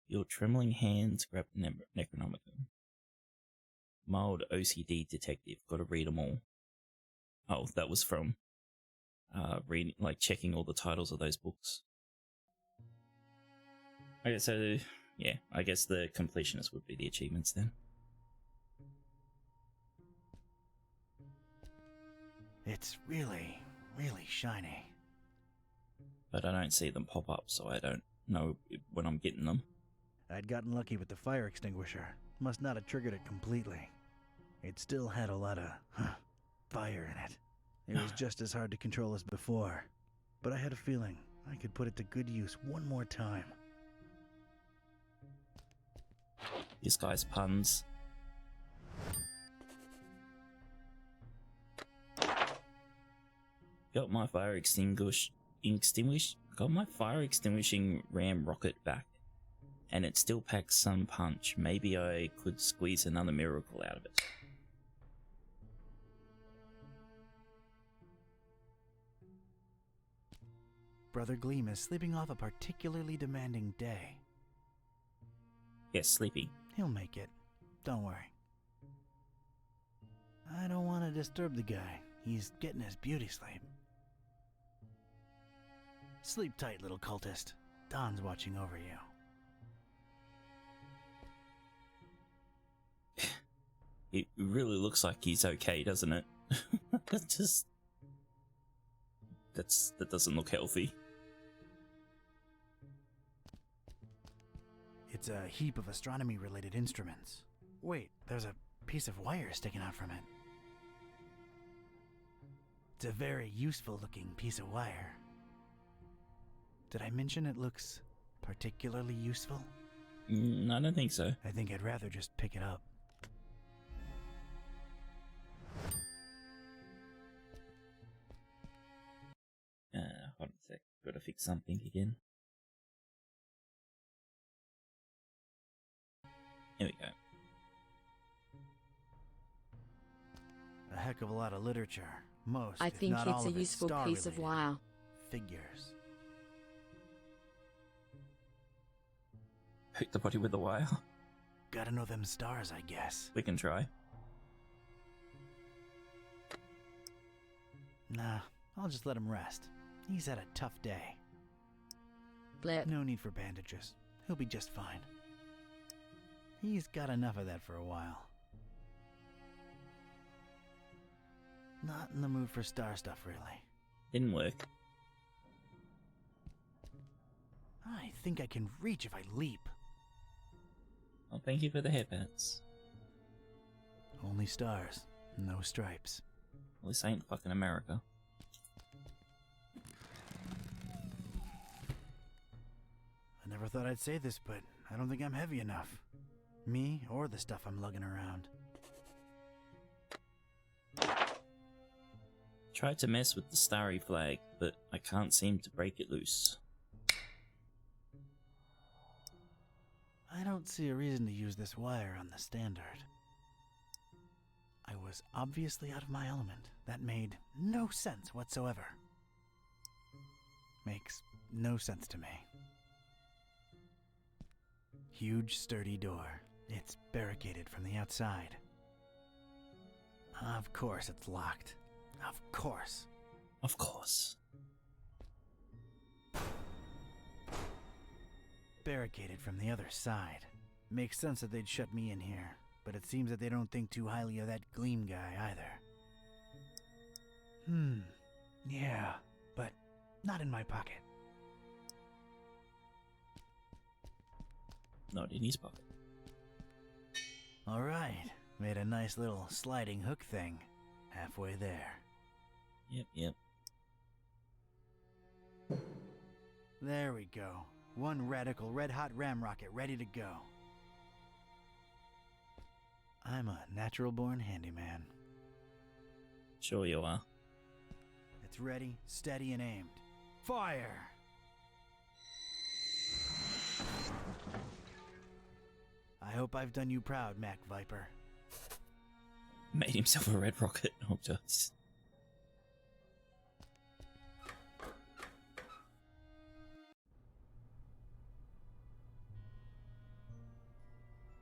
Your trembling hands grab Necronomicon. Mild OCD detective. Gotta read them all. Oh, that was from reading, like checking all the titles of those books. Okay, so yeah, I guess the completionist would be the achievements then. It's really, really shiny. But I don't see them pop up, so I don't know when I'm getting them. I'd gotten lucky with the fire extinguisher. Must not have triggered it completely. It still had a lot of fire in it. It was just as hard to control as before. But I had a feeling I could put it to good use one more time. This guy's puns. Got my fire extinguishing ram rocket back, and it still packs some punch. Maybe I could squeeze another miracle out of it. Brother Gleam is sleeping off a particularly demanding day. Yes, sleeping. He'll make it. Don't worry. I don't want to disturb the guy. He's getting his beauty sleep. Sleep tight, little cultist. Don's watching over you. It really looks like he's okay, doesn't it? That doesn't look healthy. It's a heap of astronomy-related instruments. Wait, there's a piece of wire sticking out from it. It's a very useful-looking piece of wire. Did I mention it looks particularly useful? I don't think so. I think I'd rather just pick it up. Hold on a sec. Gotta fix something again. Here we go. A heck of a lot of literature. Most, I if think not it's all a of it, useful piece of star-related. wire. Figures. Poke the body with the wire. Gotta know them stars, I guess. We can try. Nah, I'll just let him rest. He's had a tough day. Blip. No need for bandages. He'll be just fine. He's got enough of that for a while. Not in the mood for star stuff, really. Didn't work. I think I can reach if I leap. Well, thank you for the hairpats. Only stars, no stripes. Well, this ain't fucking America. I never thought I'd say this, but I don't think I'm heavy enough. Me or the stuff I'm lugging around. Tried to mess with the starry flag, but I can't seem to break it loose. I don't see a reason to use this wire on the standard. I was obviously out of my element. That made no sense whatsoever. Makes no sense to me. Huge, sturdy door. It's barricaded from the outside. Of course it's locked. Of course. Of course. Barricaded from the other side. Makes sense that they'd shut me in here, but it seems that they don't think too highly of that Gleam guy either. Yeah, but not in my pocket. Not in his pocket. Alright, made a nice little sliding hook thing. Halfway there. Yep. There we go. One radical red-hot ram rocket ready to go. I'm a natural-born handyman. Sure you are. It's ready, steady, and aimed. Fire! I hope I've done you proud, Mac Viper. Made himself a red rocket. Oh, just.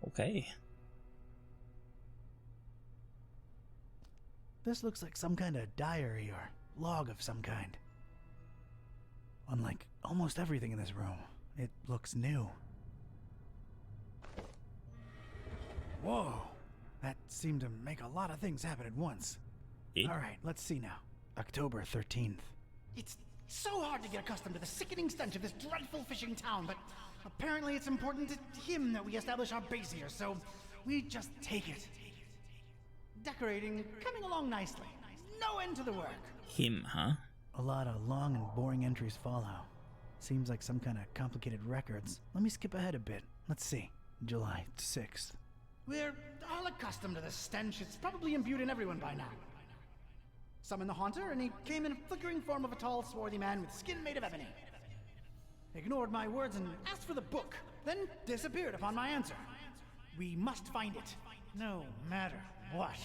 Okay. This looks like some kind of diary or log of some kind. Unlike almost everything in this room, it looks new. Whoa! That seemed to make a lot of things happen at once. Alright, let's see now. October 13th. It's so hard to get accustomed to the sickening stench of this dreadful fishing town, but apparently it's important to him that we establish our base here, so we just take it. Decorating, coming along nicely. No end to the work. Him, huh? A lot of long and boring entries follow. Seems like some kind of complicated records. Let me skip ahead a bit. Let's see. July 6th. We're all accustomed to the stench. It's probably imbued in everyone by now. Summoned the Haunter, and he came in a flickering form of a tall, swarthy man with skin made of ebony. Ignored my words and asked for the book, then disappeared upon my answer. We must find it, no matter what.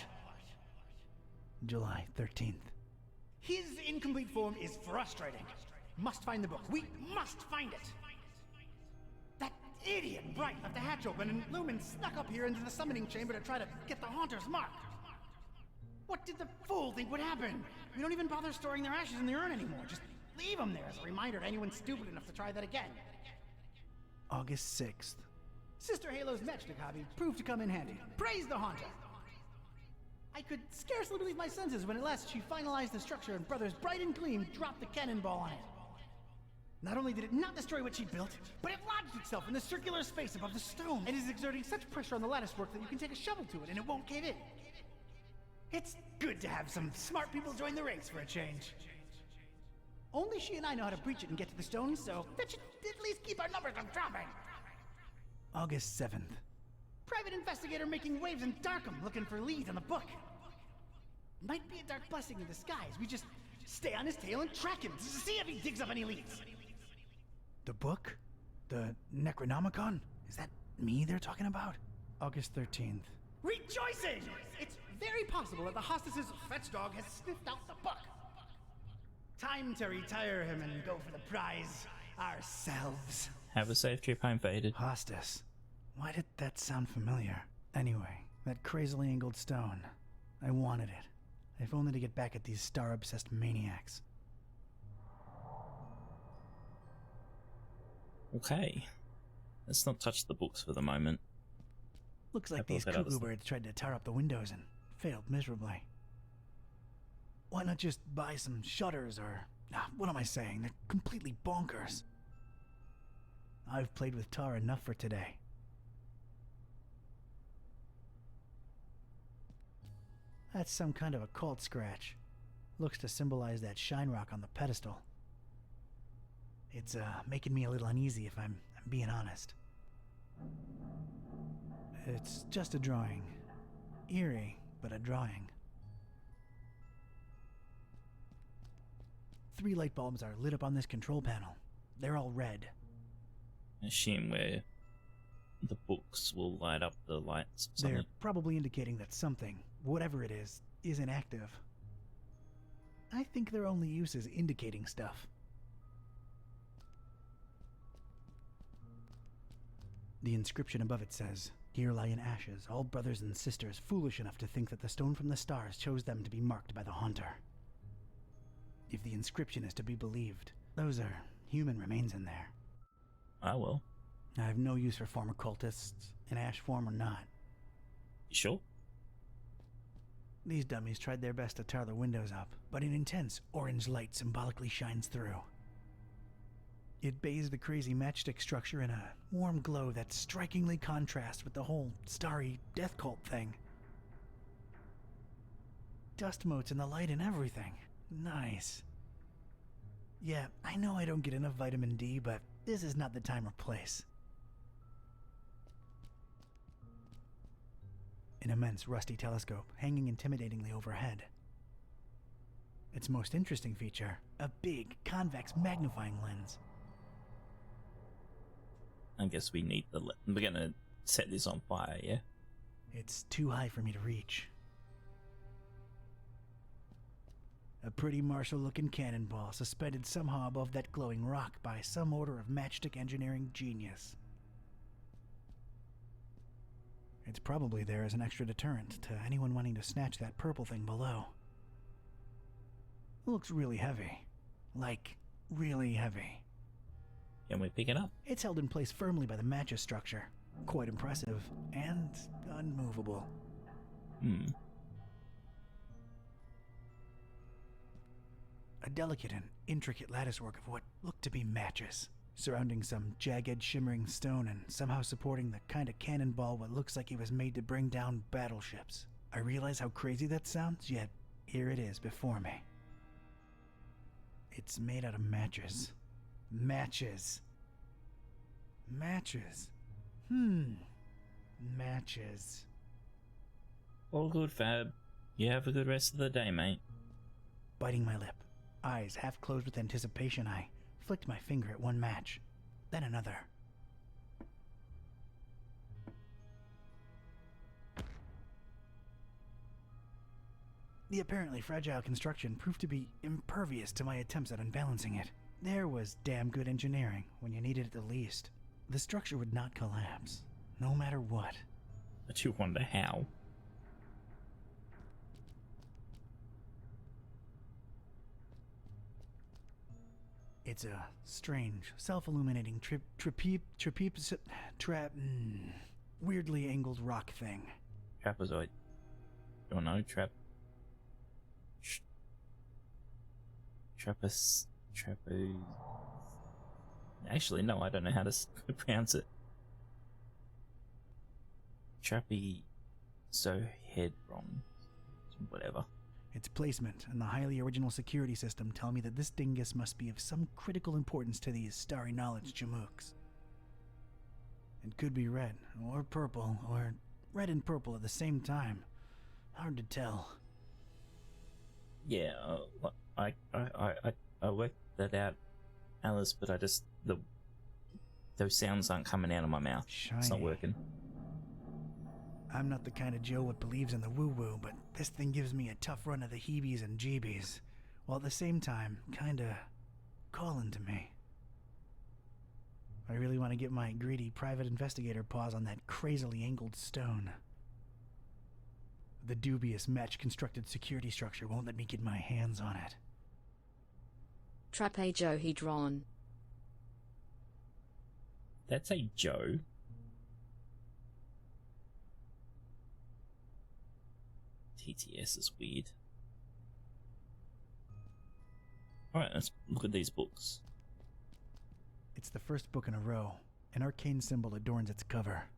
July 13th. His incomplete form is frustrating. Must find the book. We must find it. That idiot Bright left the hatch open, and Lumen snuck up here into the summoning chamber to try to get the Haunter's mark. What did the fool think would happen? We don't even bother storing their ashes in the urn anymore. Just leave them there as a reminder to anyone stupid enough to try that again. August 6th. Sister Halo's matchstick hobby proved to come in handy. Praise the Haunter! I could scarcely believe my senses when at last she finalized the structure and Brothers Bright and Gleam dropped the cannonball on it. Not only did it not destroy what she built, but it lodged itself in the circular space above the stone and is exerting such pressure on the latticework that you can take a shovel to it and it won't cave in. It's good to have some smart people join the ranks for a change. Only she and I know how to breach it and get to the stone, so that should at least keep our numbers from dropping. August 7th. Private investigator making waves in Darkham looking for leads on the book. Might be a dark blessing in disguise. We just stay on his tail and track him to see if he digs up any leads. The book? The Necronomicon? Is that me they're talking about? August 13th. Rejoicing! It's very possible that the hostess's fetch dog has sniffed out the book. Time to retire him and go for the prize ourselves. Have a safe trip home, Faded. Hostess. Why did that sound familiar? Anyway, that crazily angled stone. I wanted it. If only to get back at these star-obsessed maniacs. Okay. Let's not touch the books for the moment. Looks like these cuckoo birds tried to tar up the windows and failed miserably. Why not just buy some shutters or... what am I saying? They're completely bonkers. I've played with tar enough for today. That's some kind of occult scratch. Looks to symbolize that shine rock on the pedestal. It's making me a little uneasy if I'm being honest. It's just a drawing. Eerie, but a drawing. 3 light bulbs are lit up on this control panel. They're all red. Assume where the books will light up the lights. They're probably indicating that something, whatever it is, isn't active. I think their only use is indicating stuff. The inscription above it says, "Here lie in ashes all brothers and sisters foolish enough to think that the stone from the stars chose them to be marked by the Haunter." If the inscription is to be believed, those are human remains in there. Ah, well. I have no use for former cultists, in ash form or not. You sure? These dummies tried their best to tar the windows up, but an intense orange light symbolically shines through. It bathes the crazy matchstick structure in a warm glow that strikingly contrasts with the whole starry death cult thing. Dust motes in the light and everything. Nice. Yeah, I know I don't get enough vitamin D, but this is not the time or place. An immense rusty telescope hanging intimidatingly overhead. Its most interesting feature, a big convex magnifying lens. I guess we need the... We're gonna set this on fire, yeah? It's too high for me to reach. A pretty martial-looking cannonball suspended somehow above that glowing rock by some order of matchstick engineering genius. It's probably there as an extra deterrent to anyone wanting to snatch that purple thing below. It looks really heavy. Like, really heavy. Can we pick it up? It's held in place firmly by the match's structure. Quite impressive, and unmovable. A delicate and intricate latticework of what looked to be matches, surrounding some jagged, shimmering stone and somehow supporting the kind of cannonball what looks like it was made to bring down battleships. I realize how crazy that sounds, yet here it is before me. It's made out of matches. Matches. Matches. Matches. All good, Fab. You have a good rest of the day, mate. Biting my lip, eyes half closed with anticipation, I flicked my finger at one match, then another. The apparently fragile construction proved to be impervious to my attempts at unbalancing it. There was damn good engineering when you needed it the least. The structure would not collapse, no matter what. But you wonder how. It's a strange, self-illuminating weirdly angled rock thing. Trapezoid. Don't know, Actually, no, I don't know how to pronounce it. Trapezohedron. Whatever. Its placement and the highly original security system tell me that this dingus must be of some critical importance to these starry knowledge jamooks. It could be red, or purple, or red and purple at the same time. Hard to tell. Yeah, I worked that out, Alice, but I just... those sounds aren't coming out of my mouth. Shiny. It's not working. I'm not the kind of Joe that believes in the woo-woo, but this thing gives me a tough run of the heebies and jeebies, while at the same time, kinda calling to me. I really want to get my greedy private investigator paws on that crazily angled stone. The dubious match-constructed security structure won't let me get my hands on it. Trapezohedron. That's a Joe. TTS is weird. Alright, let's look at these books. It's the first book in a row. An arcane symbol adorns its cover.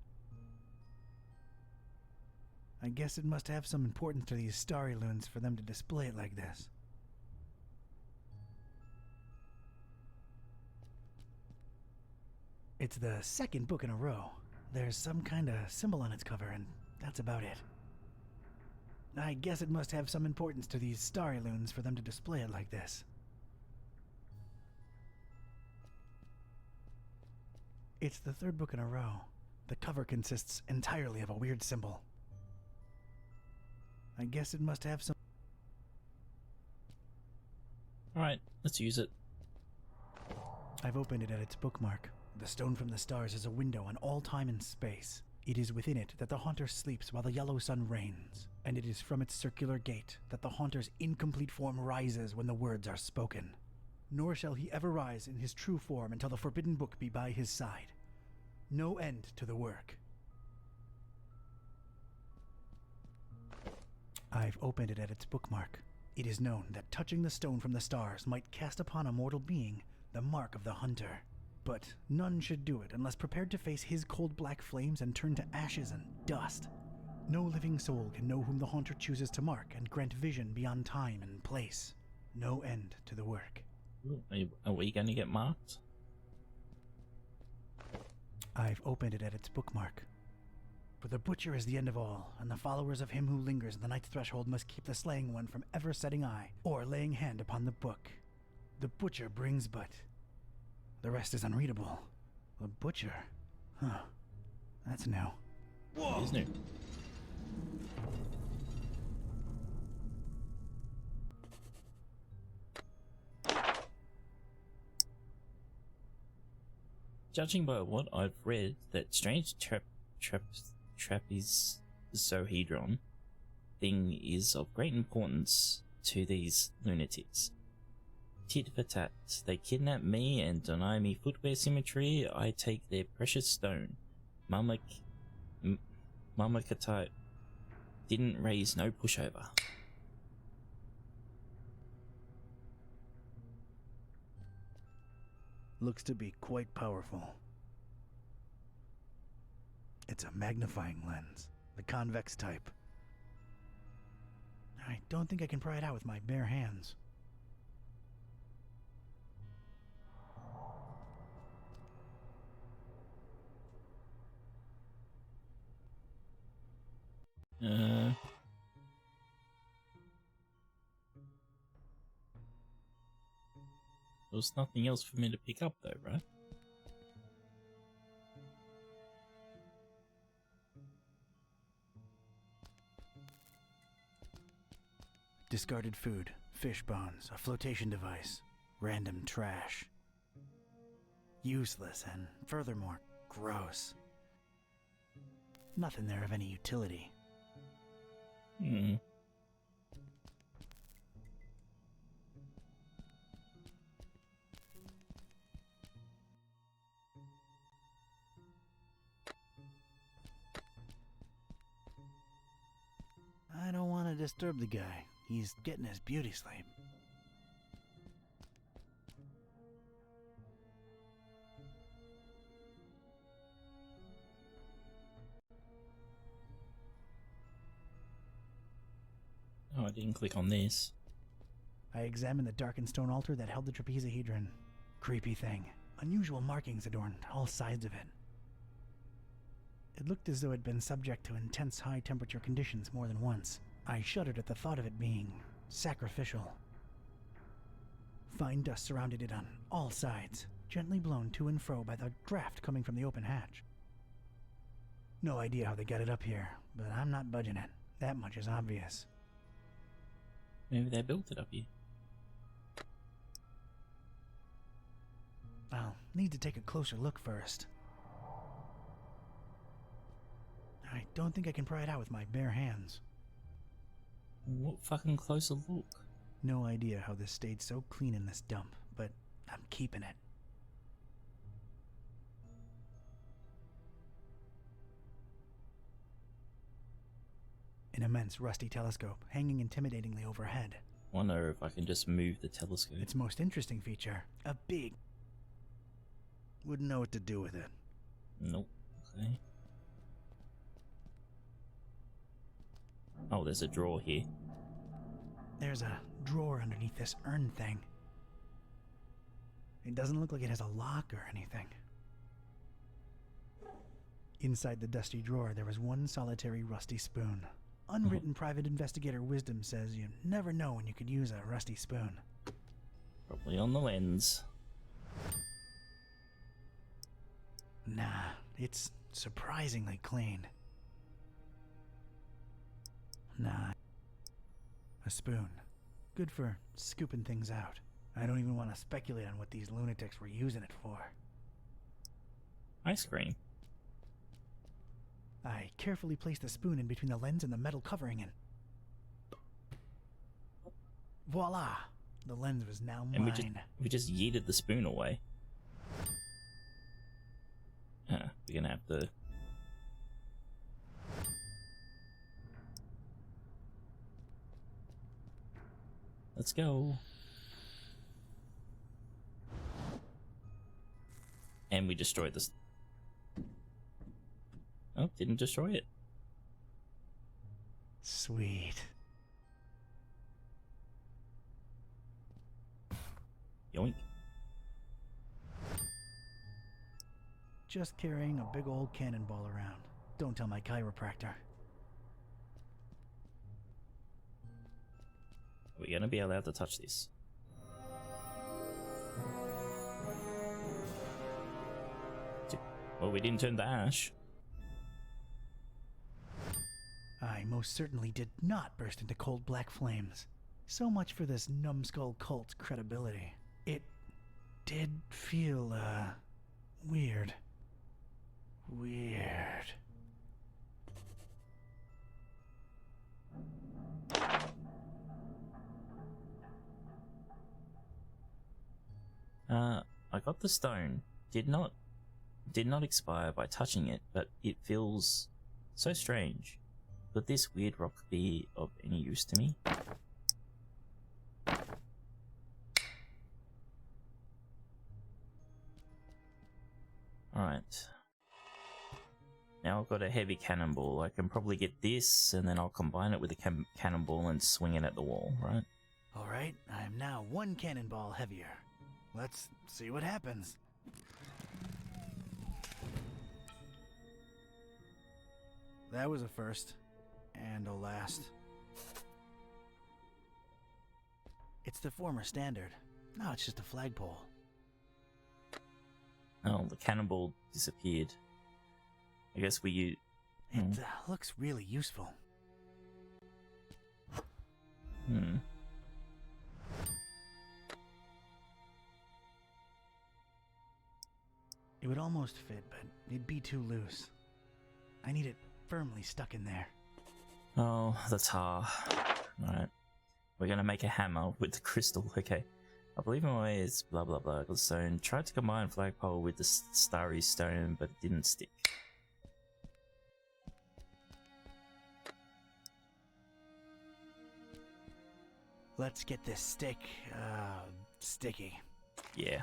I guess it must have some importance to these starry loons for them to display it like this. It's the second book in a row. There's some kind of symbol on its cover, and that's about it. I guess it must have some importance to these starry loons for them to display it like this. It's the third book in a row. The cover consists entirely of a weird symbol. I guess it must have some... Alright, let's use it. I've opened it at its bookmark. The stone from the stars is a window on all time and space. It is within it that the haunter sleeps while the yellow sun reigns, and it is from its circular gate that the haunter's incomplete form rises when the words are spoken. Nor shall he ever rise in his true form until the forbidden book be by his side. No end to the work. I've opened it at its bookmark. It is known that touching the stone from the stars might cast upon a mortal being the mark of the hunter. But none should do it unless prepared to face his cold black flames and turn to ashes and dust. No living soul can know whom the haunter chooses to mark and grant vision beyond time and place. No end to the work. Are we going to get marked? I've opened it at its bookmark. For the butcher is the end of all, and the followers of him who lingers in the night's threshold must keep the slaying one from ever setting eye or laying hand upon the book. The butcher brings but... The rest is unreadable. The butcher? Huh. That's new. Whoa! It is new. Judging by what I've read, that strange trapezohedron thing is of great importance to these lunatics. Tit for tat, they kidnap me and deny me footwear symmetry, I take their precious stone. Mama Ketype didn't raise no pushover. Looks to be quite powerful. It's a magnifying lens, the convex type. I don't think I can pry it out with my bare hands. There's nothing else for me to pick up though, right? Discarded food, fish bones, a flotation device, random trash. Useless and, furthermore, gross. Nothing there of any utility. I don't want to disturb the guy. He's getting his beauty sleep. Oh, I didn't click on this. I examined the darkened stone altar that held the trapezohedron. Creepy thing. Unusual markings adorned all sides of it. It looked as though it had been subject to intense high-temperature conditions more than once. I shuddered at the thought of it being sacrificial. Fine dust surrounded it on all sides, gently blown to and fro by the draft coming from the open hatch. No idea how they got it up here, but I'm not budging it. That much is obvious. Maybe they built it up here. I'll need to take a closer look first. I don't think I can pry it out with my bare hands. What fucking closer look? No idea how this stayed so clean in this dump, but I'm keeping it. An immense rusty telescope hanging intimidatingly overhead. Wonder if I can just move the telescope. Its most interesting feature, a big... Wouldn't know what to do with it. Nope. Okay. Oh, there's a drawer here. There's a drawer underneath this urn thing. It doesn't look like it has a lock or anything. Inside the dusty drawer, there was one solitary rusty spoon. Unwritten private investigator wisdom says you never know when you could use a rusty spoon. Probably on the lens. Nah, it's surprisingly clean. Nah. A spoon. Good for scooping things out. I don't even want to speculate on what these lunatics were using it for. Ice cream. I carefully placed the spoon in between the lens and the metal covering and... Voila! The lens was now mine. And we just yeeted the spoon away. we're gonna have to. Let's go. And we destroyed this. Oh, didn't destroy it. Sweet. Yoink. Just carrying a big old cannonball around. Don't tell my chiropractor. Are we gonna be allowed to touch this? Well, we didn't turn to ash. I most certainly did not burst into cold black flames. So much for this numbskull cult's credibility. It did feel, weird. Weird. I got the stone. Did not expire by touching it, but it feels so strange. Could this weird rock be of any use to me? Alright. Now I've got a heavy cannonball. I can probably get this, and then I'll combine it with a cannonball and swing it at the wall, right? Alright, I am now one cannonball heavier. Let's see what happens. That was a first. And a last. It's the former standard. No, it's just a flagpole. Oh, the cannonball disappeared. I guess we use... It looks really useful. It would almost fit, but it'd be too loose. I need it firmly stuck in there. Oh, the tar. Right. We're gonna make a hammer with the crystal. Okay. I believe my way is blah blah blah. The stone. Tried to combine flagpole with the starry stone, but it didn't stick. Let's get this stick, sticky. Yeah.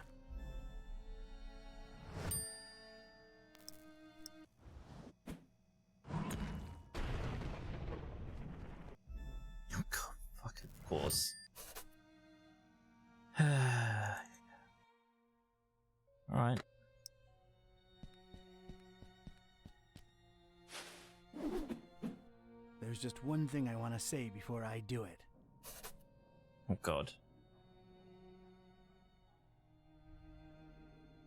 Oh god, fucking of course. Alright. There's just one thing I want to say before I do it. Oh god.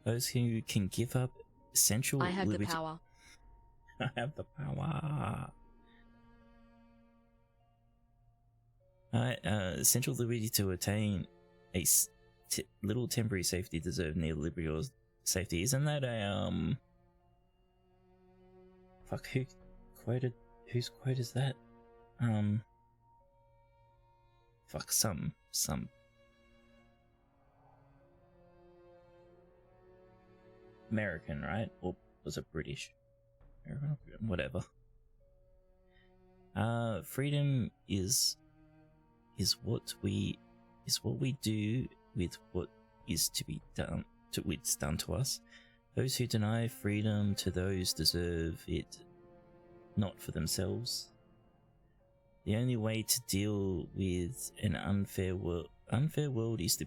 Those who can give up essential I have liberty. the power. I have the power. Essential liberty to attain a little temporary safety deserved near liberty or safety. Isn't that a fuck, whose quote is that? Fuck, some American, right? Or was it British? Whatever. Freedom is what we do with what is to be done to what's done to us. Those who deny freedom to those deserve it not for themselves. The only way to deal with an unfair world is to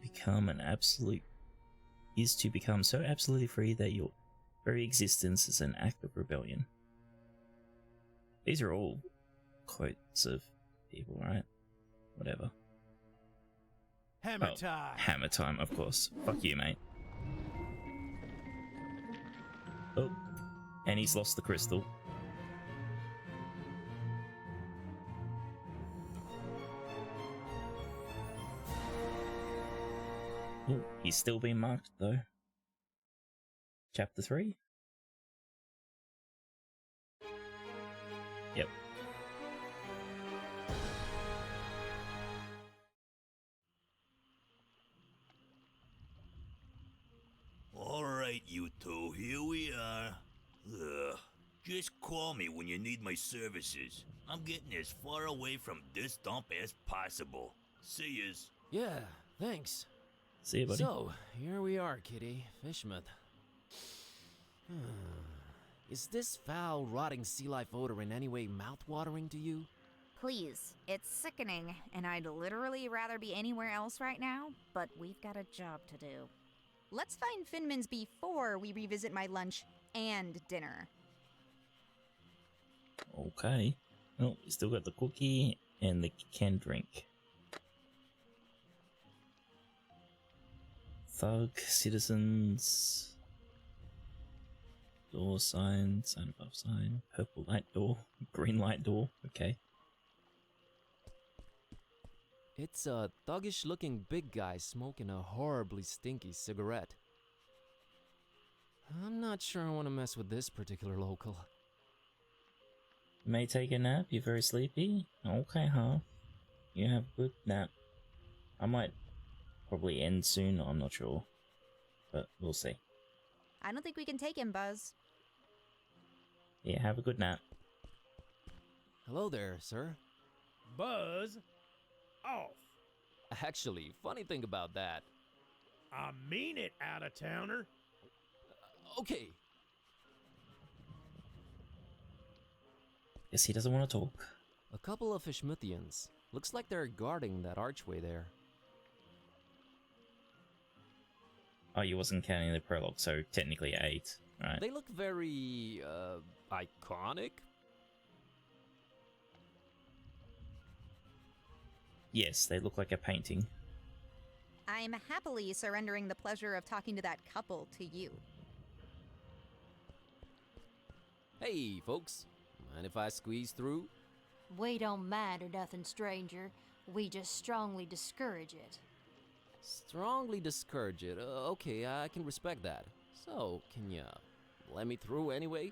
become so absolutely free that your very existence is an act of rebellion. These are all quotes of people, right? Whatever. Hammer time. Hammer time, of course. Fuck you, mate. Oh, and he's lost the crystal. Oh, he's still being marked though. Chapter 3? Yep. Alright, you two, here we are. Ugh. call me when you need my services. I'm getting as far away from this dump as possible. See yous. Yeah, thanks. See you, buddy. So, here we are, Kitty. Fishmouth. Is this foul, rotting sea life odor in any way mouth-watering to you? Please, it's sickening, and I'd literally rather be anywhere else right now, but we've got a job to do. Let's find Finman's before we revisit my lunch and dinner. Okay. Oh, we still got the cookie and the canned drink. Thug, citizens, door sign, sign above sign, purple light door, green light door, okay. It's a thuggish-looking big guy smoking a horribly stinky cigarette. I'm not sure I want to mess with this particular local. You may take a nap, you're very sleepy? Okay, huh? You have a good nap. I might probably end soon, I'm not sure. But we'll see. I don't think we can take him, Buzz. Yeah, have a good nap. Hello there, sir. Buzz off. Actually, funny thing about that. I mean it, out-of-towner. Okay. Guess he doesn't want to talk. A couple of Fishmithians. Looks like they're guarding that archway there. Oh, you wasn't counting the prologue, so technically 8, right? They look very, iconic? Yes, they look like a painting. I'm happily surrendering the pleasure of talking to that couple to you. Hey, folks. Mind if I squeeze through? We don't mind or nothing, stranger. We just strongly discourage it. Strongly discourage it. Okay, I can respect that. So, can ya let me through anyway?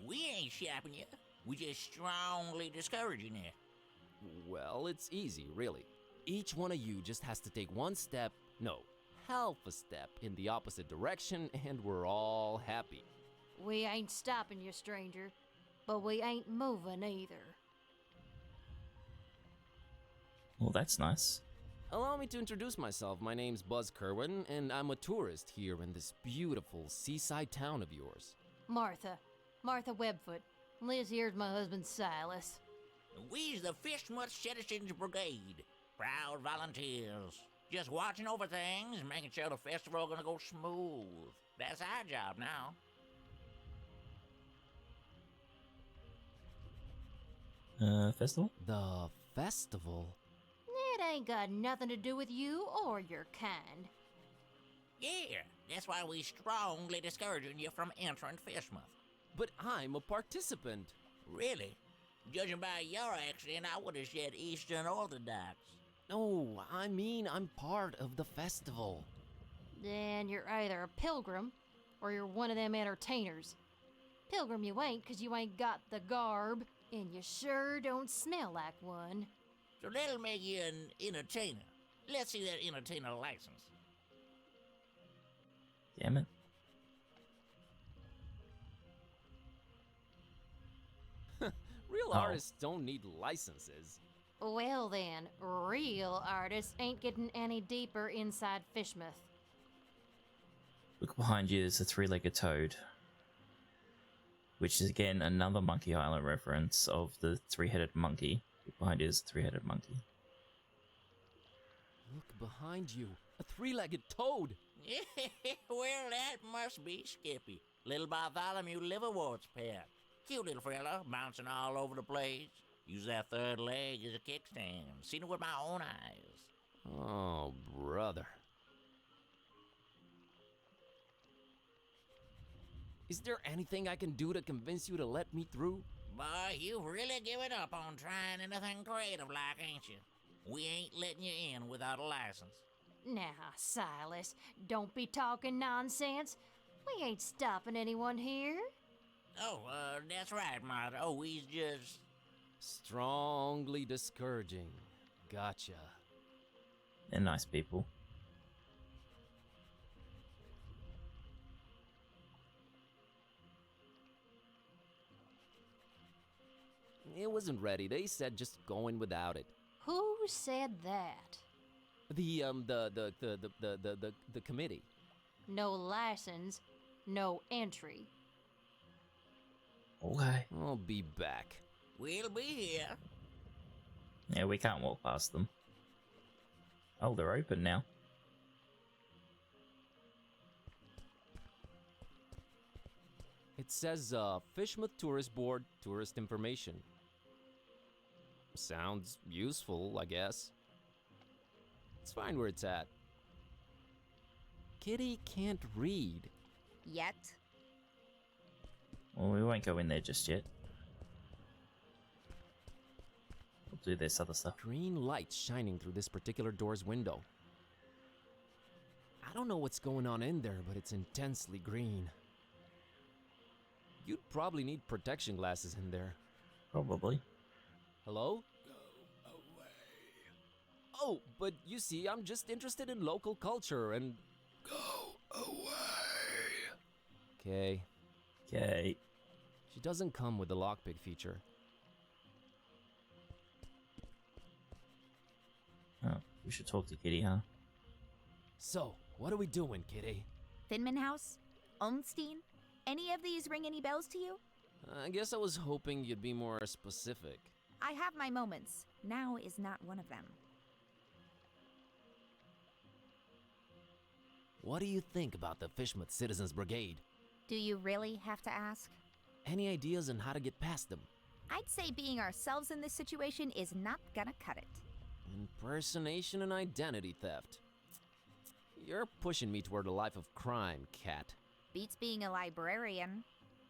We ain't shopping you. We just strongly discouraging you. Well, it's easy, really. Each one of you just has to take one step, no, half a step in the opposite direction, and we're all happy. We ain't stopping you, stranger. But we ain't moving either. Well, that's nice. Allow me to introduce myself. My name's Buzz Kerwan, and I'm a tourist here in this beautiful seaside town of yours. Martha Webfoot. Liz here's my husband Silas. We's the Fishmouth Citizens Brigade. Proud volunteers. Just watching over things, making sure the festival gonna go smooth. That's our job now. Festival? The festival? It ain't got nothing to do with you or your kind. Yeah, that's why we strongly discouraging you from entering Fishmouth. But I'm a participant. Really? Judging by your accent, I would have said Eastern Orthodox. No, I mean I'm part of the festival. Then you're either a pilgrim, or you're one of them entertainers. Pilgrim you ain't, 'cause you ain't got the garb, and you sure don't smell like one. So that'll make you an entertainer. Let's see that entertainer license. Damn it. Real artists don't need licenses. Well then, real artists ain't getting any deeper inside Fishmouth. Look behind you, there's a three-legged toad. Which is again another Monkey Island reference of the three-headed monkey. Look behind you, there's a three-headed monkey. Look behind you. A three-legged toad. Well, that must be Skippy. Little Bartholomew Liverwort's pet. Cute little fella, bouncing all over the place. Use that third leg as a kickstand. Seen it with my own eyes. Oh, brother. Is there anything I can do to convince you to let me through? Boy, you've really given up on trying anything creative like, ain't you? We ain't letting you in without a license. Now, Silas, don't be talking nonsense. We ain't stopping anyone here. Oh, that's right, Martha. Oh, he's just... Strongly discouraging. Gotcha. They're nice people. It wasn't ready. They said just go in without it. Who said that? The committee. No license, no entry. Okay. I'll be back. We'll be here. Yeah, we can't walk past them. Oh, they're open now. It says, Fishmouth Tourist Board, tourist information. Sounds useful, I guess. Let's find where it's at. Kitty can't read. Yet. Well, we won't go in there just yet. We'll do this other stuff. Green light shining through this particular door's window. I don't know what's going on in there, but it's intensely green. You'd probably need protection glasses in there. Probably. Hello? Go away. Oh, but you see, I'm just interested in local culture and... Go away. Okay. Okay. She doesn't come with the lockpick feature. Oh, we should talk to Kitty, huh? So, what are we doing, Kitty? Finman House? Olmstein? Any of these ring any bells to you? I guess I was hoping you'd be more specific. I have my moments. Now is not one of them. What do you think about the Fishmouth Citizens Brigade? Do you really have to ask? Any ideas on how to get past them? I'd say being ourselves in this situation is not gonna cut it. Impersonation and identity theft. You're pushing me toward a life of crime, Cat. Beats being a librarian.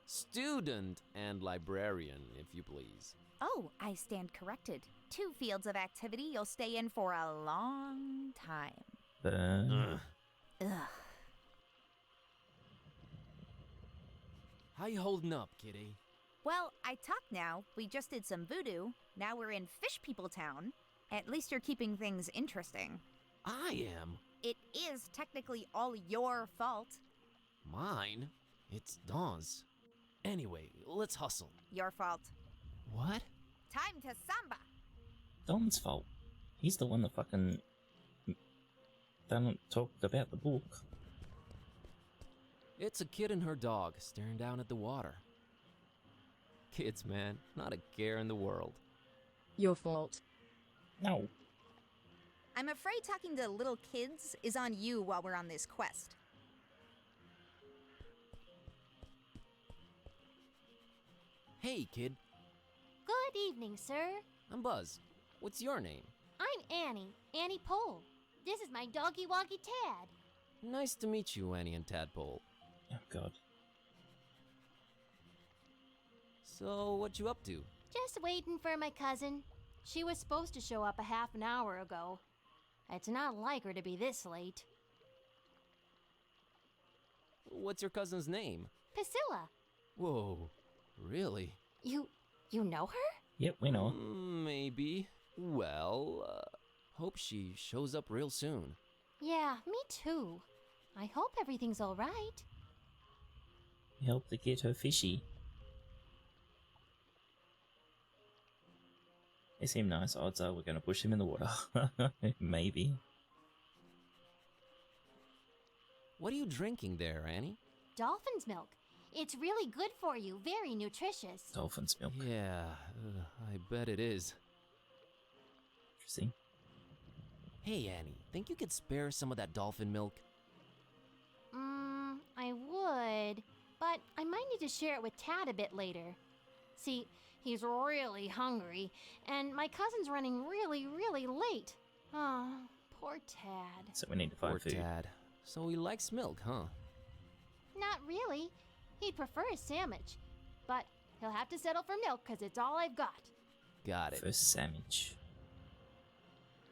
Student and librarian, if you please. Oh, I stand corrected. 2 fields of activity you'll stay in for a long time. Ugh. How you holding up, Kitty? Well, I talk now. We just did some voodoo. Now we're in Fish People Town. At least you're keeping things interesting. I am? It is technically all your fault. Mine? It's Dawn's. Anyway, let's hustle. Your fault. What? Time to samba. Don's fault. He's the one that fucking... don't talk about the book. It's a kid and her dog staring down at the water. Kids, man, not a care in the world. Your fault. No. I'm afraid talking to little kids is on you while we're on this quest. Hey, kid. Good evening, sir. I'm Buzz. What's your name? I'm Annie, Annie Pole. This is my doggy woggy Tad. Nice to meet you, Annie and Tadpole. Oh, God. So, what you up to? Just waiting for my cousin. She was supposed to show up a half an hour ago. It's not like her to be this late. What's your cousin's name? Priscilla. Whoa, really? You know her? Yep, we know. Maybe. Well, hope she shows up real soon. Yeah, me too. I hope everything's all right. Help to get her fishy. They seem nice. Odds are we're gonna push him in the water. Maybe. What are you drinking there, Annie? Dolphin's milk. It's really good for you. Very nutritious. Dolphin's milk. Yeah, I bet it is. Interesting. Hey, Annie, think you could spare some of that dolphin milk? I would, but I might need to share it with Tad a bit later. See, he's really hungry, and my cousin's running really, really late. Oh, poor Tad. So we need to find Poor food. Tad. So he likes milk, huh? Not really. He'd prefer a sandwich, but he'll have to settle for milk because it's all I've got. Got it. For sandwich.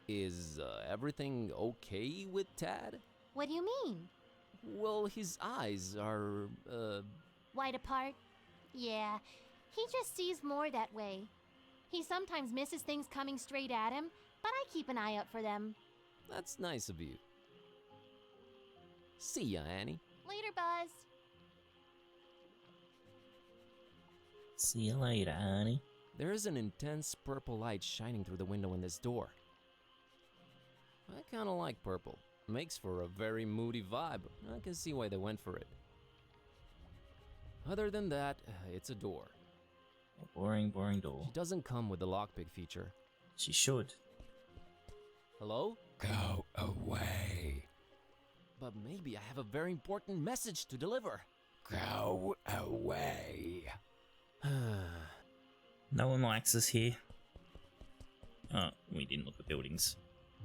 Is everything okay with Tad? What do you mean? Well, his eyes are, Wide apart? Yeah, he just sees more that way. He sometimes misses things coming straight at him, but I keep an eye out for them. That's nice of you. See ya, Annie. Later, Buzz. See you later, honey. There is an intense purple light shining through the window in this door. I kinda like purple. Makes for a very moody vibe. I can see why they went for it. Other than that, it's a door. A boring, boring door. She doesn't come with the lockpick feature. She should. Hello? Go away. But maybe I have a very important message to deliver. Go away. No one likes us here. Oh, we didn't look at buildings.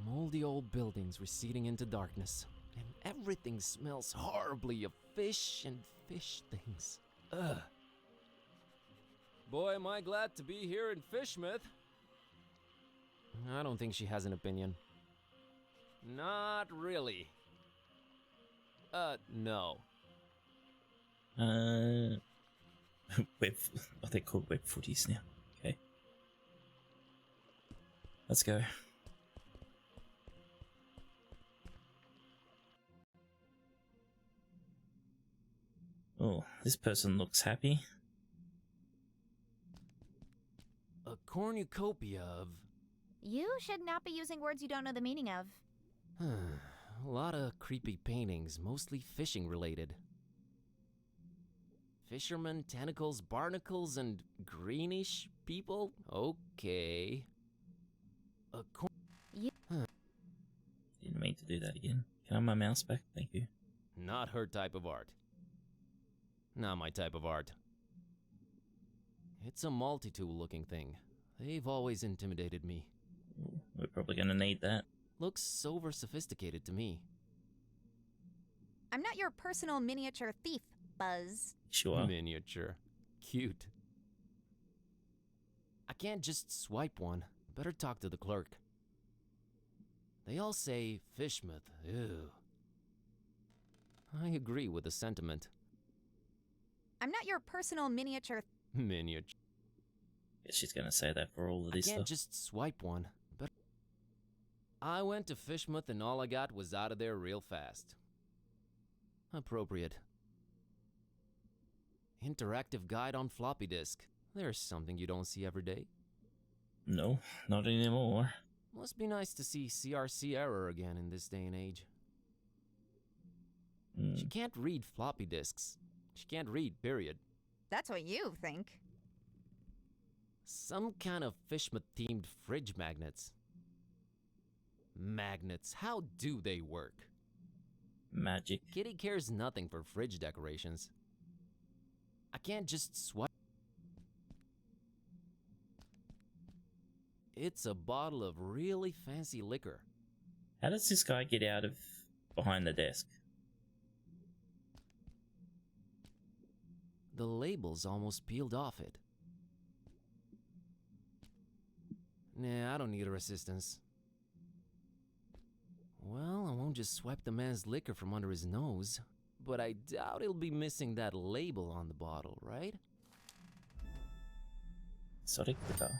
Moldy old buildings receding into darkness. And everything smells horribly of fish and fish things. Ugh. Boy, am I glad to be here in Fishmouth. I don't think she has an opinion. Not really. No. Web... Oh, they're called web footies now. Okay. Let's go. Oh, this person looks happy. A cornucopia of... You should not be using words you don't know the meaning of. A lot of creepy paintings, mostly fishing related. Fishermen, tentacles, barnacles, and greenish people? Okay. Didn't mean to do that again. Can I have my mouse back? Thank you. Not her type of art. Not my type of art. It's a multi-tool looking thing. They've always intimidated me. We're probably gonna need that. Looks over sophisticated to me. I'm not your personal miniature thief, Buzz. Sure. Miniature. Cute. I can't just swipe one. Better talk to the clerk. They all say Fishmouth. Ew. I agree with the sentiment. I'm not your personal miniature. Miniature. Guess she's gonna say that for all of this I can't stuff. just swipe one. But I went to Fishmouth and all I got was out of there real fast. Appropriate. Interactive guide on floppy disk. There's something you don't see every day. No, not anymore. Must be nice to see CRC error again in this day and age. She can't read floppy disks. She can't read, period. That's what you think. Some kind of Fishmouth-themed fridge magnets. Magnets, how do they work? Magic. Kitty cares nothing for fridge decorations. I can't just swipe. It's a bottle of really fancy liquor. How does this guy get out of behind the desk? The label's almost peeled off it. Nah, I don't need her assistance. Well, I won't just swipe the man's liquor from under his nose, but I doubt he'll be missing that label on the bottle, right? Exotic guitar.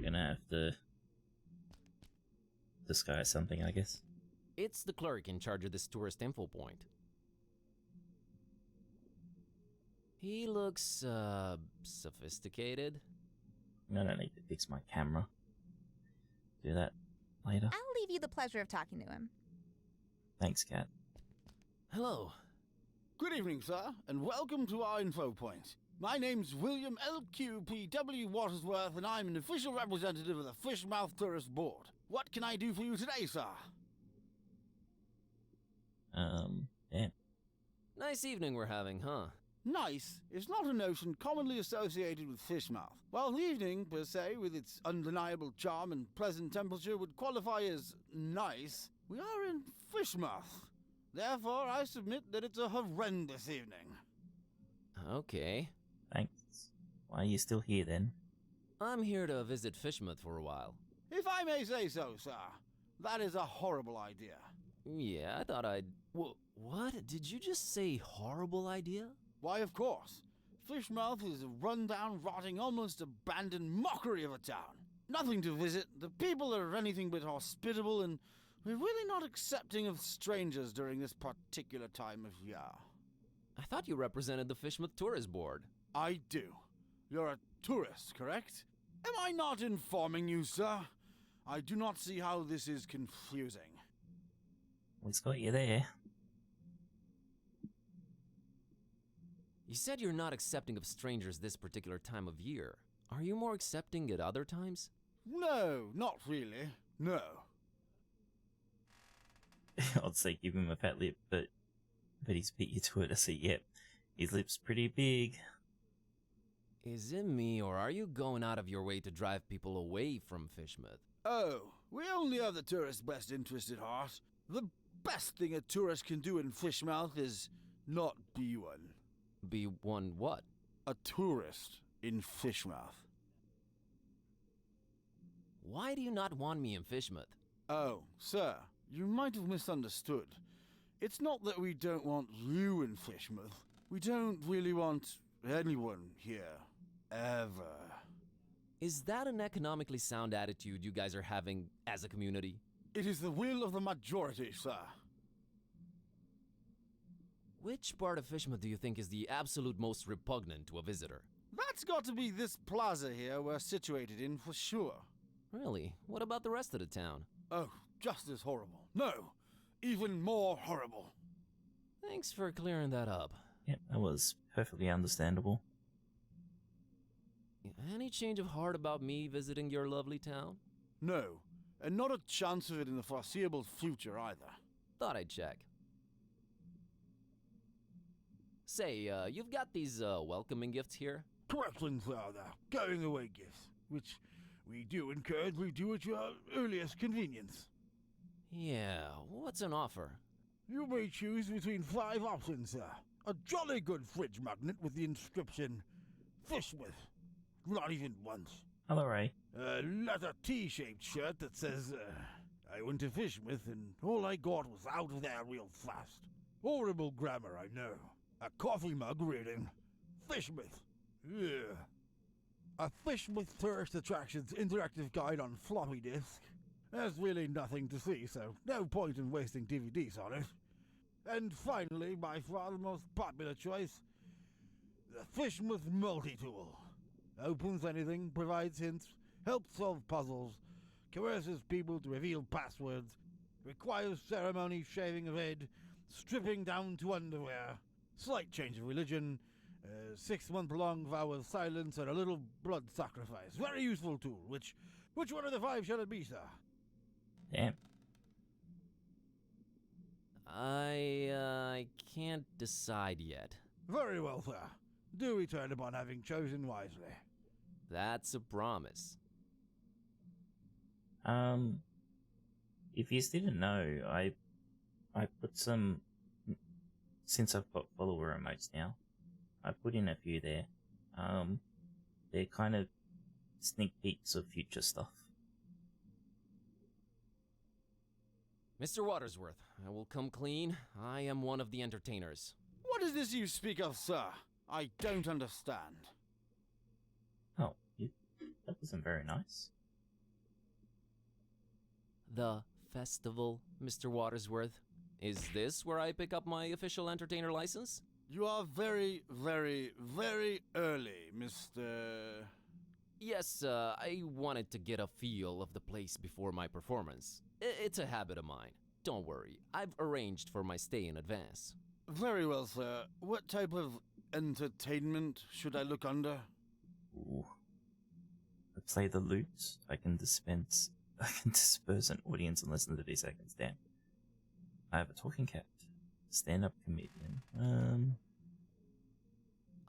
Gonna have to disguise something, I guess. It's the clerk in charge of this tourist info point. He looks, sophisticated. I don't need to fix my camera. Do that later. I'll leave you the pleasure of talking to him. Thanks, Kat. Hello. Good evening, sir, and welcome to our info point. My name's William L.Q.P.W. Watersworth, and I'm an official representative of the Fishmouth Tourist Board. What can I do for you today, sir? Yeah. Nice evening we're having, huh? Nice is not a notion commonly associated with Fishmouth. While the evening, per se, with its undeniable charm and pleasant temperature, would qualify as nice, we are in Fishmouth. Therefore, I submit that it's a horrendous evening. Okay. Thanks. Why are you still here, then? I'm here to visit Fishmouth for a while. If I may say so, sir, that is a horrible idea. Yeah, I thought I'd... What? Did you just say horrible idea? Why, of course. Fishmouth is a run-down, rotting, almost abandoned mockery of a town. Nothing to visit, the people are anything but hospitable, and we're really not accepting of strangers during this particular time of year. I thought you represented the Fishmouth Tourist Board. I do. You're a tourist, correct? Am I not informing you, sir? I do not see how this is confusing. He's got you there. You said you're not accepting of strangers this particular time of year. Are you more accepting at other times? No, not really. No. I'd say give him a fat lip, but he's beat you to it. I say, yep, his lip's pretty big. Is it me, or are you going out of your way to drive people away from Fishmouth? Oh, we only have the tourist's best interest at heart. The best thing a tourist can do in Fishmouth is not be one. Be one what? A tourist in Fishmouth. Why do you not want me in Fishmouth? Oh, sir, you might have misunderstood. It's not that we don't want you in Fishmouth. We don't really want anyone here. Ever. Is that an economically sound attitude you guys are having as a community? It is the will of the majority, sir. Which part of Fishmouth do you think is the absolute most repugnant to a visitor? That's got to be this plaza here we're situated in for sure. Really? What about the rest of the town? Oh, just as horrible. No, even more horrible. Thanks for clearing that up. Yep, that was perfectly understandable. Any change of heart about me visiting your lovely town? No, and not a chance of it in the foreseeable future either. Thought I'd check. Say, you've got these, welcoming gifts here? Corrections are the going away gifts, which we do encourage we do at your earliest convenience. Yeah, what's an offer? You may choose between 5 options, sir. A jolly good fridge magnet with the inscription, Fishmouth. Not even once. Hello, Ray. A leather T-shaped shirt that says, I went to Fishmouth and all I got was out of there real fast. Horrible grammar, I know. A coffee mug reading, Fishmouth. Yeah. A Fishmouth Tourist Attractions interactive guide on floppy disk. There's really nothing to see, so no point in wasting DVDs on it. And finally, by far the most popular choice, the Fishmouth Multi-Tool. Opens anything, provides hints, helps solve puzzles, coerces people to reveal passwords, requires ceremony, shaving of head, stripping down to underwear, slight change of religion, 6-month-long vow of silence, and a little blood sacrifice. Very useful tool. Which one of the 5 shall it be, sir? Damn. I can't decide yet. Very well, sir. Do return upon having chosen wisely. That's a promise. If you didn't know, I put some, since I've got follower emotes now, I put in a few there. They're kind of sneak peeks of future stuff. Mr. Watersworth, I will come clean. I am one of the entertainers. What is this you speak of, sir? I don't understand. Oh, that wasn't very nice. The festival, Mr. Watersworth. Is this where I pick up my official entertainer license? You are very, very, very early, Mr... Yes, I wanted to get a feel of the place before my performance. It's a habit of mine. Don't worry, I've arranged for my stay in advance. Very well, sir. What type of entertainment should I look under? Ooh. I play the lute. I can disperse an audience in less than 30 seconds. Damn. I have a talking cat. Stand-up comedian.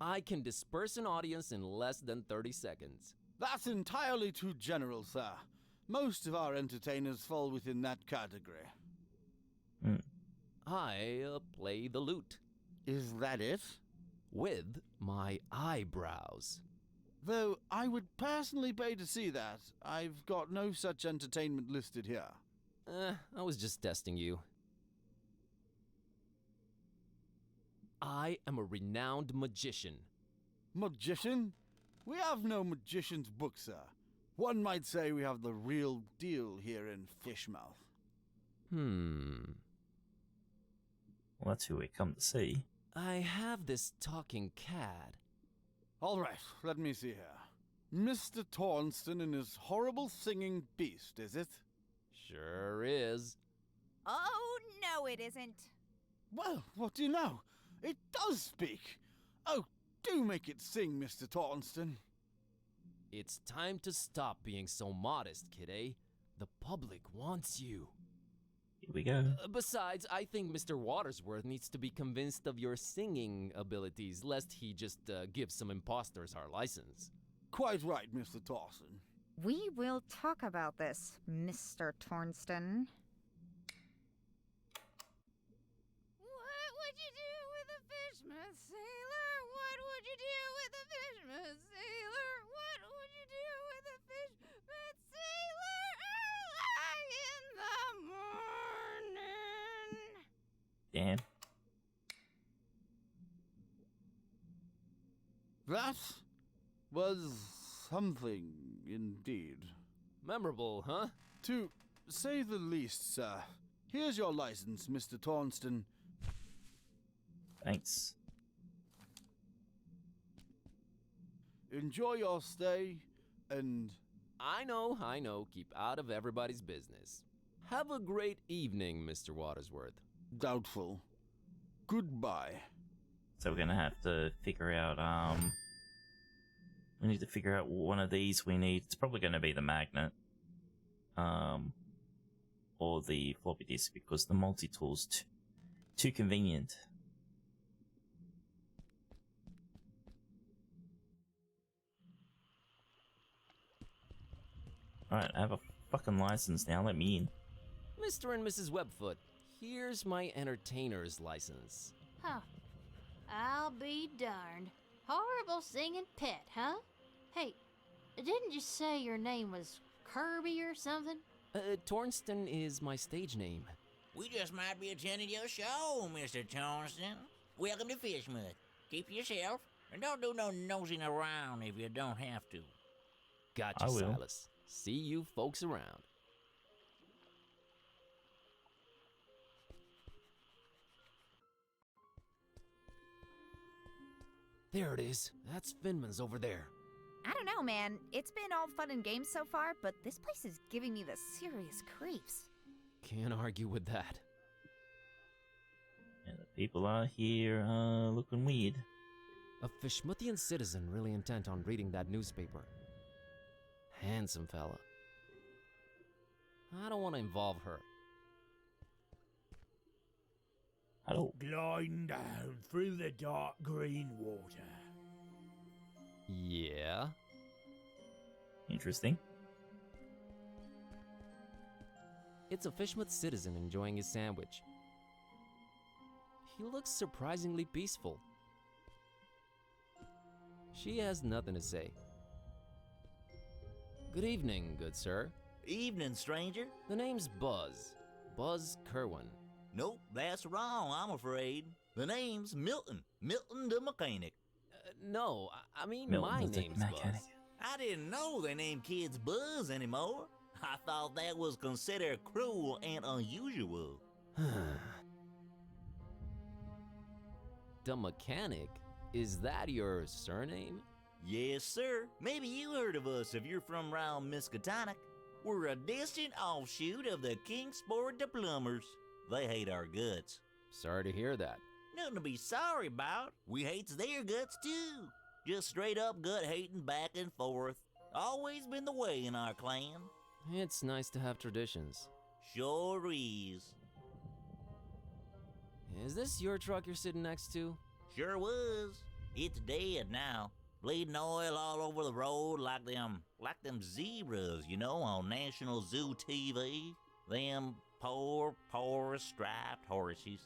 I can disperse an audience in less than 30 seconds. That's entirely too general, sir. Most of our entertainers fall within that category. I play the lute. Is that it? With my eyebrows. Though I would personally pay to see that. I've got no such entertainment listed here. I was just testing you. I am a renowned magician. Magician? We have no magician's book, sir. One might say we have the real deal here in Fishmouth. Well, that's who we come to see. I have this talking cat. All right, let me see here. Mr. Tornston and his horrible singing beast, is it? Sure is. Oh, no, it isn't. Well, what do you know? It does speak. Oh, do make it sing, Mr. Tornston. It's time to stop being so modest, Kitteh. The public wants you. Here we go. Besides, I think Mr. Watersworth needs to be convinced of your singing abilities, lest he just give some imposters our license. Quite right, Mr. Torson. We will talk about this, Mr. Tornston. What would you do with a fishman sailor? What would you do with a fishman sailor? What would you do with a fishman sailor early in the morning? Damn. That was something indeed. Memorable, huh? To say the least, sir. Here's your license, Mr. Tornston. Thanks. Enjoy your stay, and... I know. Keep out of everybody's business. Have a great evening, Mr. Watersworth. Doubtful. Goodbye. So we're gonna have to figure out, we need to figure out one of these we need. It's probably gonna be the magnet. Or the floppy disk, because the multi-tool's too convenient. Alright, I have a fucking license now, let me in. Mr. and Mrs. Webfoot, here's my entertainer's license. Huh. I'll be darned. Horrible singing pet, huh? Hey, didn't you say your name was Kirby or something? Tornston is my stage name. We just might be attending your show, Mr. Tornston. Welcome to Fishmouth. Keep to yourself, and don't do no nosing around if you don't have to. Gotcha, I will. Silas. See you folks around. There it is. That's Finman's over there. I don't know, man. It's been all fun and games so far, but this place is giving me the serious creeps. Can't argue with that. And the people are here, looking weird. A Fishmouthian citizen really intent on reading that newspaper. Handsome fella. I don't want to involve her. Hello. Gliding down through the dark green water. Yeah? Interesting. It's a Fishmouth citizen enjoying his sandwich. He looks surprisingly peaceful. She has nothing to say. Good evening, good sir. Evening, stranger. The name's Buzz. Buzz Kerwan. Nope, that's wrong, I'm afraid. The name's Milton. Milton the mechanic. No, I mean Milton my the name's mechanic. Buzz. I didn't know they named kids Buzz anymore. I thought that was considered cruel and unusual. The mechanic? Is that your surname? Yes, sir. Maybe you heard of us if you're from round Miskatonic. We're a distant offshoot of the Kingsport the Plumbers. They hate our guts. Sorry to hear that. Nothing to be sorry about. We hates their guts too. Just straight up gut hating back and forth. Always been the way in our clan. It's nice to have traditions. Sure is. Is this your truck you're sitting next to? Sure was. It's dead now. Bleeding oil all over the road like them zebras, you know, on National Zoo TV. Them poor striped horses.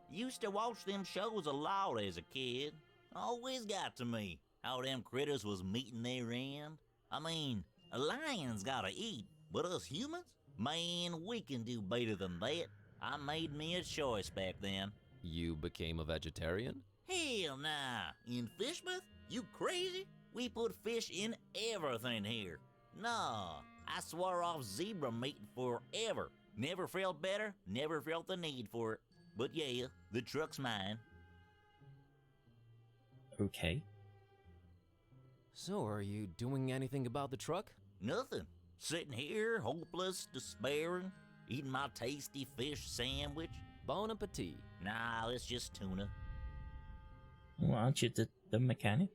Used to watch them shows a lot as a kid. Always got to me how them critters was meeting their end. I mean, a lion's gotta eat, but us humans? Man, we can do better than that. I made me a choice back then. You became a vegetarian? Hell nah. In Fishmouth? You crazy? We put fish in everything here. Nah, I swore off zebra meat forever. Never felt better, never felt the need for it. But yeah, the truck's mine. Okay. So, are you doing anything about the truck? Nothing. Sitting here, hopeless, despairing, eating my tasty fish sandwich. Bon appetit. Nah, it's just tuna. Well, aren't you the mechanic?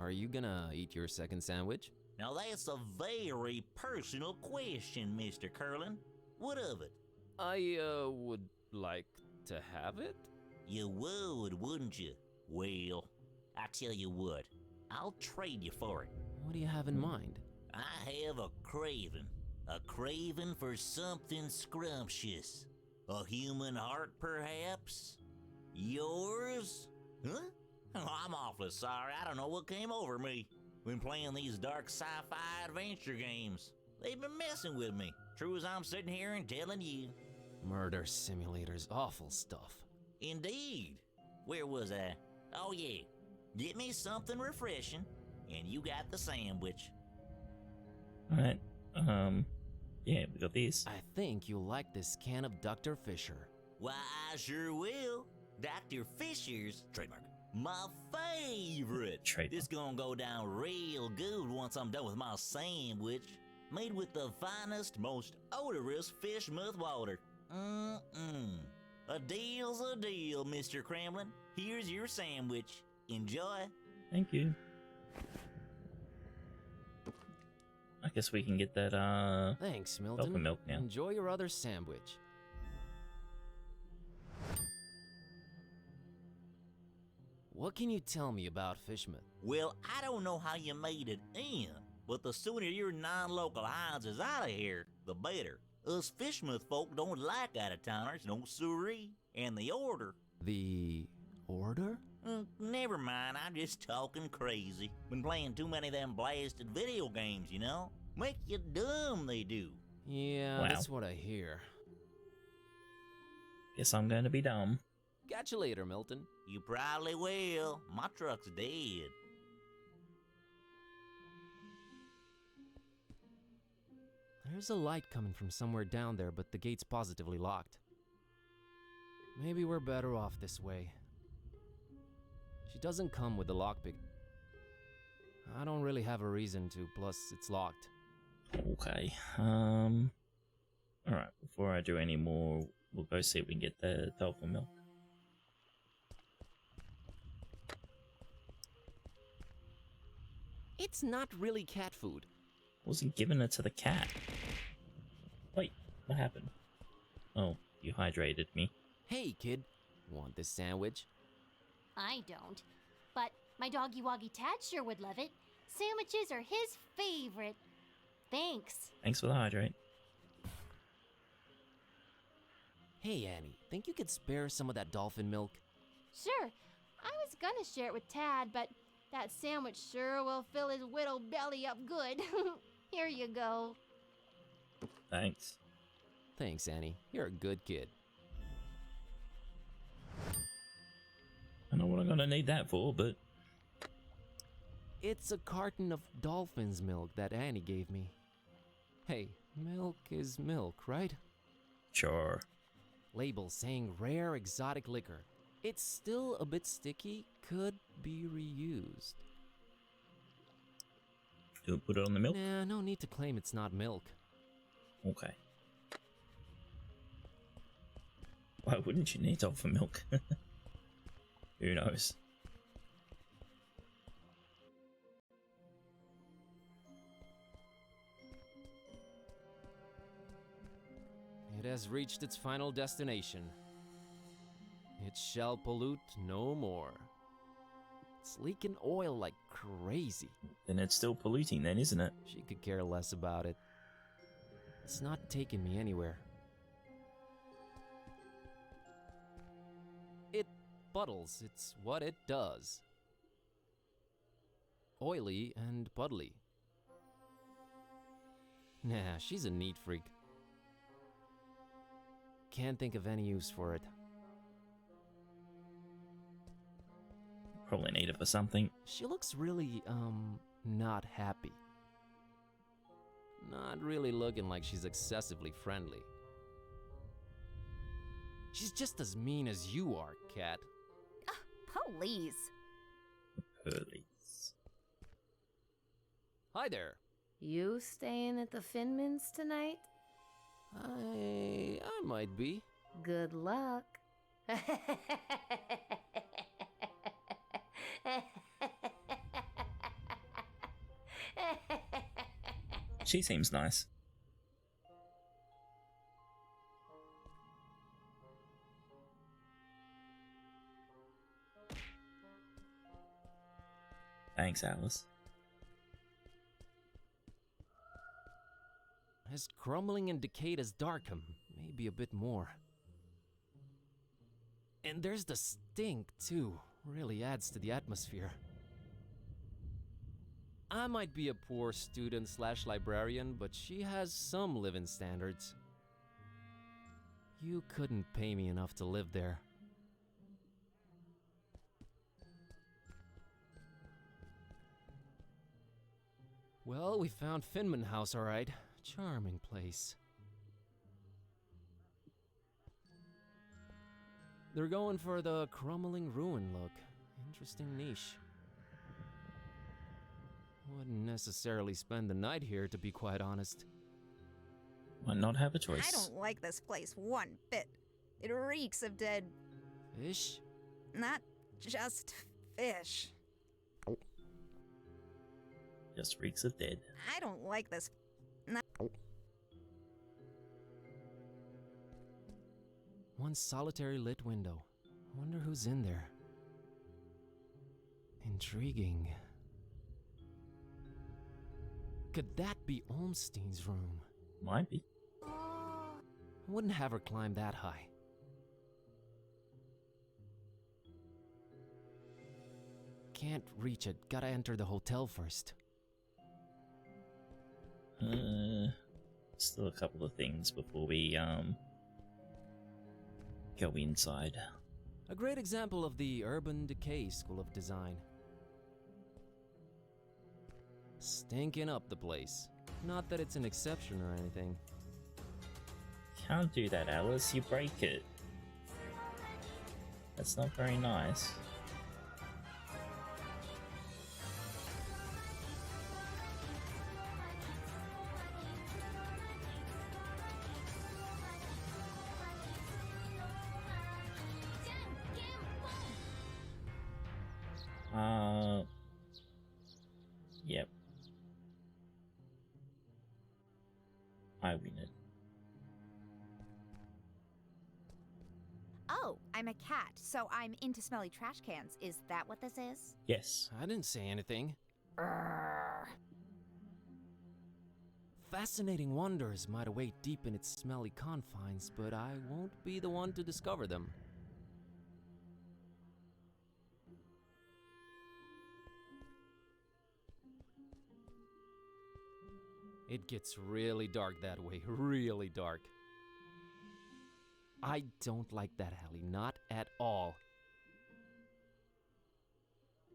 Are you gonna eat your second sandwich? Now that's a very personal question, Mr. Curlin. What of it? I, would like to have it? You would, wouldn't you? Well, I tell you what, I'll trade you for it. What do you have in mind? I have a craving for something scrumptious. A human heart, perhaps? Yours? Huh? Oh, I'm awfully sorry, I don't know what came over me. Been playing these dark sci-fi adventure games. They've been messing with me, true as I'm sitting here and telling you. Murder simulators, awful stuff. Indeed. Where was I? Oh yeah, get me something refreshing, and you got the sandwich. Alright, yeah, we got these. I think you'll like this can of Dr. Fisher. Why, I sure will. Dr. Fisher's, trademark, my favorite. Trademark. This gonna go down real good once I'm done with my sandwich. Made with the finest, most odorous fish mouth water. A deal's a deal, Mr. Kremlin. Here's your sandwich. Enjoy. Thank you. I guess we can get that, Thanks, Milton. Dolphin milk now. Enjoy your other sandwich. What can you tell me about Fishman? Well, I don't know how you made it in, but the sooner your non-local Hines is out of here, the better. Us Fishmouth folk don't like out-of-towners, no siree. And the order... The... order? Never mind, I'm just talking crazy. Been playing too many of them blasted video games, you know? Make you dumb, they do. Yeah, Wow. That's what I hear. Guess I'm gonna be dumb. Catch you later, Milton. You probably will. My truck's dead. There's a light coming from somewhere down there, but the gate's positively locked. Maybe we're better off this way. She doesn't come with the lockpick. I don't really have a reason to, plus it's locked. Okay, alright, before I do any more, we'll go see if we can get the dolphin milk. It's not really cat food. Wasn't giving it to the cat. Wait, what happened? Oh, you hydrated me. Hey, kid. Want this sandwich? I don't. But my doggy woggy Tad sure would love it. Sandwiches are his favorite. Thanks. Thanks for the hydrate. Hey, Annie. Think you could spare some of that dolphin milk? Sure. I was gonna share it with Tad, but that sandwich sure will fill his whittle belly up good. Here you go. Thanks. Thanks, Annie. You're a good kid. I know what I'm gonna need that for, but... It's a carton of dolphin's milk that Annie gave me. Hey, milk is milk, right? Sure. Label saying rare exotic liquor. It's still a bit sticky, could be reused. Do it put it on the milk? Nah, no need to claim it's not milk. Okay. Why wouldn't you need dolphin milk? Who knows? It has reached its final destination. It shall pollute no more. It's leaking oil like crazy. Then it's still polluting then, isn't it? She could care less about it. It's not taking me anywhere. It puddles, it's what it does. Oily and puddly. Nah, she's a neat freak. Can't think of any use for it. Probably need it for something. She looks really, not happy. Not really looking like she's excessively friendly. She's just as mean as you are, Cat. Oh, Police. Police. Hi there. You staying at the Finmans tonight? I might be. Good luck. She seems nice. Thanks, Alice. As crumbling and decayed as Darkham, maybe a bit more. And there's the stink, too. Really adds to the atmosphere. I might be a poor student / librarian, but she has some living standards. You couldn't pay me enough to live there. Well, we found Finman House, all right. Charming place. They're going for the crumbling ruin look. Interesting niche. Wouldn't necessarily spend the night here, to be quite honest. Might not have a choice. I don't like this place one bit. It reeks of dead... Fish? Not just fish. Just reeks of dead. I don't like this... One solitary lit window. Wonder who's in there. Intriguing. Could that be Olmstein's room? Might be. Wouldn't have her climb that high. Can't reach it. Gotta enter the hotel first. Still a couple of things before we, go inside. A great example of the urban decay school of design. Stinking up the place. Not that it's an exception or anything. Can't do that, Alice. You break it. That's not very nice. Yep. I win it. Oh, I'm a cat, so I'm into smelly trash cans. Is that what this is? Yes. I didn't say anything. Fascinating wonders might await deep in its smelly confines, but I won't be the one to discover them. It gets really dark that way, really dark. I don't like that alley, not at all.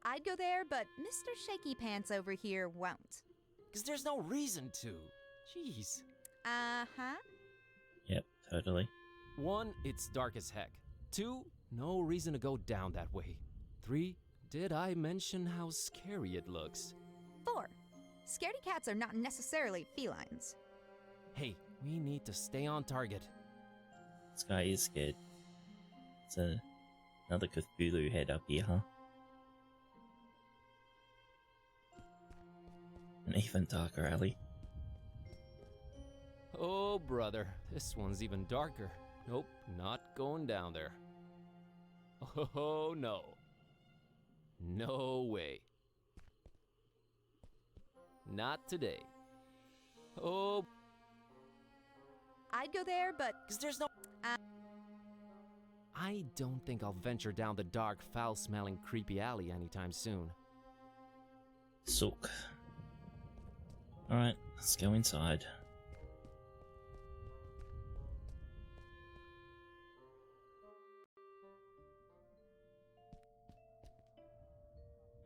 I'd go there, but Mr. Shaky Pants over here won't. 'Cause there's no reason to. Jeez. Uh-huh. Yep, totally. 1, it's dark as heck. 2, no reason to go down that way. 3, did I mention how scary it looks? 4, scaredy cats are not necessarily felines. Hey, we need to stay on target. This guy is scared. It's another Cthulhu head up here, huh? An even darker alley. Oh, brother, this one's even darker. Nope, not going down there. Oh, no. No way. Not today. Oh. I'd go there, but... 'Cause there's no... I don't think I'll venture down the dark, foul-smelling, creepy alley anytime soon. Sook. Alright, let's go inside.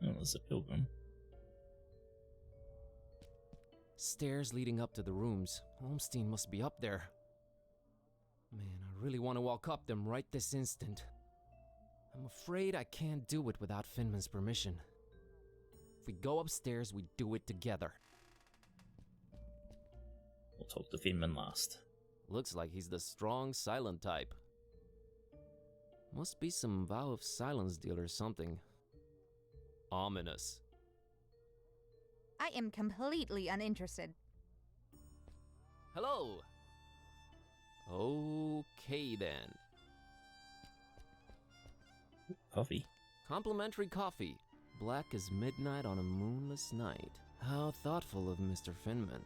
Oh, there's a pilgrim. Stairs leading up to the rooms. Olmstein must be up there. Man, I really want to walk up them right this instant. I I'm afraid I can't do it without Finman's permission. If we go upstairs, we do it together. We'll talk to Finman last. Looks like he's the strong, silent type. Must be some vow of silence deal or something. Ominous. I am completely uninterested. Hello! Okay then. Coffee. Complimentary coffee. Black as midnight on a moonless night. How thoughtful of Mr. Finman.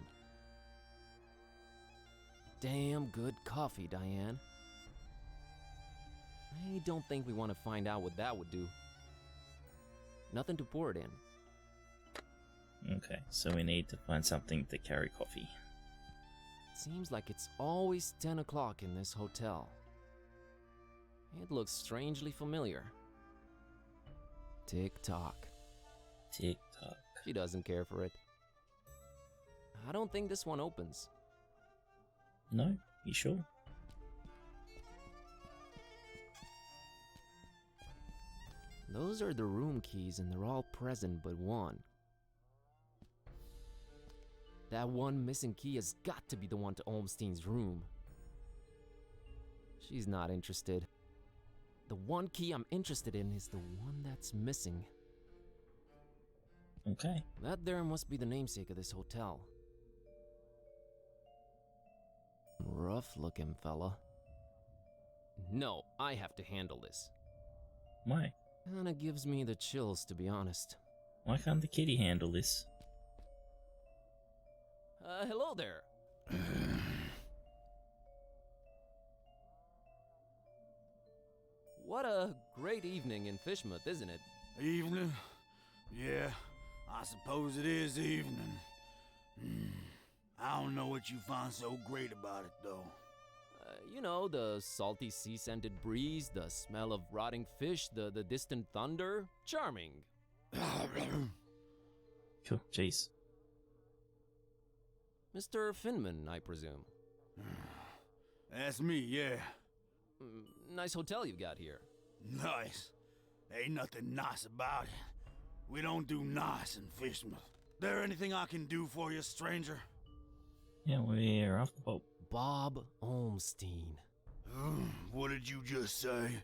Damn good coffee, Diane. I don't think we want to find out what that would do. Nothing to pour it in. Okay, so we need to find something to carry coffee. Seems like it's always 10 o'clock in this hotel. It looks strangely familiar. Tick-tock. Tick-tock. She doesn't care for it. I don't think this one opens. No? You sure? Those are the room keys and they're all present but one. That one missing key has got to be the one to Olmstein's room. She's not interested. The one key I'm interested in is the one that's missing. Okay. That there must be the namesake of this hotel. Rough looking fella. No, I have to handle this. Why? Kinda gives me the chills, to be honest. Why can't the kitty handle this? Hello there. What a great evening in Fishmouth, isn't it? Evening? Yeah, I suppose it is evening. I don't know what you find so great about it, though. You know, the salty sea-scented breeze, the smell of rotting fish, the distant thunder. Charming. Cool, jeez. Mr. Finman, I presume. That's me, yeah. Nice hotel you've got here. Nice. Ain't nothing nice about it. We don't do nice in Fishmouth. There anything I can do for you, stranger? Yeah, we're off the boat. Bob Olmstein. What did you just say?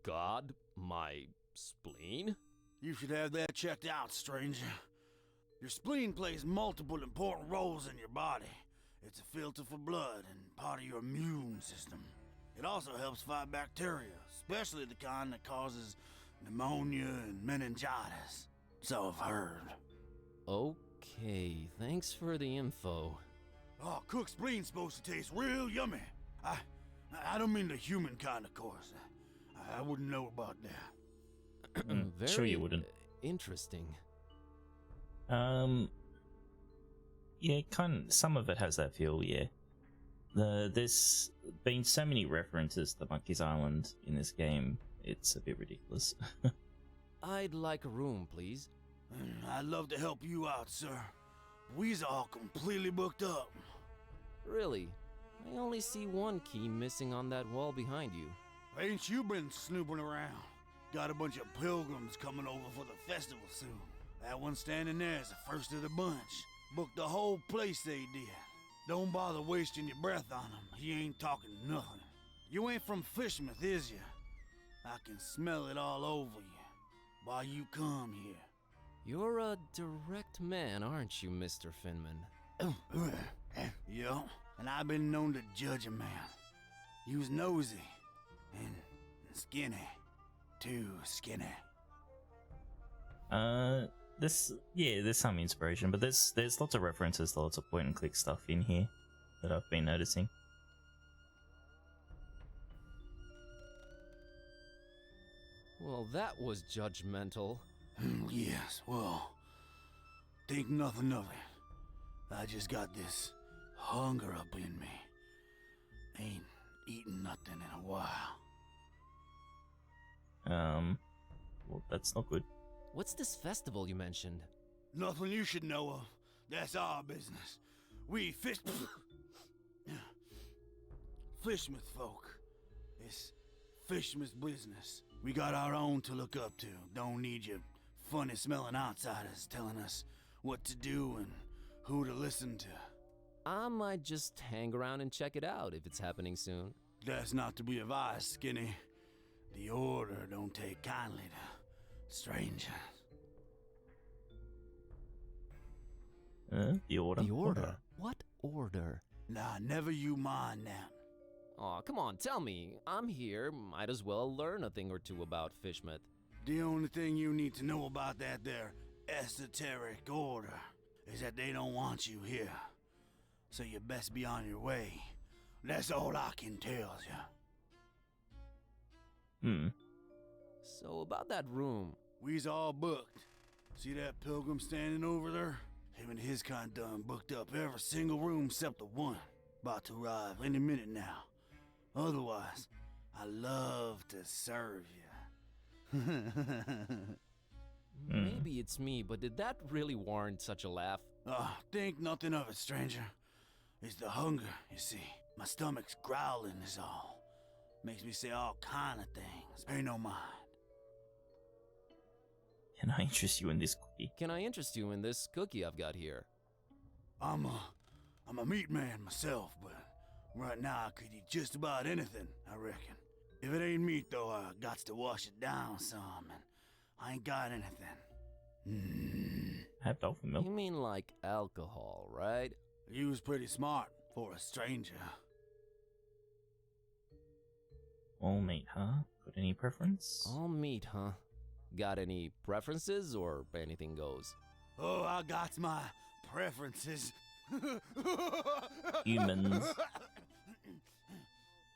God, my spleen? You should have that checked out, stranger. Your spleen plays multiple important roles in your body. It's a filter for blood and part of your immune system. It also helps fight bacteria, especially the kind that causes pneumonia and meningitis. So I've heard. Okay, thanks for the info. Oh, cooked spleen's supposed to taste real yummy. I don't mean the human kind, of course. I wouldn't know about that. Very sure you wouldn't. Interesting. Yeah, some of it has that feel, yeah. There's been so many references to Monkey's Island in this game, it's a bit ridiculous. I'd like a room, please. I'd love to help you out, sir. We's all completely booked up. Really? I only see one key missing on that wall behind you. Ain't you been snooping around? Got a bunch of pilgrims coming over for the festival soon. That one standing there is the first of the bunch. Booked the whole place they did. Don't bother wasting your breath on him. He ain't talking nothing. You ain't from Fishmouth, is you? I can smell it all over you. Why you come here? You're a direct man, aren't you, Mr. Finman? Yeah, and I've been known to judge a man. He was nosy and skinny. Too skinny. There's some inspiration, but there's lots of references to lots of point and click stuff in here that I've been noticing. Well, that was judgmental. Yes, well, think nothing of it. I just got this hunger up in me. Ain't eaten nothing in a while. Well, that's not good. What's this festival you mentioned? Nothing you should know of. That's our business. We Fishmouth folk. It's Fishmouth business. We got our own to look up to. Don't need you funny-smelling outsiders telling us what to do and who to listen to. I might just hang around and check it out if it's happening soon. That's not to be advised, Skinny. The Order don't take kindly to strangers. The Order? The Order? What Order? Nah, never you mind that. Aw, come on, tell me. I'm here, might as well learn a thing or two about Fishmouth. The only thing you need to know about that there esoteric order is that they don't want you here. So you best be on your way. That's all I can tell you. So about that room. We's all booked. See that pilgrim standing over there? Him and his kind done booked up every single room except the one. About to arrive any minute now. Otherwise, I love to serve you. Maybe it's me, but did that really warrant such a laugh? Think nothing of it, stranger. It's the hunger, you see. My stomach's growling is all. Makes me say all kind of things. Pay no mind. Can I interest you in this cookie? Can I interest you in this cookie I've got here? I'm a meat man myself, but right now I could eat just about anything, I reckon. If it ain't meat, though, I got to wash it down some, and I ain't got anything. Have dolphin milk? You mean like alcohol, right? You was pretty smart for a stranger. All meat, huh? Got any preference? All meat, huh? Got any preferences or anything goes? Oh, I got my preferences. Humans.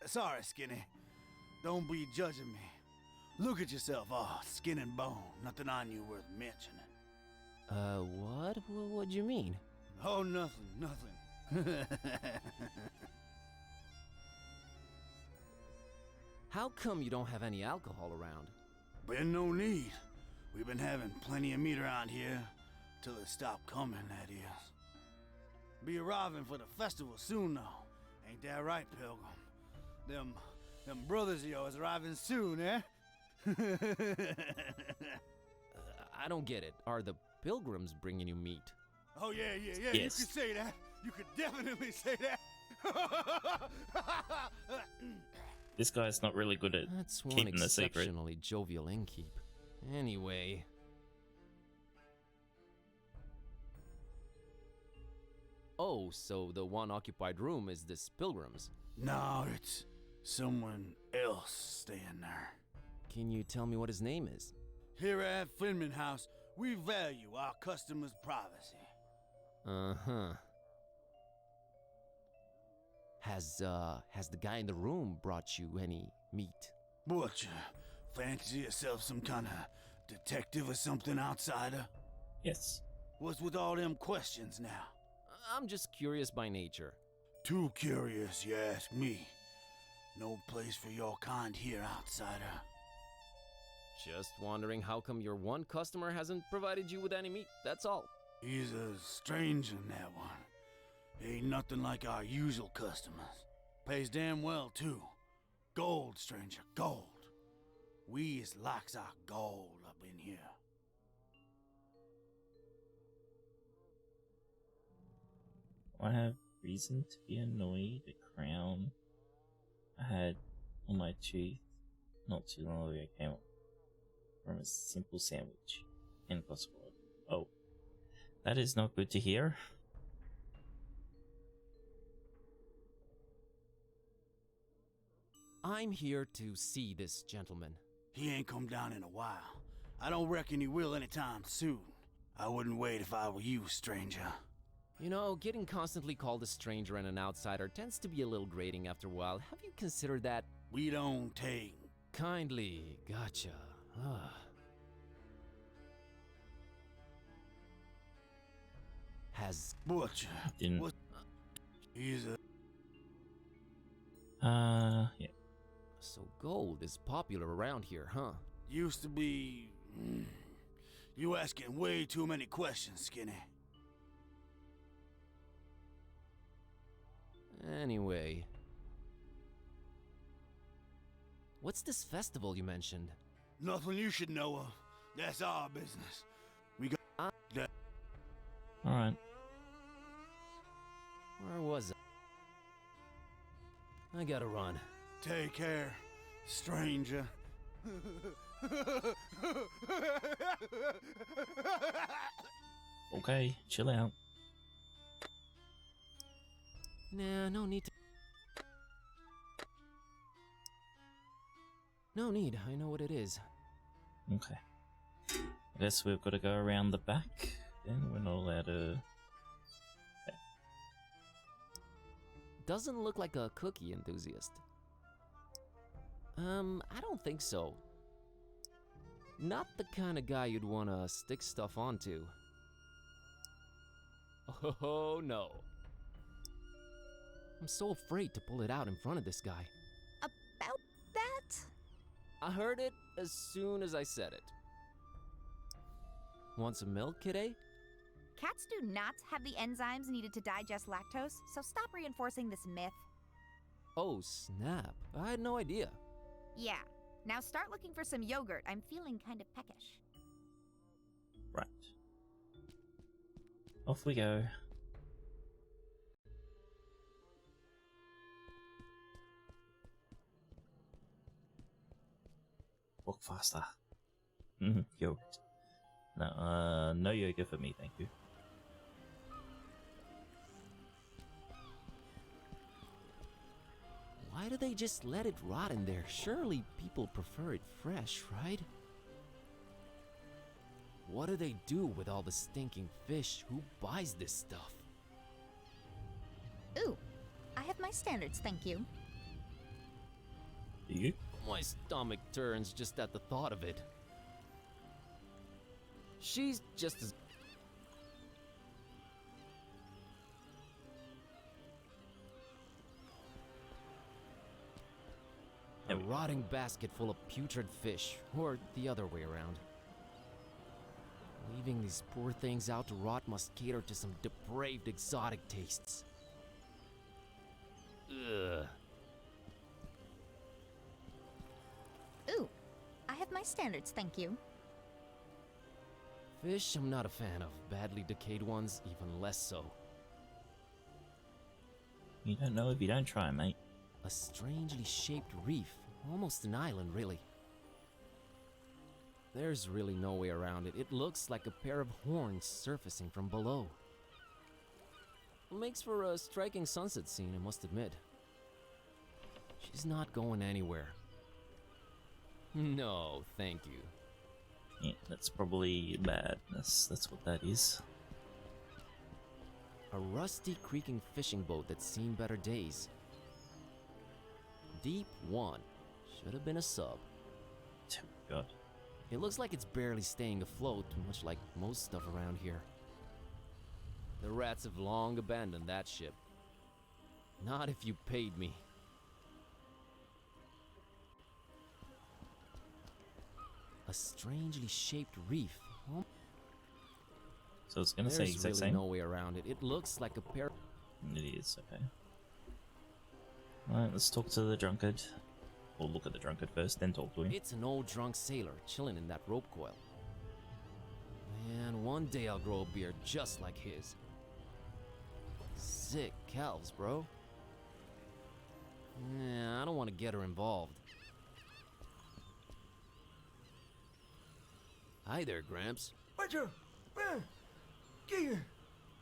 Sorry, Skinny. Don't be judging me. Look at yourself, all skin and bone. Nothing on you worth mentioning. What? What do you mean? Oh, nothing. How come you don't have any alcohol around? Been no need. We've been having plenty of meat around here. Till it stopped coming, that is. Be arriving for the festival soon, though. Ain't that right, Pilgrim? Them brothers of yours arriving soon, eh? I don't get it. Are the pilgrims bringing you meat? Oh, yeah. Yes. You could say that. You could definitely say that. This guy's not really good at That's one keeping the secret. exceptionally jovial innkeep. Anyway. Oh, so the one occupied room is this pilgrim's? No, it's someone else staying there. Can you tell me what his name is? Here at Finman House, we value our customers' privacy. Uh-huh. Has the guy in the room brought you any meat? What, you fancy yourself some kind of detective or something, outsider? Yes. What's with all them questions now? I'm just curious by nature. Too curious, you ask me. No place for your kind here, outsider. Just wondering how come your one customer hasn't provided you with any meat, that's all. He's a stranger in that one. Ain't nothing like our usual customers. Pays damn well, too. Gold, stranger, gold. We is likes our gold up in here. I have reason to be annoyed. A crown I had on my tooth not too long ago came from a simple sandwich and got spoiled. Oh, that is not good to hear. I'm here to see this gentleman. He ain't come down in a while. I don't reckon he will anytime soon. I wouldn't wait if I were you, stranger. You know, getting constantly called a stranger and an outsider tends to be a little grating after a while. Have you considered that? We don't take... Kindly, gotcha. Has... Butcher. Didn't... What? He's a... yeah. So gold is popular around here, huh? Used to be... You asking way too many questions, Skinny. Anyway. What's this festival you mentioned? Nothing you should know of. That's our business. We got that. Alright. Where was I gotta run. Take care, stranger. Okay, chill out. Nah, no need to. No need, I know what it is. Okay. I guess we've got to go around the back. Then we're not allowed to... Okay. Doesn't look like a cookie enthusiast. I don't think so. Not the kind of guy you'd want to stick stuff onto. Oh no. I'm so afraid to pull it out in front of this guy. About that? I heard it as soon as I said it. Want some milk, Kitteh? Cats do not have the enzymes needed to digest lactose, so stop reinforcing this myth. Oh, snap. I had no idea. Yeah. Now start looking for some yogurt. I'm feeling kind of peckish. Right. Off we go. Walk faster. Yogurt. No, no yoga for me, thank you. Why do they just let it rot in there? Surely people prefer it fresh, right? What do they do with all the stinking fish? Who buys this stuff? Ooh, I have my standards, thank you. Do you? My stomach turns just at the thought of it. She's just as... A rotting basket full of putrid fish, or the other way around. Leaving these poor things out to rot must cater to some depraved exotic tastes. Ugh. Ooh, I have my standards, thank you. Fish I'm not a fan of. Badly decayed ones, even less so. You don't know if you don't try, mate. A strangely shaped reef. Almost an island, really. There's really no way around it. It looks like a pair of horns surfacing from below. It makes for a striking sunset scene, I must admit. She's not going anywhere. No, thank you. Yeah, that's probably badness. That's what that is. A rusty, creaking fishing boat that's seen better days. Deep 1. Should have been a sub. Oh, God. It looks like it's barely staying afloat, much like most stuff around here. The rats have long abandoned that ship. Not if you paid me. A strangely shaped reef. Oh. So it's gonna say exact There's same. really no way around it. It looks like a pair. It is, okay. Alright, let's talk to the drunkard. We'll look at the drunkard first, then talk to him. It's an old drunk sailor chilling in that rope coil. Man, one day I'll grow a beard just like his. Sick calves, bro. Nah, I don't want to get her involved. Hi there, Gramps. Whatcha?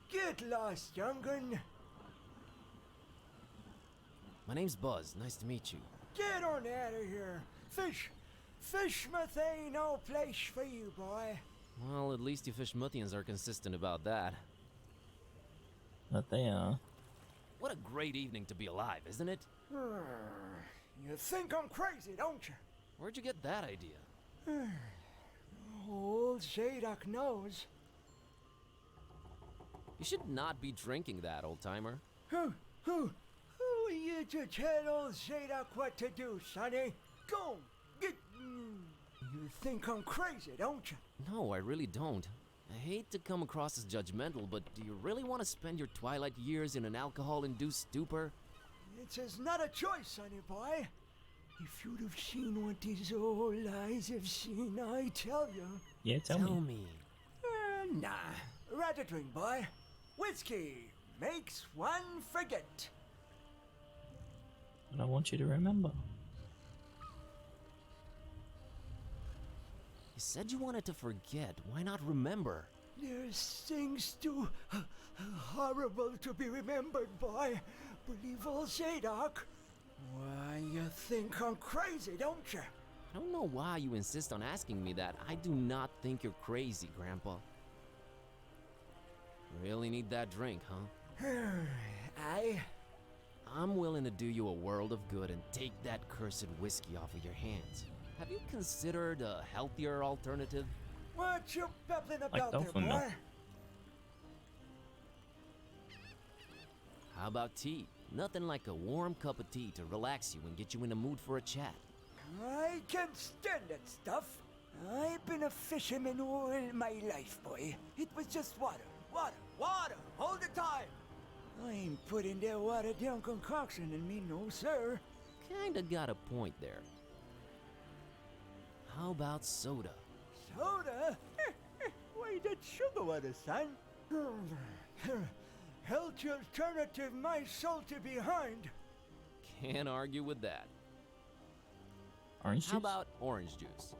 Get lost, young'un. My name's Buzz. Nice to meet you. Get on out of here. Fishmouth ain't no place for you, boy. Well, at least you Fishmouthians are consistent about that. But they are. What a great evening to be alive, isn't it? You think I'm crazy, don't you? Where'd you get that idea? Old Zadok knows. You should not be drinking that, old-timer. Who are you to tell old Zadok what to do, sonny? Go, get... You think I'm crazy, don't you? No, I really don't. I hate to come across as judgmental, but do you really want to spend your twilight years in an alcohol-induced stupor? It's not a choice, sonny boy. If you'd have seen what these old eyes have seen, I tell you. Yeah, tell me. Nah. Rather drink, boy. Whiskey makes one forget. And I want you to remember. You said you wanted to forget. Why not remember? There's things too horrible to be remembered, boy. Believe all say, Doc. Why, you think I'm crazy, don't you? I don't know why you insist on asking me that. I do not think you're crazy, Grandpa. Really need that drink, huh? I'm willing to do you a world of good and take that cursed whiskey off of your hands. Have you considered a healthier alternative? What you babbling Like about there, dolphin boy? milk. How about tea? Nothing like a warm cup of tea to relax you and get you in the mood for a chat. I can't stand that stuff. I've been a fisherman all my life, boy. It was just water, water, water, all the time. I ain't putting that watered down concoction in me, no sir. Kinda got a point there. How about soda? Soda? Why, that's sugar water, son. Healthy alternative, my salty behind. Can't argue with that. Orange juice? How about orange juice?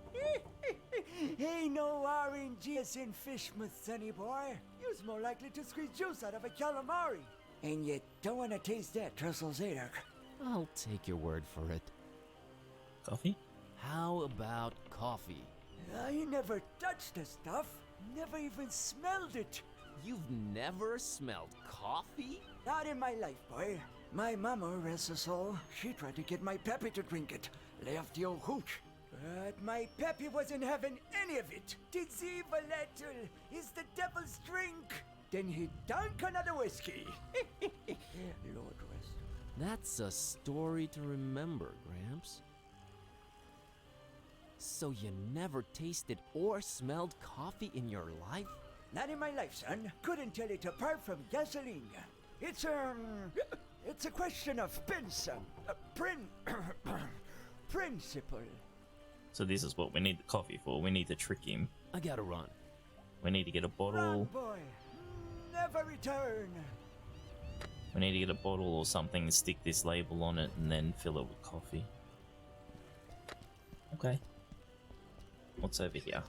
Ain't no orange juice in Fishmouth, sonny boy. You's more likely to squeeze juice out of a calamari. And you don't want to taste that, Trestle Zadok. I'll take your word for it. Coffee? How about coffee? I never touched the stuff. Never even smelled it. You've never smelled coffee? Not in my life, boy. My mama, rest her soul, she tried to get my pappy to drink it. Left the old hooch. But my pappy wasn't having any of it. Tis evil, little. Is the devil's drink. Then he drank another whiskey. Lord rest. That's a story to remember, Gramps. So you never tasted or smelled coffee in your life? Not in my life, son. Couldn't tell it apart from gasoline. It's a question of principle. So this is what we need the coffee for. We need to trick him. I gotta run. We need to get a Run, bottle. boy. Never return. We need to get a bottle or something and stick this label on it and then fill it with coffee. Okay. What's over here?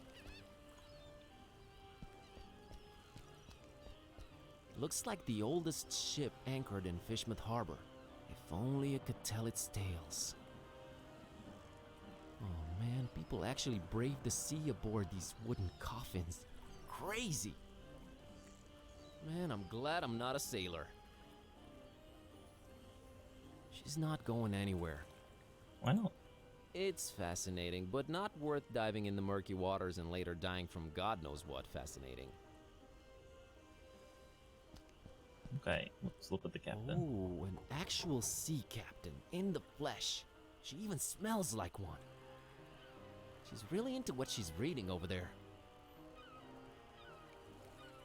Looks like the oldest ship anchored in Fishmouth Harbor. If only it could tell its tales. Oh man, people actually brave the sea aboard these wooden coffins. Crazy! Man, I'm glad I'm not a sailor. She's not going anywhere. Why not? It's fascinating, but not worth diving in the murky waters and later dying from God knows what fascinating. Okay, let's look at the captain. Oh, an actual sea captain in the flesh. She even smells like one. She's really into what she's reading over there.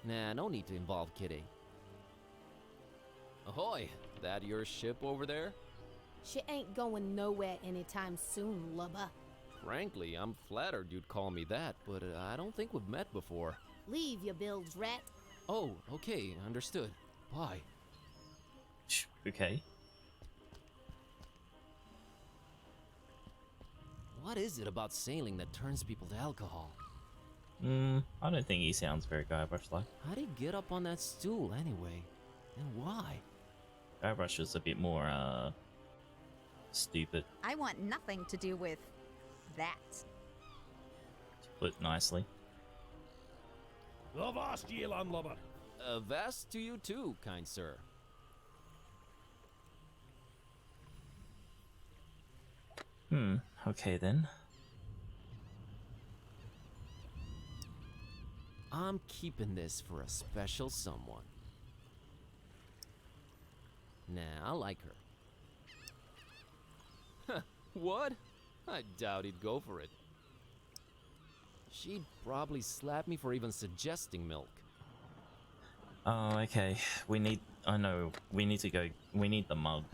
Nah, no need to involve Kitteh. Ahoy! That your ship over there? She ain't going nowhere anytime soon, lubba. Frankly, I'm flattered you'd call me that, but I don't think we've met before. Leave your bilge, rat. Oh, okay, understood. Bye. Okay. What is it about sailing that turns people to alcohol? I don't think he sounds very Guybrush-like. How'd he get up on that stool anyway? And why? Guybrush was a bit more, stupid, I want nothing to do with that. to put nicely. Avast ye, landlubber. Vast to you too, kind sir. Okay then. I'm keeping this for a special someone. Nah, I like her. What? I doubt he'd go for it. She'd probably slap me for even suggesting milk. Oh, okay. We need, I know, we need to go, we need the mug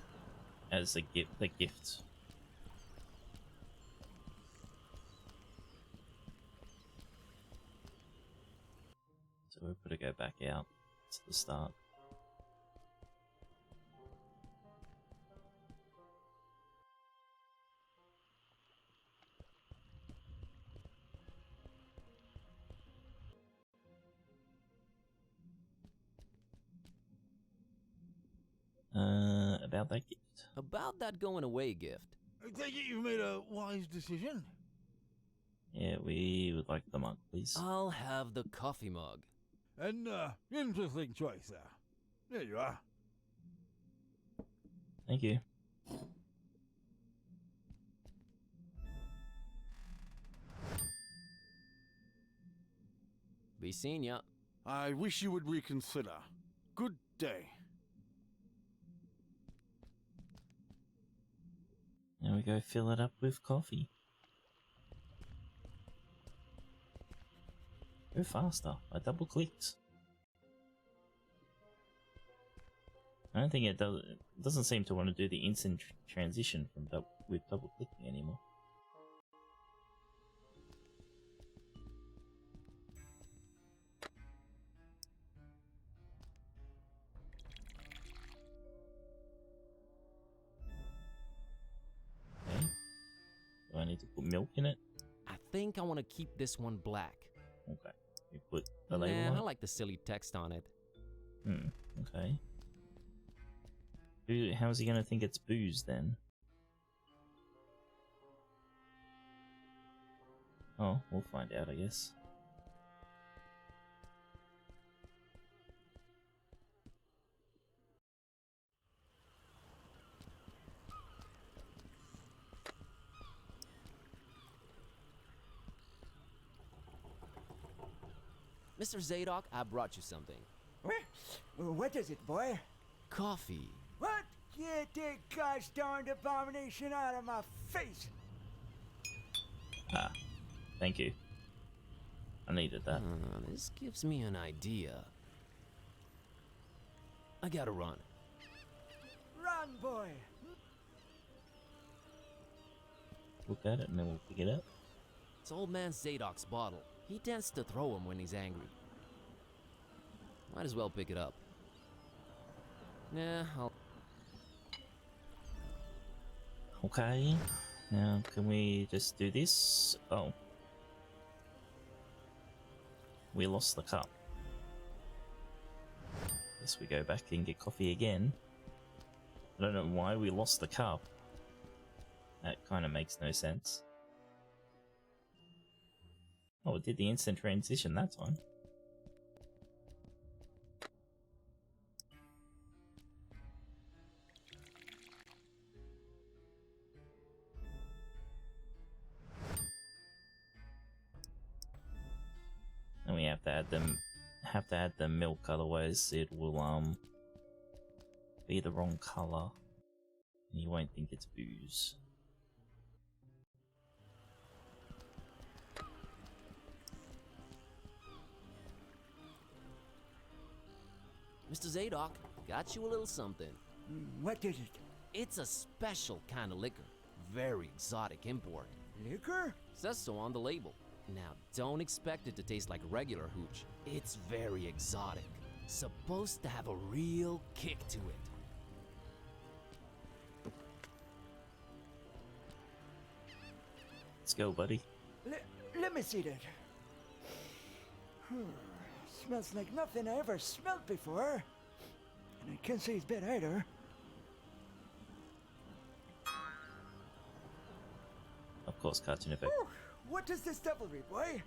as a gift, So we've got to go back out to the start. About that gift. About that going away gift. I take it you've made a wise decision. Yeah, we would like the mug, please. I'll have the coffee mug. An interesting choice there. There you are. Thank you. Be seeing ya. I wish you would reconsider. Good day. Now we go fill it up with coffee. Go faster. I double clicked. I don't think it does. It doesn't seem to want to do the instant transition from with double clicking anymore. Okay. Do I need to put milk in it? I think I want to keep this one black. Okay. You put the label on I it? like the silly text on it. Okay. How's he gonna think it's booze then? Oh, we'll find out, I guess. Mr. Zadok, I brought you something. What is it, boy? Coffee. What? Get that gosh darned abomination out of my face! Ah, thank you. I needed that. This gives me an idea. I gotta run. Run, boy! Look at it and then we'll pick it up. It's old man Zadok's bottle. He tends to throw them when he's angry. Might as well pick it up. Nah, I'll... Okay. Now, can we just do this? Oh. We lost the cup. Guess we go back and get coffee again. I don't know why we lost the cup. That kind of makes no sense. Oh, it did the instant transition that time. And we have to add the milk, otherwise it will be the wrong color. And you won't think it's booze. Mr. Zadok, got you a little something. What is it? It's a special kind of liquor. Very exotic import. Liquor? Says so on the label. Now, don't expect it to taste like regular hooch. It's very exotic. Supposed to have a real kick to it. Let's go, buddy. Let me see that. Smells like nothing I ever smelled before. And I can't say it's bad either. Of course, cartoon effect. Whew, what is this devilry, boy?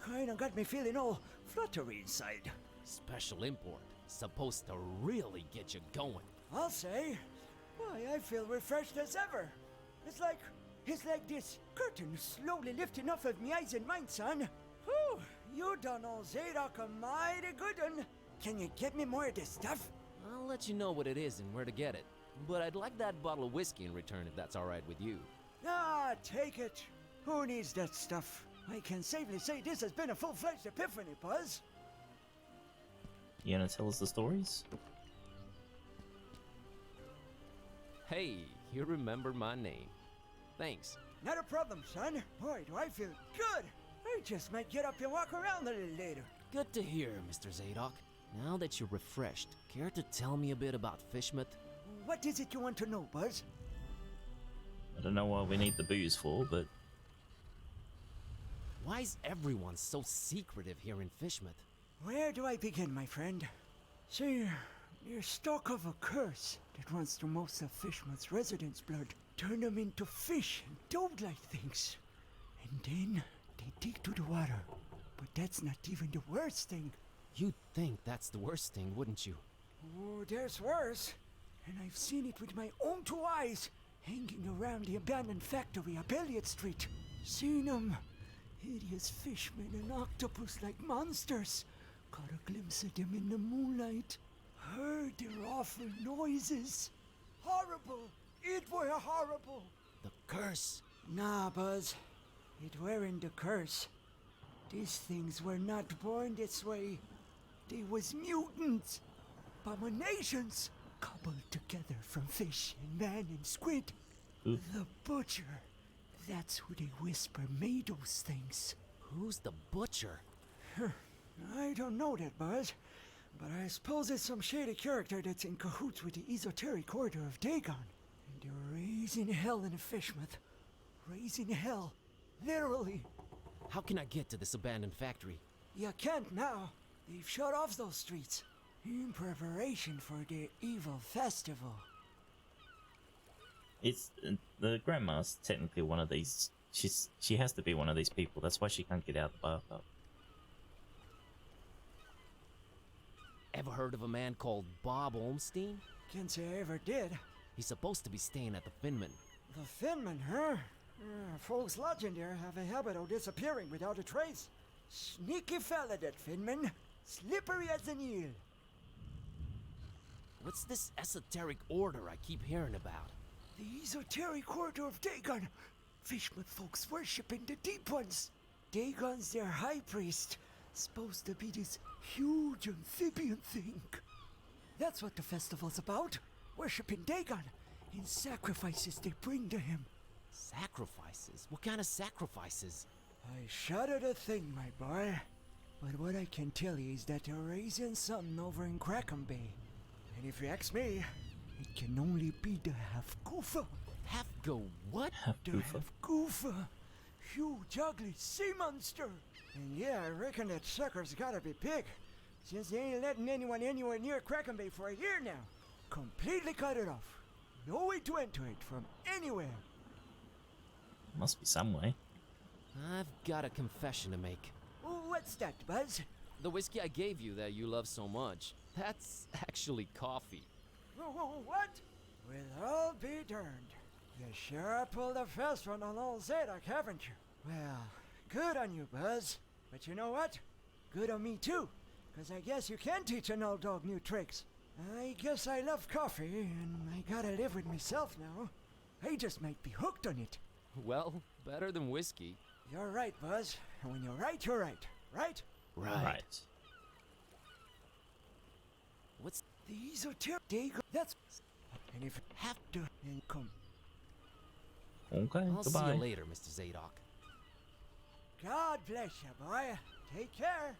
Kinda got me feeling all fluttery inside. Special import. Supposed to really get you going. I'll say. Why, I feel refreshed as ever. It's like this curtain slowly lifting off of me eyes and mind, son. Whew, you done all Zadok a mighty good one. Can you get me more of this stuff? I'll let you know what it is and where to get it. But I'd like that bottle of whiskey in return if that's alright with you. Ah, take it. Who needs that stuff? I can safely say this has been a full-fledged epiphany, Buzz. You gonna tell us the stories? Hey, you remember my name. Thanks. Not a problem, son. Boy, do I feel good. I just might get up and walk around a little later. Good to hear, Mr. Zadok. Now that you're refreshed, care to tell me a bit about Fishmouth? What is it you want to know, Buzz? I don't know what we need the booze for, but... Why is everyone so secretive here in Fishmouth? Where do I begin, my friend? See, you're stuck of a curse that runs through most of Fishmouth's residents' blood. Turn them into fish and toad-like things. And then they take to the water. But that's not even the worst thing. You'd think that's the worst thing, wouldn't you? Oh, there's worse. And I've seen it with my own 2 eyes, hanging around the abandoned factory up Elliott Street. Seen them. Hideous fishmen and octopus-like monsters. Caught a glimpse of them in the moonlight. Heard their awful noises. Horrible. It were horrible. The curse. Nah, Buzz. It weren't the curse. These things were not born this way. They was mutants. Abominations. Cobbled together from fish and man and squid. Oof. The butcher. That's who they whisper made those things. Who's the butcher? I don't know that, Buzz. But I suppose it's some shady character that's in cahoots with the esoteric order of Dagon. And they're raising hell in Fishmouth. Raising hell. Literally. How can I get to this abandoned factory? You can't now. They've shut off those streets. In preparation for their evil festival. It's the grandma's technically one of these. She has to be one of these people. That's why she can't get out of the bathtub. Ever heard of a man called Bob Olmstein? Can't say I ever did. He's supposed to be staying at the Finman. The Finman, huh? Folks lodging there have a habit of disappearing without a trace. Sneaky fella, that Finman. Slippery as an eel. What's this esoteric order I keep hearing about? The esoteric order of Dagon. Fishmouth folks worshiping the Deep Ones. Dagon's their high priest. Supposed to be this huge amphibian thing. That's what the festival's about. Worshipping Dagon in sacrifices they bring to him. Sacrifices? What kind of sacrifices? I shudder to think, my boy. But what I can tell you is that they're raising something over in Crackham Bay. And if you ask me, it can only be the half-goofa. Half-go what? The half-goofa. Huge, ugly sea monster. And yeah, I reckon that sucker's gotta be big. Since they ain't letting anyone anywhere near Crackham Bay for a year now. Completely cut it off. No way to enter it from anywhere. Must be some way. I've got a confession to make. What's that, Buzz? The whiskey I gave you that you love so much, that's actually coffee. What? We'll all be darned. You sure pulled a fast one on old Zadok, haven't you? Well, good on you, Buzz. But you know what? Good on me too. Because I guess you can teach an old dog new tricks. I guess I love coffee, and I gotta live with myself now. I just might be hooked on it. Well, better than whiskey. You're right, Buzz. And when you're right, you're right. Right? Right. What's the esoteric Dagon? That's... And if you have to, then come. Okay, I'll goodbye. see you later, Mr. Zadok. God bless you, boy. Take care.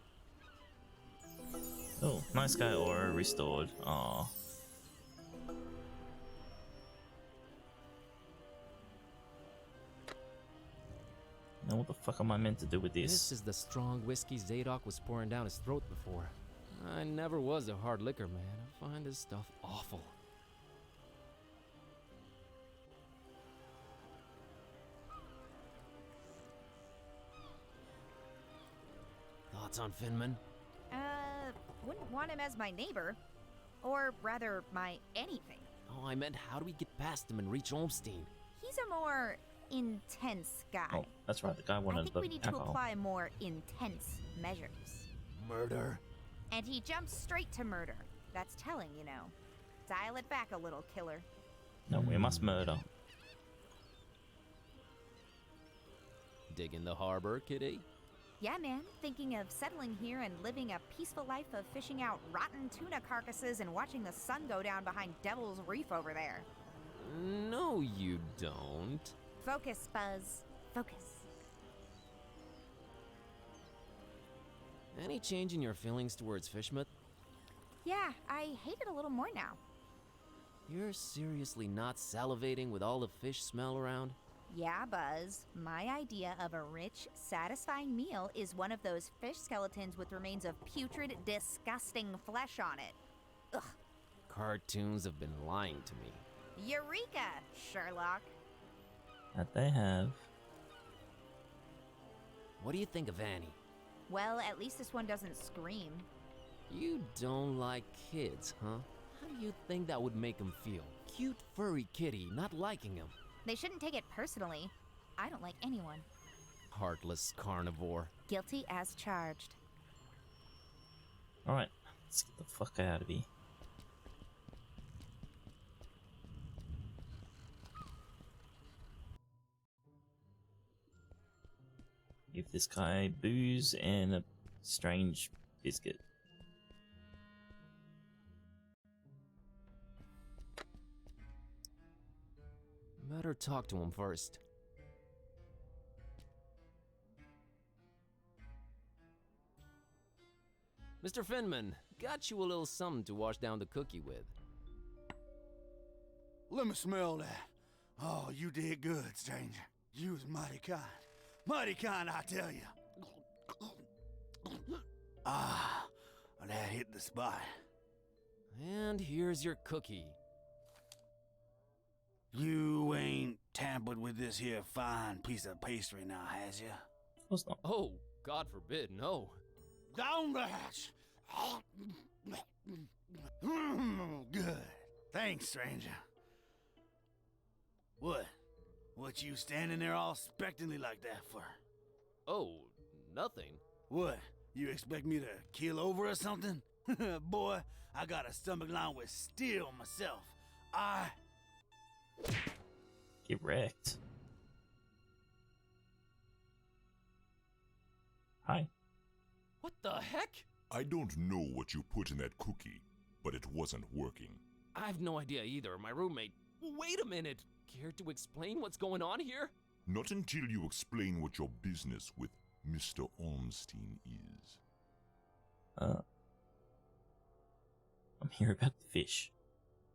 Oh, nice guy aura restored. Aww. Now what the fuck am I meant to do with this? This is the strong whiskey Zadok was pouring down his throat before. I never was a hard liquor man. I find this stuff awful. Thoughts on Finman? Wouldn't want him as my neighbor. Or rather, my anything. Oh, I meant how do we get past him and reach Olmstein? He's a more intense guy. Oh, that's right, the guy wanted I think the we need to alcohol. apply more intense measures. Murder? And he jumps straight to murder. That's telling, you know. Dial it back a little, killer. No, we must murder. Digging the harbor, Kitteh? Yeah, man. Thinking of settling here and living a peaceful life of fishing out rotten tuna carcasses and watching the sun go down behind Devil's Reef over there. No, you don't. Focus, Buzz. Focus. Any change in your feelings towards Fishmouth? Yeah, I hate it a little more now. You're seriously not salivating with all the fish smell around? Yeah, Buzz. My idea of a rich, satisfying meal is one of those fish skeletons with remains of putrid, disgusting flesh on it. Ugh. Cartoons have been lying to me. Eureka, Sherlock. That they have. What do you think of Annie? Well, at least this one doesn't scream. You don't like kids, huh? How do you think that would make him feel? Cute furry kitty not liking him. They shouldn't take it personally. I don't like anyone. Heartless carnivore. Guilty as charged. Alright, let's get the fuck out of here. Give this guy booze and a strange biscuit. Better talk to him first. Mr. Finman, got you a little something to wash down the Kooky with. Let me smell that. Oh, you did good, stranger. You was mighty kind. Mighty kind, I tell you. Ah, that hit the spot. And here's your Kooky. You ain't tampered with this here fine piece of pastry now, has ya? Of course not. Oh, God forbid, no. Down the hatch. Good. Thanks, stranger. What? What you standing there all expectantly like that for? Oh, nothing. What? You expect me to keel over or something? Boy, I got a stomach lined with steel myself. Get wrecked. Hi. What the heck? I don't know what you put in that cookie, but it wasn't working. I have no idea either. My roommate... Wait a minute. Care to explain what's going on here? Not until you explain what your business with Mr. Ormstein is. I'm here about the fish.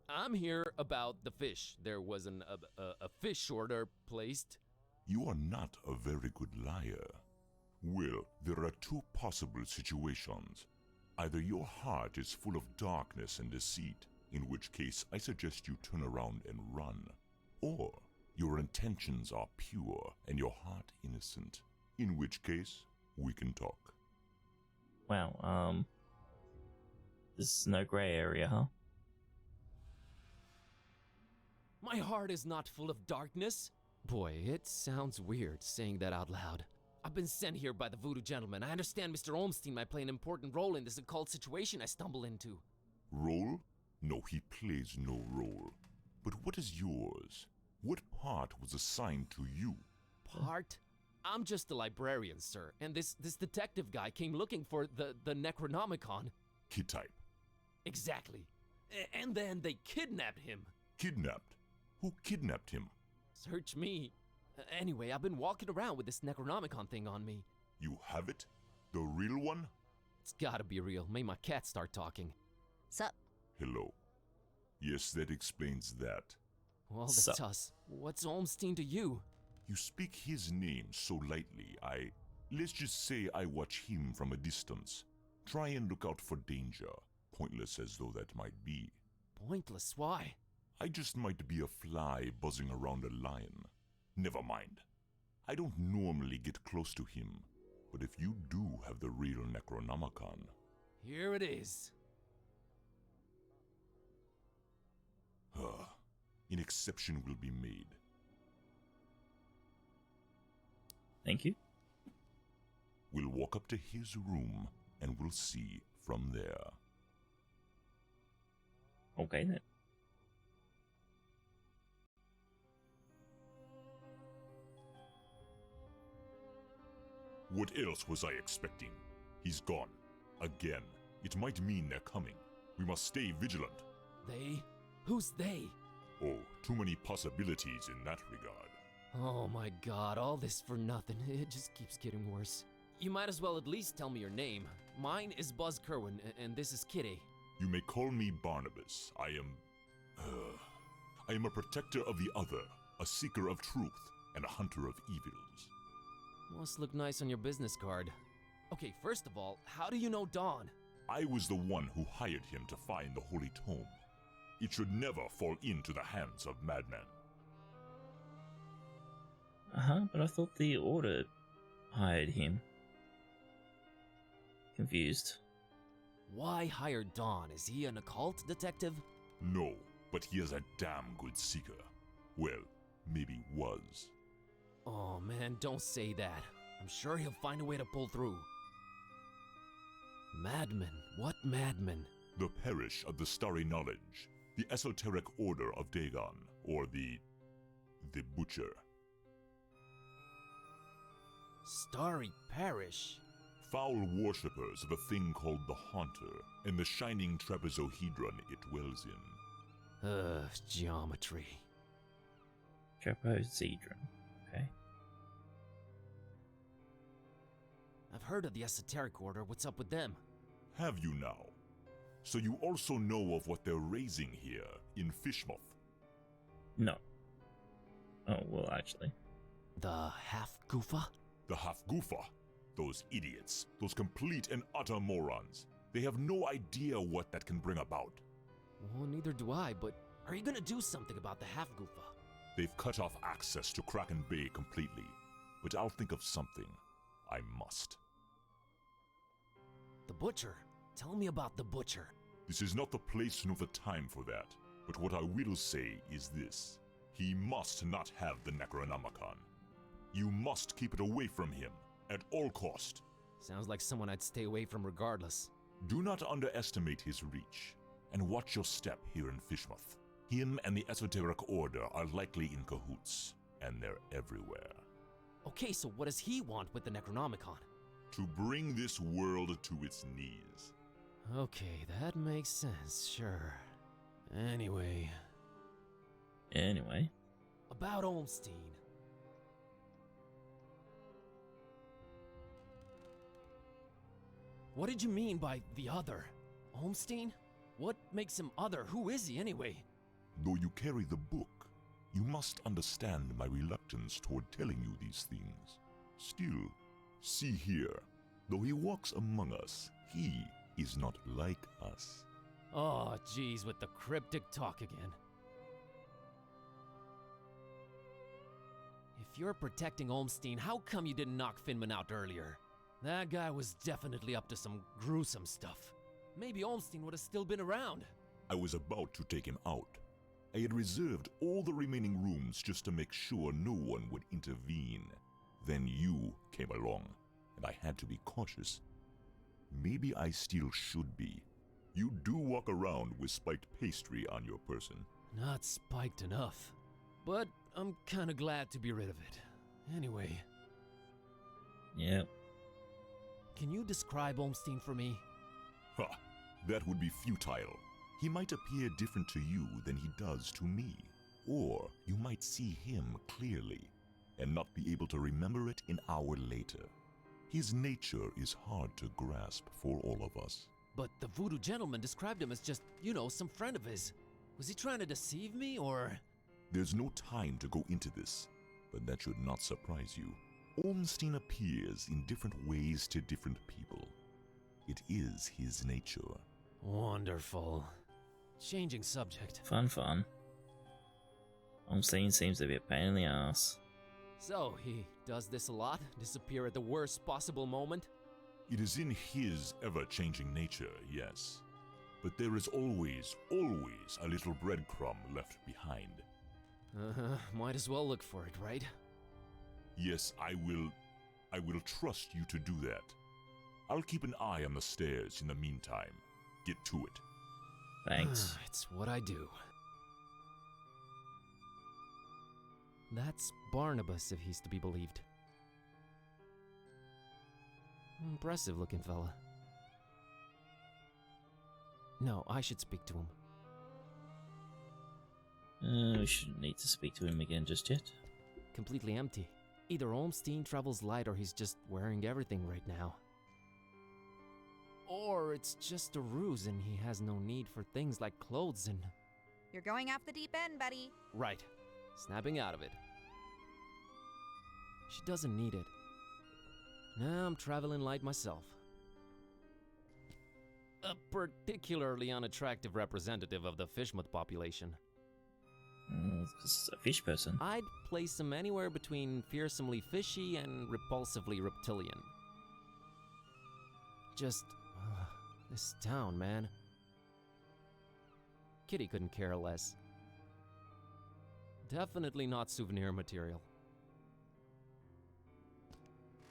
I'm here about the fish. There was a fish order placed. You are not a very good liar. Well, there are two possible situations. Either your heart is full of darkness and deceit, in which case I suggest you turn around and run. Or your intentions are pure and your heart innocent, in which case we can talk. Wow, there's no gray area, huh? My heart is not full of darkness. Boy, it sounds weird saying that out loud. I've been sent here by the voodoo gentleman. I understand Mr. Olmstein might play an important role in this occult situation I stumble into. Role? No, he plays no role. But what is yours? What part was assigned to you? Part? I'm just the librarian, sir, and this detective guy came looking for the Necronomicon. Kitteh. Exactly. And then they kidnapped him. Kidnapped? Who kidnapped him? Search me. Anyway, I've been walking around with this Necronomicon thing on me. You have it? The real one? It's gotta be real. Made my cat start talking. Sup? Hello. Yes, that explains that. Well, that's us. What's Olmstein to you? You speak his name so lightly, let's just say I watch him from a distance. Try and look out for danger, pointless as though that might be. Pointless? Why? I just might be a fly buzzing around a lion. Never mind. I don't normally get close to him, but if you do have the real Necronomicon... Here it is. An exception will be made. Thank you. We'll walk up to his room, and we'll see from there. Okay, then. What else was I expecting? He's gone. Again. It might mean they're coming. We must stay vigilant. They? Who's they? Oh, too many possibilities in that regard. Oh my god, all this for nothing. It just keeps getting worse. You might as well at least tell me your name. mine is Buzz Kerwan, and this is Kitteh. You may call me Barnabas. I am a protector of the other, a seeker of truth, and a hunter of evils. Must look nice on your business card. Okay, first of all, how do you know Dawn? I was the one who hired him to find the Holy Tome. It should never fall into the hands of madmen. But I thought the Order hired him. Confused. Why hire Dawn? Is he an occult detective? No, but he is a damn good seeker. Well, maybe was. Oh man, don't say that. I'm sure he'll find a way to pull through. Madmen? What madmen? The Parish of the Starry Knowledge, the esoteric order of Dagon, or the Butcher. Starry Parish? Foul worshippers of a thing called the Haunter, and the shining trapezohedron it dwells in. Geometry. Trapezohedron, okay. I've heard of the esoteric order. What's up with them? Have you now? So you also know of what they're raising here in Fishmouth? No. Oh, well, actually. The half-goofa? The half-goofa? Those idiots. Those complete and utter morons. They have no idea what that can bring about. Well, neither do I, but are you gonna do something about the half-goofa? They've cut off access to Kraken Bay completely. But I'll think of something. I must. The Butcher? Tell me about the Butcher. This is not the place nor the time for that. But what I will say is this. He must not have the Necronomicon. You must keep it away from him, at all cost. Sounds like someone I'd stay away from regardless. Do not underestimate his reach, and watch your step here in Fishmouth. Him and the Esoteric Order are likely in cahoots, and they're everywhere. Okay, so what does he want with the Necronomicon? To bring this world to its knees. Okay, that makes sense, sure. Anyway. About Olmstein. What did you mean by the other? Olmstein? What makes him other? Who is he anyway? Though you carry the book, you must understand my reluctance toward telling you these things. Still, see here, though he walks among us, he is not like us. Oh, geez, with the cryptic talk again. If you're protecting Olmstein, how come you didn't knock Finman out earlier? That guy was definitely up to some gruesome stuff. Maybe Olmstein would have still been around. I was about to take him out. I had reserved all the remaining rooms just to make sure no one would intervene. Then you came along, and I had to be cautious. Maybe I still should be. You do walk around with spiked pastry on your person. Not spiked enough. But I'm kinda glad to be rid of it. Anyway. Yep. Can you describe Olmstein for me? Ha! That would be futile. He might appear different to you than he does to me. Or you might see him clearly, and not be able to remember it an hour later. His nature is hard to grasp for all of us. But the voodoo gentleman described him as just, some friend of his. Was he trying to deceive me, or...? There's no time to go into this, but that should not surprise you. Olmstein appears in different ways to different people. It is his nature. Wonderful. Changing subject. Fun. Olmstein seems to be a pain in the ass. So, he does this a lot? Disappear at the worst possible moment? It is in his ever-changing nature, yes. But there is always a little breadcrumb left behind. Might as well look for it, right? Yes, I will trust you to do that. I'll keep an eye on the stairs in the meantime. Get to it. Thanks. It's what I do. That's Barnabas, if he's to be believed. Impressive looking fella. No, I should speak to him. We shouldn't need to speak to him again just yet. Completely empty. Either Olmstein travels light or he's just wearing everything right now. Or it's just a ruse and he has no need for things like clothes and... You're going off the deep end, buddy. Right. Snapping out of it. She doesn't need it. Now I'm traveling light myself. A particularly unattractive representative of the fishmoth population. It's a fish person. I'd place him anywhere between fearsomely fishy and repulsively reptilian. Just... this town, man. Kitty couldn't care less. Definitely not souvenir material.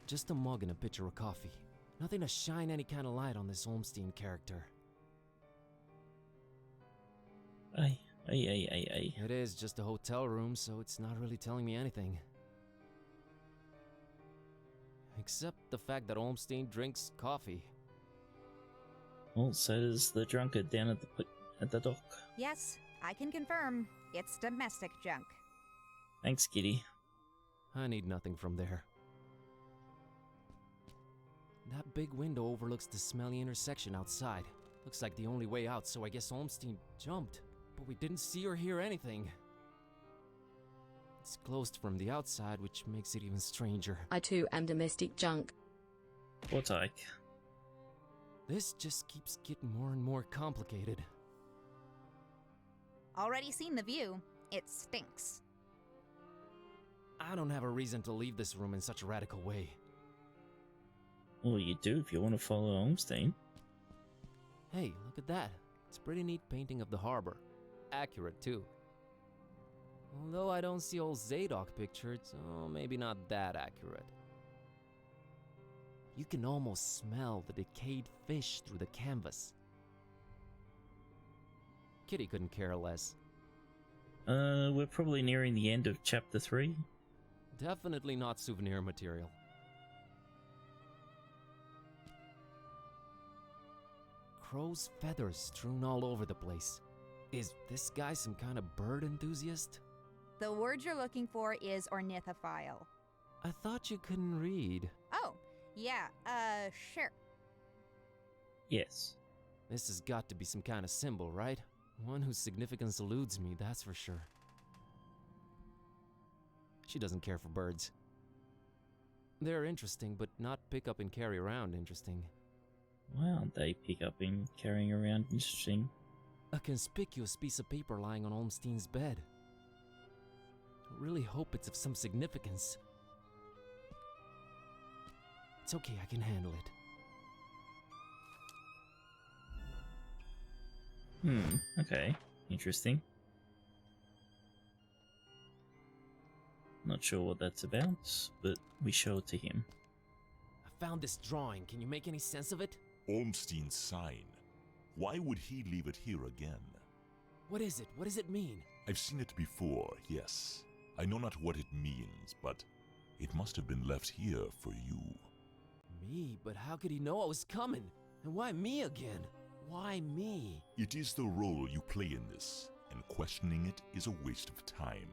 Just a mug and a pitcher of coffee. Nothing to shine any kind of light on this Olmstein character. Aye. It is just a hotel room, so it's not really telling me anything. Except the fact that Olmstein drinks coffee. Well, so does the drunkard down at the dock. Yes, I can confirm. It's domestic junk. Thanks, Kitty. I need nothing from there. That big window overlooks the smelly intersection outside. Looks like the only way out, so I guess Olmstein jumped. But we didn't see or hear anything. It's closed from the outside, which makes it even stranger. I too am domestic junk. Poor Tyke. This just keeps getting more and more complicated. Already seen the view. It stinks. I don't have a reason to leave this room in such a radical way. Well, you do if you want to follow Olmstein. Hey, look at that. It's a pretty neat painting of the harbor. Accurate, too. Although I don't see old Zadok pictured, so maybe not that accurate. You can almost smell the decayed fish through the canvas. Kitty couldn't care less. We're probably nearing the end of chapter 3. Definitely not souvenir material. Crow's feathers strewn all over the place. Is this guy some kind of bird enthusiast? The word you're looking for is ornithophile. I thought you couldn't read. Oh, yeah, sure. Yes. This has got to be some kind of symbol, right? One whose significance eludes me, that's for sure. She doesn't care for birds. They're interesting, but not pick up and carry around interesting. Wow, they pick up and carrying around interesting. A conspicuous piece of paper lying on Olmstein's bed. I really hope it's of some significance. It's okay, I can handle it. Okay. Interesting. Not sure what that's about, but we show it to him. I found this drawing. Can you make any sense of it? Olmstein's sign. Why would he leave it here again? What is it? What does it mean? I've seen it before, yes. I know not what it means, but it must have been left here for you. Me? But how could he know I was coming? And why me again? Why me? It is the role you play in this, and questioning it is a waste of time.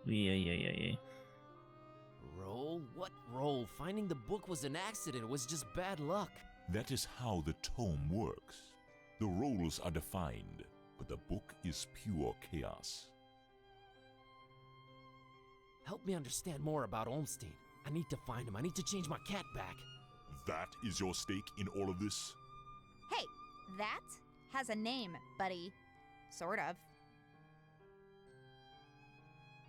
Yeah. Role? What role? Finding the book was an accident. It was just bad luck. That is how the tome works. The roles are defined, but the book is pure chaos. Help me understand more about Olmstein. I need to find him. I need to change my cat back. That is your stake in all of this? Hey, that has a name, buddy. Sort of.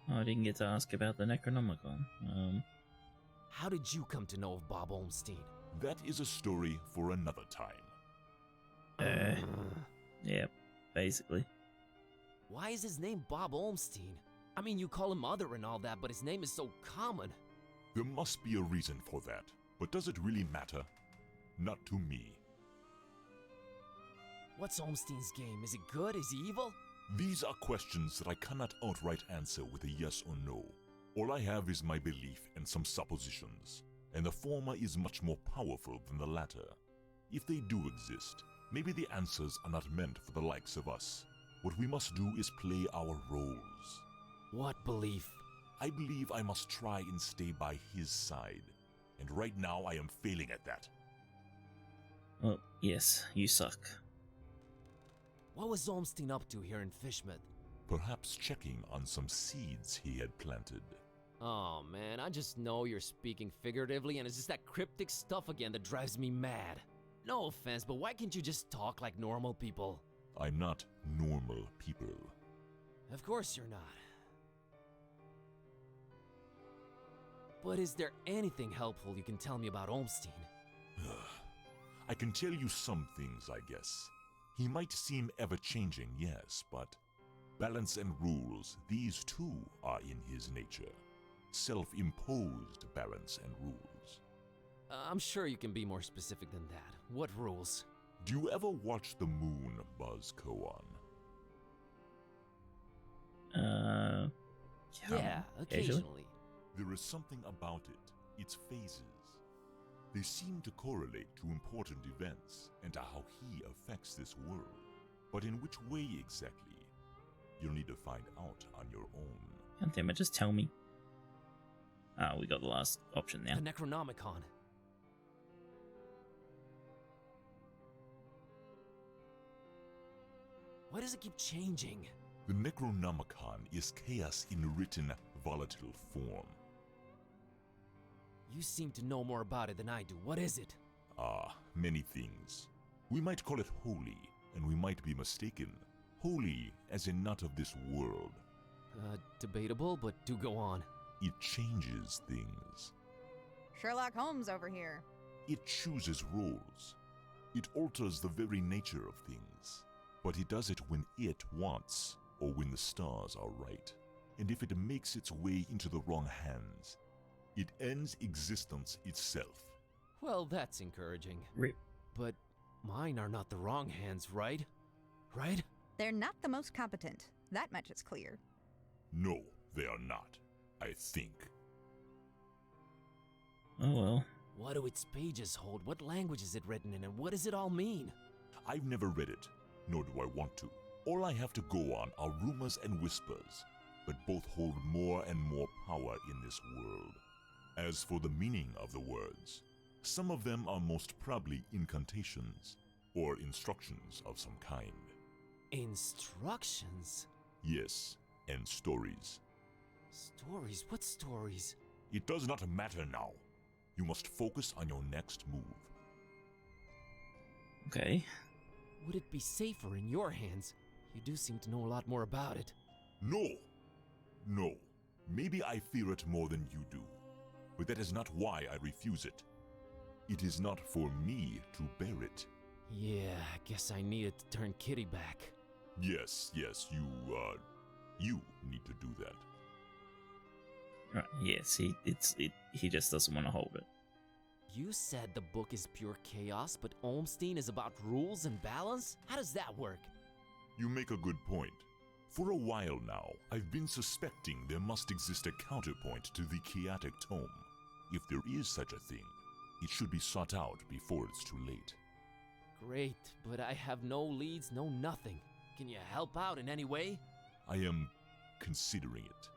Oh, I didn't get to ask about the Necronomicon. How did you come to know of Bob Olmstein? That is a story for another time. Yeah, basically. Why is his name Bob Olmstein? I mean, you call him Other and all that, but his name is so common. There must be a reason for that, but does it really matter? Not to me. What's Olmstein's game? Is it good? Is he evil? These are questions that I cannot outright answer with a yes or no. All I have is my belief and some suppositions, and the former is much more powerful than the latter. If they do exist, maybe the answers are not meant for the likes of us. What we must do is play our roles. What belief? I believe I must try and stay by his side, and right now I am failing at that. Well, yes, you suck. What was Olmstein up to here in Fishmouth? Perhaps checking on some seeds he had planted. Oh man, I just know you're speaking figuratively and it's just that cryptic stuff again that drives me mad. No offense, but why can't you just talk like normal people? I'm not normal people. Of course you're not. But is there anything helpful you can tell me about Olmstein? I can tell you some things, I guess. He might seem ever-changing, yes, but balance and rules, these too are in his nature. Self-imposed balance and rules. I'm sure you can be more specific than that. What rules? Do you ever watch the moon, Buzz Kerwan? Yeah, occasionally. There is something about it, its phases. They seem to correlate to important events and to how he affects this world. But in which way exactly? You'll need to find out on your own. God damn it, just tell me. Ah, we got the last option now. The Necronomicon. Why does it keep changing? The Necronomicon is chaos in written, volatile form. You seem to know more about it than I do. What is it? Ah, many things. We might call it holy, and we might be mistaken. Holy, as in not of this world. Debatable, but do go on. It changes things. Sherlock Holmes over here. It chooses roles. It alters the very nature of things. But it does it when it wants, or when the stars are right. And if it makes its way into the wrong hands, it ends existence itself. Well, that's encouraging. Rip. But mine are not the wrong hands, right? Right? They're not the most competent. That much is clear. No, they are not. I think. Oh well. What do its pages hold? What language is it written in, and what does it all mean? I've never read it, nor do I want to. All I have to go on are rumors and whispers, but both hold more and more power in this world. As for the meaning of the words, some of them are most probably incantations, or instructions of some kind. Instructions? Yes, and stories. Stories? What stories? It does not matter now. You must focus on your next move. Okay. Would it be safer in your hands? You do seem to know a lot more about it. No! No. Maybe I fear it more than you do. But that is not why I refuse it. It is not for me to bear it. Yeah, I guess I needed to turn Kitteh back. Yes, you need to do that. Right, yes, he just doesn't want to hold it. You said the book is pure chaos, but Olmstein is about rules and balance? How does that work? You make a good point. For a while now, I've been suspecting there must exist a counterpoint to the chaotic tome. If there is such a thing, it should be sought out before it's too late. Great, but I have no leads, no nothing. Can you help out in any way? I am considering it.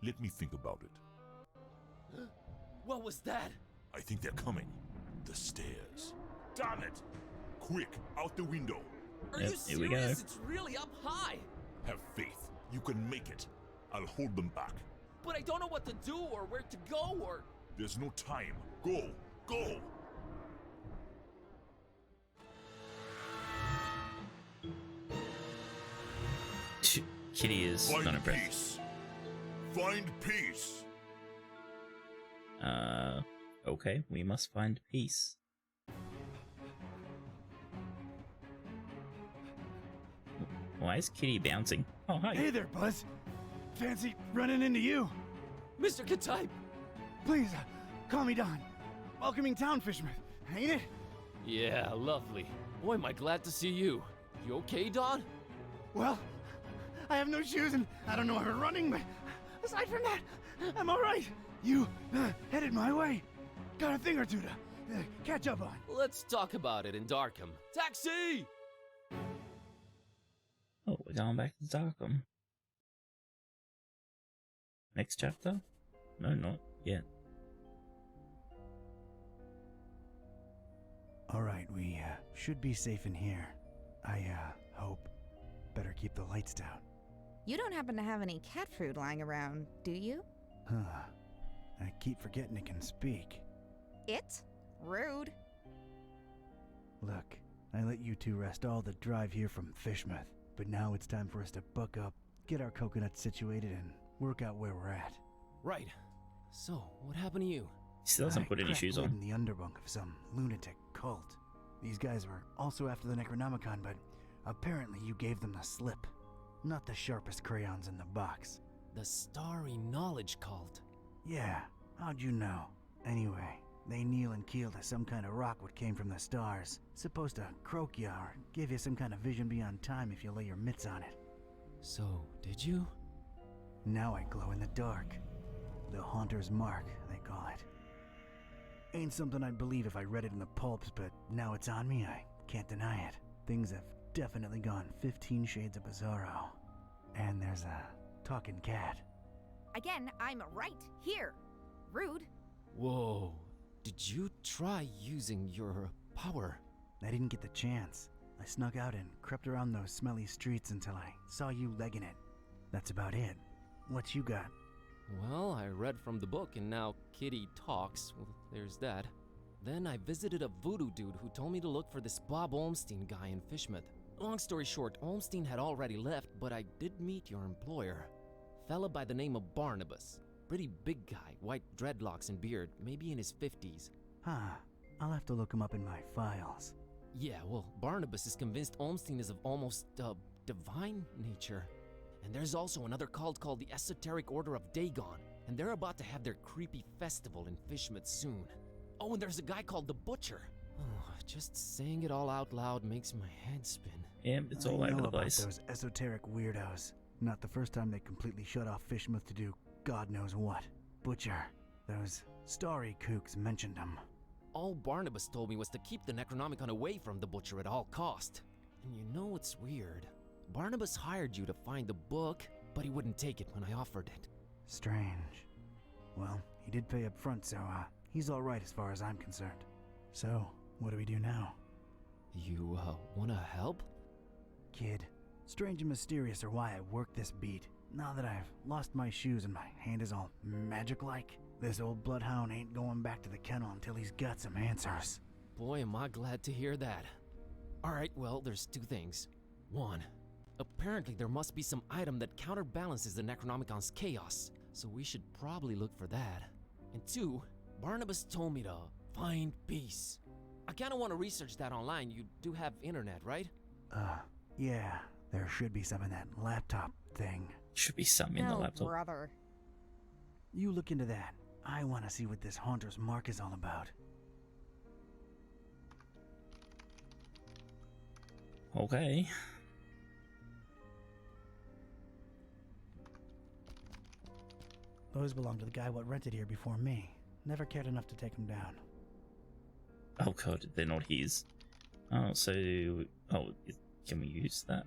Let me think about it. What was that? I think they're coming. The stairs. Damn it! Quick, out the window. Are you serious? Here we go. It's really up high. Have faith. You can make it. I'll hold them back. But I don't know what to do or where to go or... There's no time. Go! Go! Kitteh is Find not impressed. peace. Find peace. Okay, we must find peace. Why is Kitteh bouncing? Oh, hi. Hey there, Buzz. Fancy running into you. Mr. Ketype! Please, call me Don. Welcoming town, Fishmouth, ain't it? Yeah, lovely. Boy, am I glad to see you. You okay, Don? Well, I have no shoes and I don't know how to running, but aside from that, I'm all right. You headed my way. Got a thing or two to catch up on. Let's talk about it in Darkham. Taxi! Oh, we're going back to Darkham. Next chapter? No, not yet. Alright, we should be safe in here. I hope. Better keep the lights down. You don't happen to have any cat food lying around, do you? Huh. I keep forgetting it can speak. It? Rude. Look, I let you two rest all the drive here from Fishmouth, but now it's time for us to buck up, get our coconuts situated, and work out where we're at. Right. So, what happened to you? He still hasn't put any shoes on. In the underbunk of some lunatic cult. These guys were also after the Necronomicon, but apparently you gave them the slip. Not the sharpest crayons in the box. The Starry Knowledge Cult. Yeah, how'd you know? Anyway, they kneel and keel to some kind of rock what came from the stars. Supposed to croak ya or give you some kind of vision beyond time if you lay your mitts on it. So, did you? Now I glow in the dark. The Haunter's Mark, they call it. Ain't something I'd believe if I read it in the pulps, but now it's on me, I can't deny it. Things have definitely gone 15 shades of bizarro. And there's a talking cat. Again, I'm right here. Rude. Whoa. Did you try using your power? I didn't get the chance. I snuck out and crept around those smelly streets until I saw you legging it. That's about it. What you got? Well, I read from the book and now Kitty talks. Well, there's that. Then I visited a voodoo dude who told me to look for this Bob Olmstein guy in Fishmouth. Long story short, Olmstein had already left, but I did meet your employer. Fella by the name of Barnabas. Pretty big guy, white dreadlocks and beard, maybe in his 50s. Huh. I'll have to look him up in my files. Yeah, well, Barnabas is convinced Olmstein is of almost, divine nature. And there's also another cult called the Esoteric Order of Dagon, and they're about to have their creepy festival in Fishmouth soon. Oh, and there's a guy called the Butcher. Oh, just saying it all out loud makes my head spin. Yeah, it's all over the place. Those esoteric weirdos. Not the first time they completely shut off Fishmouth to do God knows what. Butcher. Those starry kooks mentioned them. All Barnabas told me was to keep the Necronomicon away from the Butcher at all cost. And you know what's weird? Barnabas hired you to find the book, but he wouldn't take it when I offered it. Strange. Well, he did pay up front, so he's all right as far as I'm concerned. So, what do we do now? You, wanna help? Kid, strange and mysterious are why I work this beat. Now that I've lost my shoes and my hand is all magic-like, this old bloodhound ain't going back to the kennel until he's got some answers. Boy, am I glad to hear that. Alright, well, there's two things. One, apparently there must be some item that counterbalances the Necronomicon's chaos, so we should probably look for that. And two, Barnabas told me to find peace. I kinda wanna research that online. You do have internet, right? Yeah, there should be some in that laptop thing. Should be some in the laptop. Brother. You look into that. I wanna see what this Haunter's Mark is all about. Okay. Those belong to the guy what rented here before me. Never cared enough to take them down. Oh god, they're not his. Oh, so... Oh, can we use that?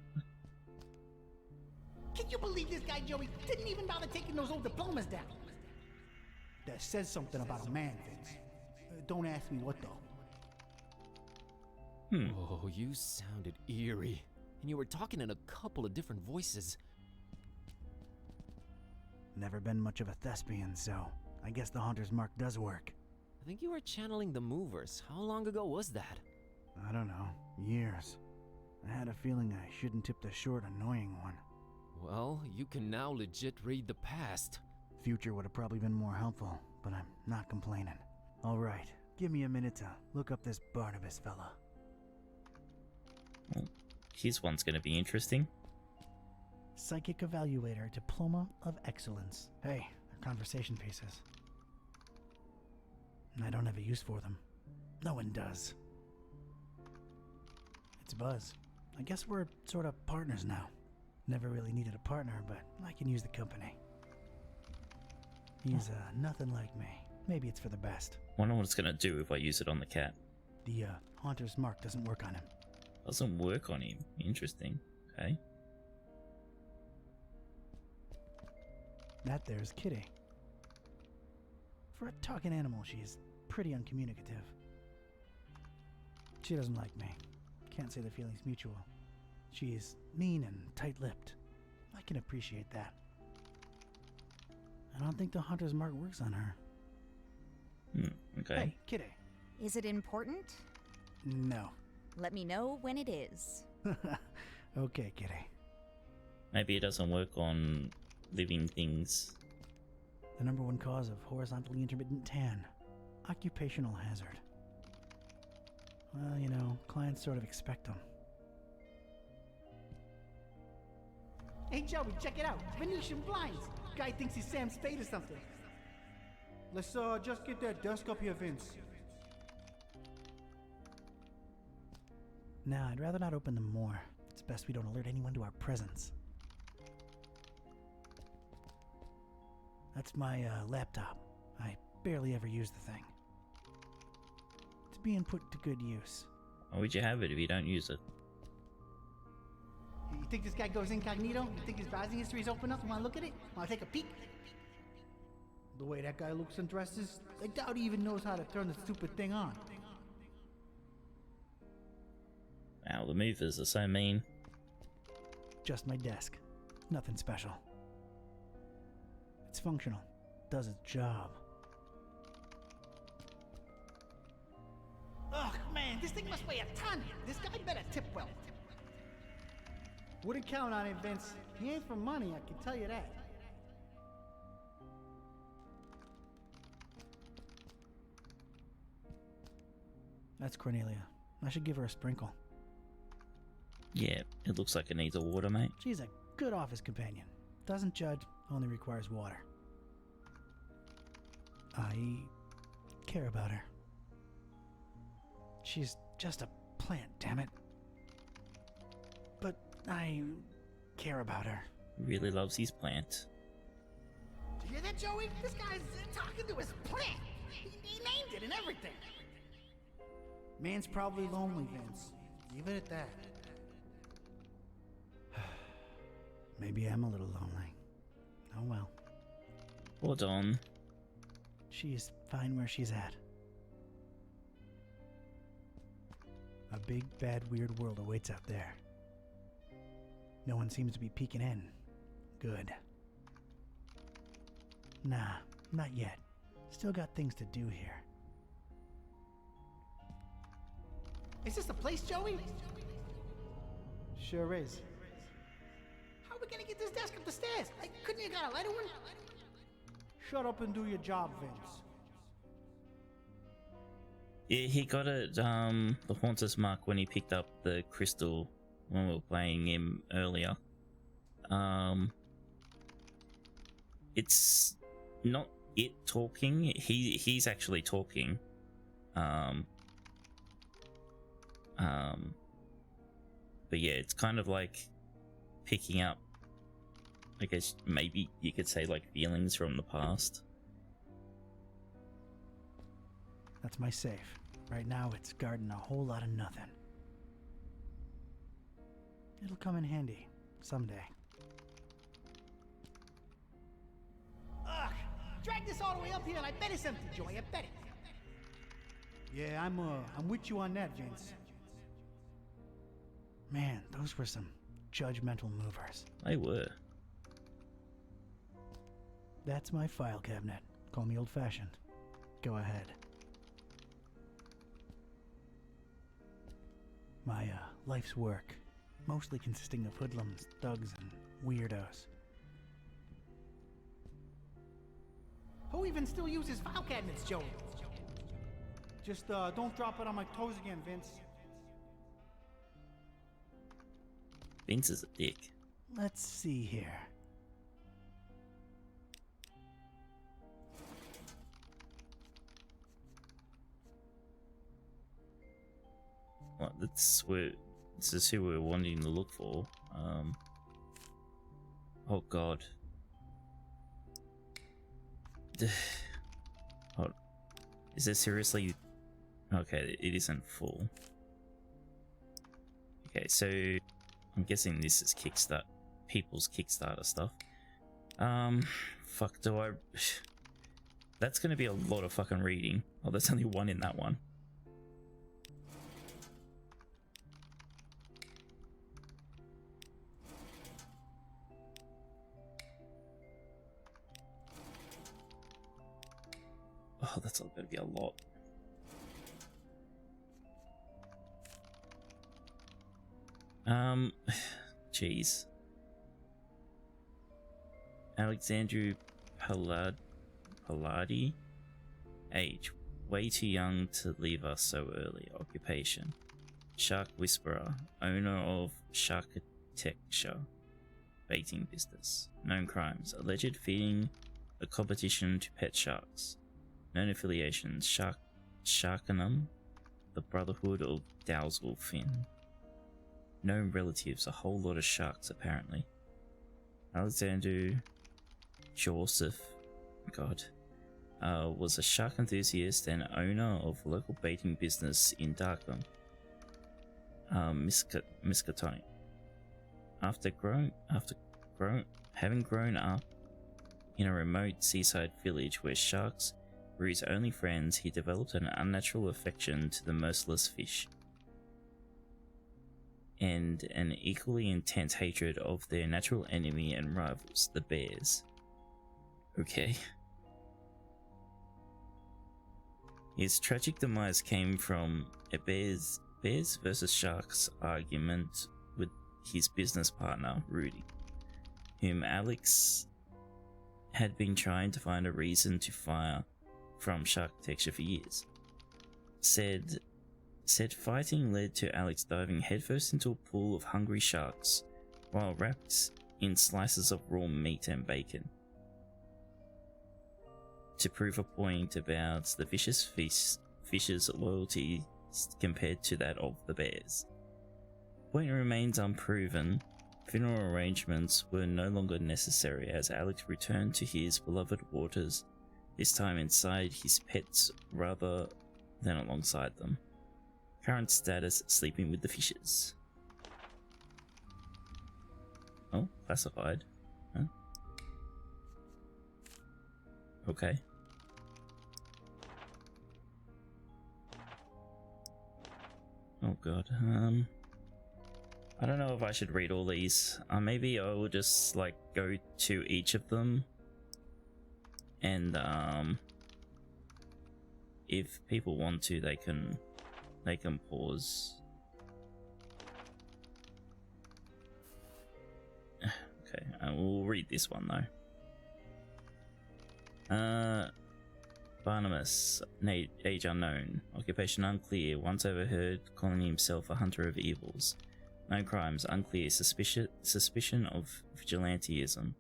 Can you believe this guy Joey didn't even bother taking those old diplomas down? That says something about a man, Vince. Don't ask me what though. Oh, you sounded eerie. And you were talking in a couple of different voices. Never been much of a thespian, so I guess the Haunter's Mark does work. I think you were channeling the movers. How long ago was that? I don't know. Years. I had a feeling I shouldn't tip the short, annoying one. Well, you can now legit read the past. Future would have probably been more helpful, but I'm not complaining. Alright, give me a minute to look up this Barnabas fella. Well, his one's gonna be interesting. Psychic Evaluator, Diploma of Excellence. Hey, they're conversation pieces. I don't have a use for them. No one does. It's Buzz. I guess we're sort of partners now. Never really needed a partner, but I can use the company. He's nothing like me. Maybe it's for the best. Wonder what it's gonna do if I use it on the cat. The Haunter's Mark doesn't work on him. Doesn't work on him. Interesting. Okay. That there's Kitteh. For a talking animal, she's pretty uncommunicative. She doesn't like me. Can't say the feeling's mutual. She's mean and tight-lipped. I can appreciate that. I don't think the hunter's mark works on her. Okay. Hey, Kitteh. Is it important? No. Let me know when it is. Okay, Kitteh. Maybe it doesn't work on living things. The number one cause of horizontally intermittent tan. Occupational hazard. Well, you know, clients sort of expect them. Hey, Joey, check it out. Venetian blinds. Guy thinks he's Sam Spade or something. Let's just get that desk up here, Vince. Nah, I'd rather not open them more. It's best we don't alert anyone to our presence. That's my laptop. I barely ever use the thing. It's being put to good use. Why would you have it if you don't use it? You think this guy goes incognito? You think his browsing history is open up? You want to look at it? Want to take a peek? The way that guy looks and dresses, I doubt he even knows how to turn the stupid thing on. Wow, the movers are so mean. Just my desk. Nothing special. It's functional. Does its job. Ugh, man, this thing must weigh a ton. This guy better tip well. Wouldn't count on it, Vince. He ain't for money, I can tell you that. That's Cornelia. I should give her a sprinkle. Yeah, it looks like it needs a water, mate. She's a good office companion. Doesn't judge, only requires water. I care about her. She's just a plant, damn it. But I care about her. Really loves his plant. Do you hear that, Joey? This guy's talking to his plant. He named it and everything. Man's probably lonely, Vince. Leave it at that. Maybe I'm a little lonely. Oh well. Hold on. She's fine where she's at. A big, bad, weird world awaits out there. No one seems to be peeking in. Good. Nah, not yet. Still got things to do here. Is this the place, Joey? Sure is. How are we gonna get this desk up the stairs? Couldn't you got a lighter one? Shut up and do your job, Vince. Yeah, he got it, the Haunter's mark when he picked up the crystal when we were playing him earlier. It's not it talking, he's actually talking. But yeah, it's kind of like picking up, I guess maybe you could say, like feelings from the past. That's my safe. Right now it's guarding a whole lot of nothing. It'll come in handy someday. Ugh! Drag this all the way up here and I bet it's empty, Joey. I bet it. Yeah, I'm with you on that, Vince. Man, those were some judgmental movers. They were. That's my file cabinet. Call me old-fashioned. Go ahead. My life's work, mostly consisting of hoodlums, thugs, and weirdos. Who even still uses file cabinets, Joey? Just don't drop it on my toes again, Vince. Vince is a dick. Let's see here. Well, this is who we're wanting to look for. Oh god. Hold. Is this seriously? Okay, it isn't full. Okay, so I'm guessing this is people's Kickstarter stuff. Fuck, do I? That's gonna be a lot of fucking reading. Oh, there's only one in that one. Oh, that's going to be a lot. Jeez. Alexandru Palladi. Age: way too young to leave us so early. Occupation: Shark Whisperer, owner of Sharkitecture baiting business. Known crimes: alleged feeding a competition to pet sharks. Known affiliations: Sharkanum, the Brotherhood of Dowsel Fin. Known relatives: a whole lot of sharks apparently. Alexander Joseph, was a shark enthusiast and owner of a local baiting business in Darkham, Miskatonic. Having grown up in a remote seaside village where sharks were his only friends, he developed an unnatural affection to the merciless fish, and an equally intense hatred of their natural enemy and rivals, the bears. Okay. His tragic demise came from a bears versus sharks argument with his business partner, Rudy, whom Alex had been trying to find a reason to fire from Sharkitecture for years. Said fighting led to Alex diving headfirst into a pool of hungry sharks while wrapped in slices of raw meat and bacon, to prove a point about the vicious fish's loyalty compared to that of the bears. Point remains unproven. Funeral arrangements were no longer necessary as Alex returned to his beloved waters, this time inside his pets rather than alongside them. Current status: sleeping with the fishes. Oh, classified. Huh? Okay. Oh god. I don't know if I should read all these. Maybe I will just like go to each of them, and if people want to, they can pause. Okay, we'll read this one though. Barnabas, age unknown, occupation unclear, once overheard calling himself a hunter of evils. Known crimes unclear, suspicion of vigilantism.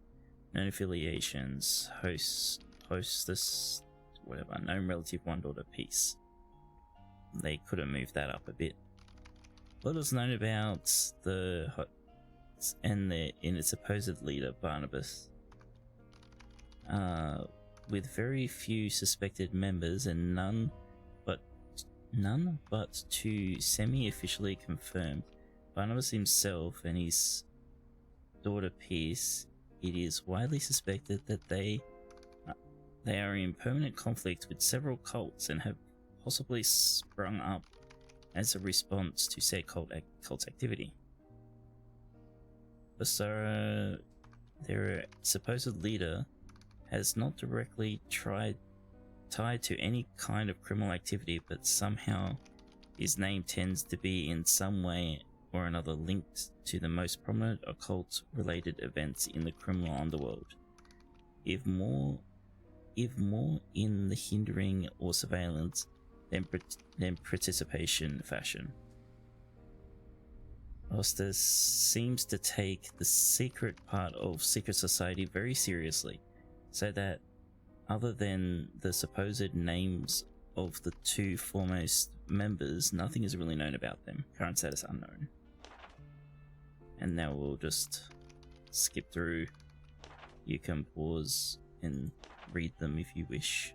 Known affiliations, hostess, whatever. Known relative, one daughter, peace. They could have moved that up a bit. What is known about the and its supposed leader, Barnabas. With very few suspected members and none but two semi-officially confirmed, Barnabas himself and his daughter Peace, it is widely suspected that they are in permanent conflict with several cults and have possibly sprung up as a response to said cult activity. Basara, their supposed leader, has not directly tied to any kind of criminal activity, but somehow his name tends to be in some way or another linked to the most prominent occult related events in the criminal underworld, if more in the hindering or surveillance than participation fashion. Oster seems to take the secret part of secret society very seriously, so that other than the supposed names of the two foremost members, nothing is really known about them. Current status unknown. And now we'll just skip through. You can pause and read them if you wish.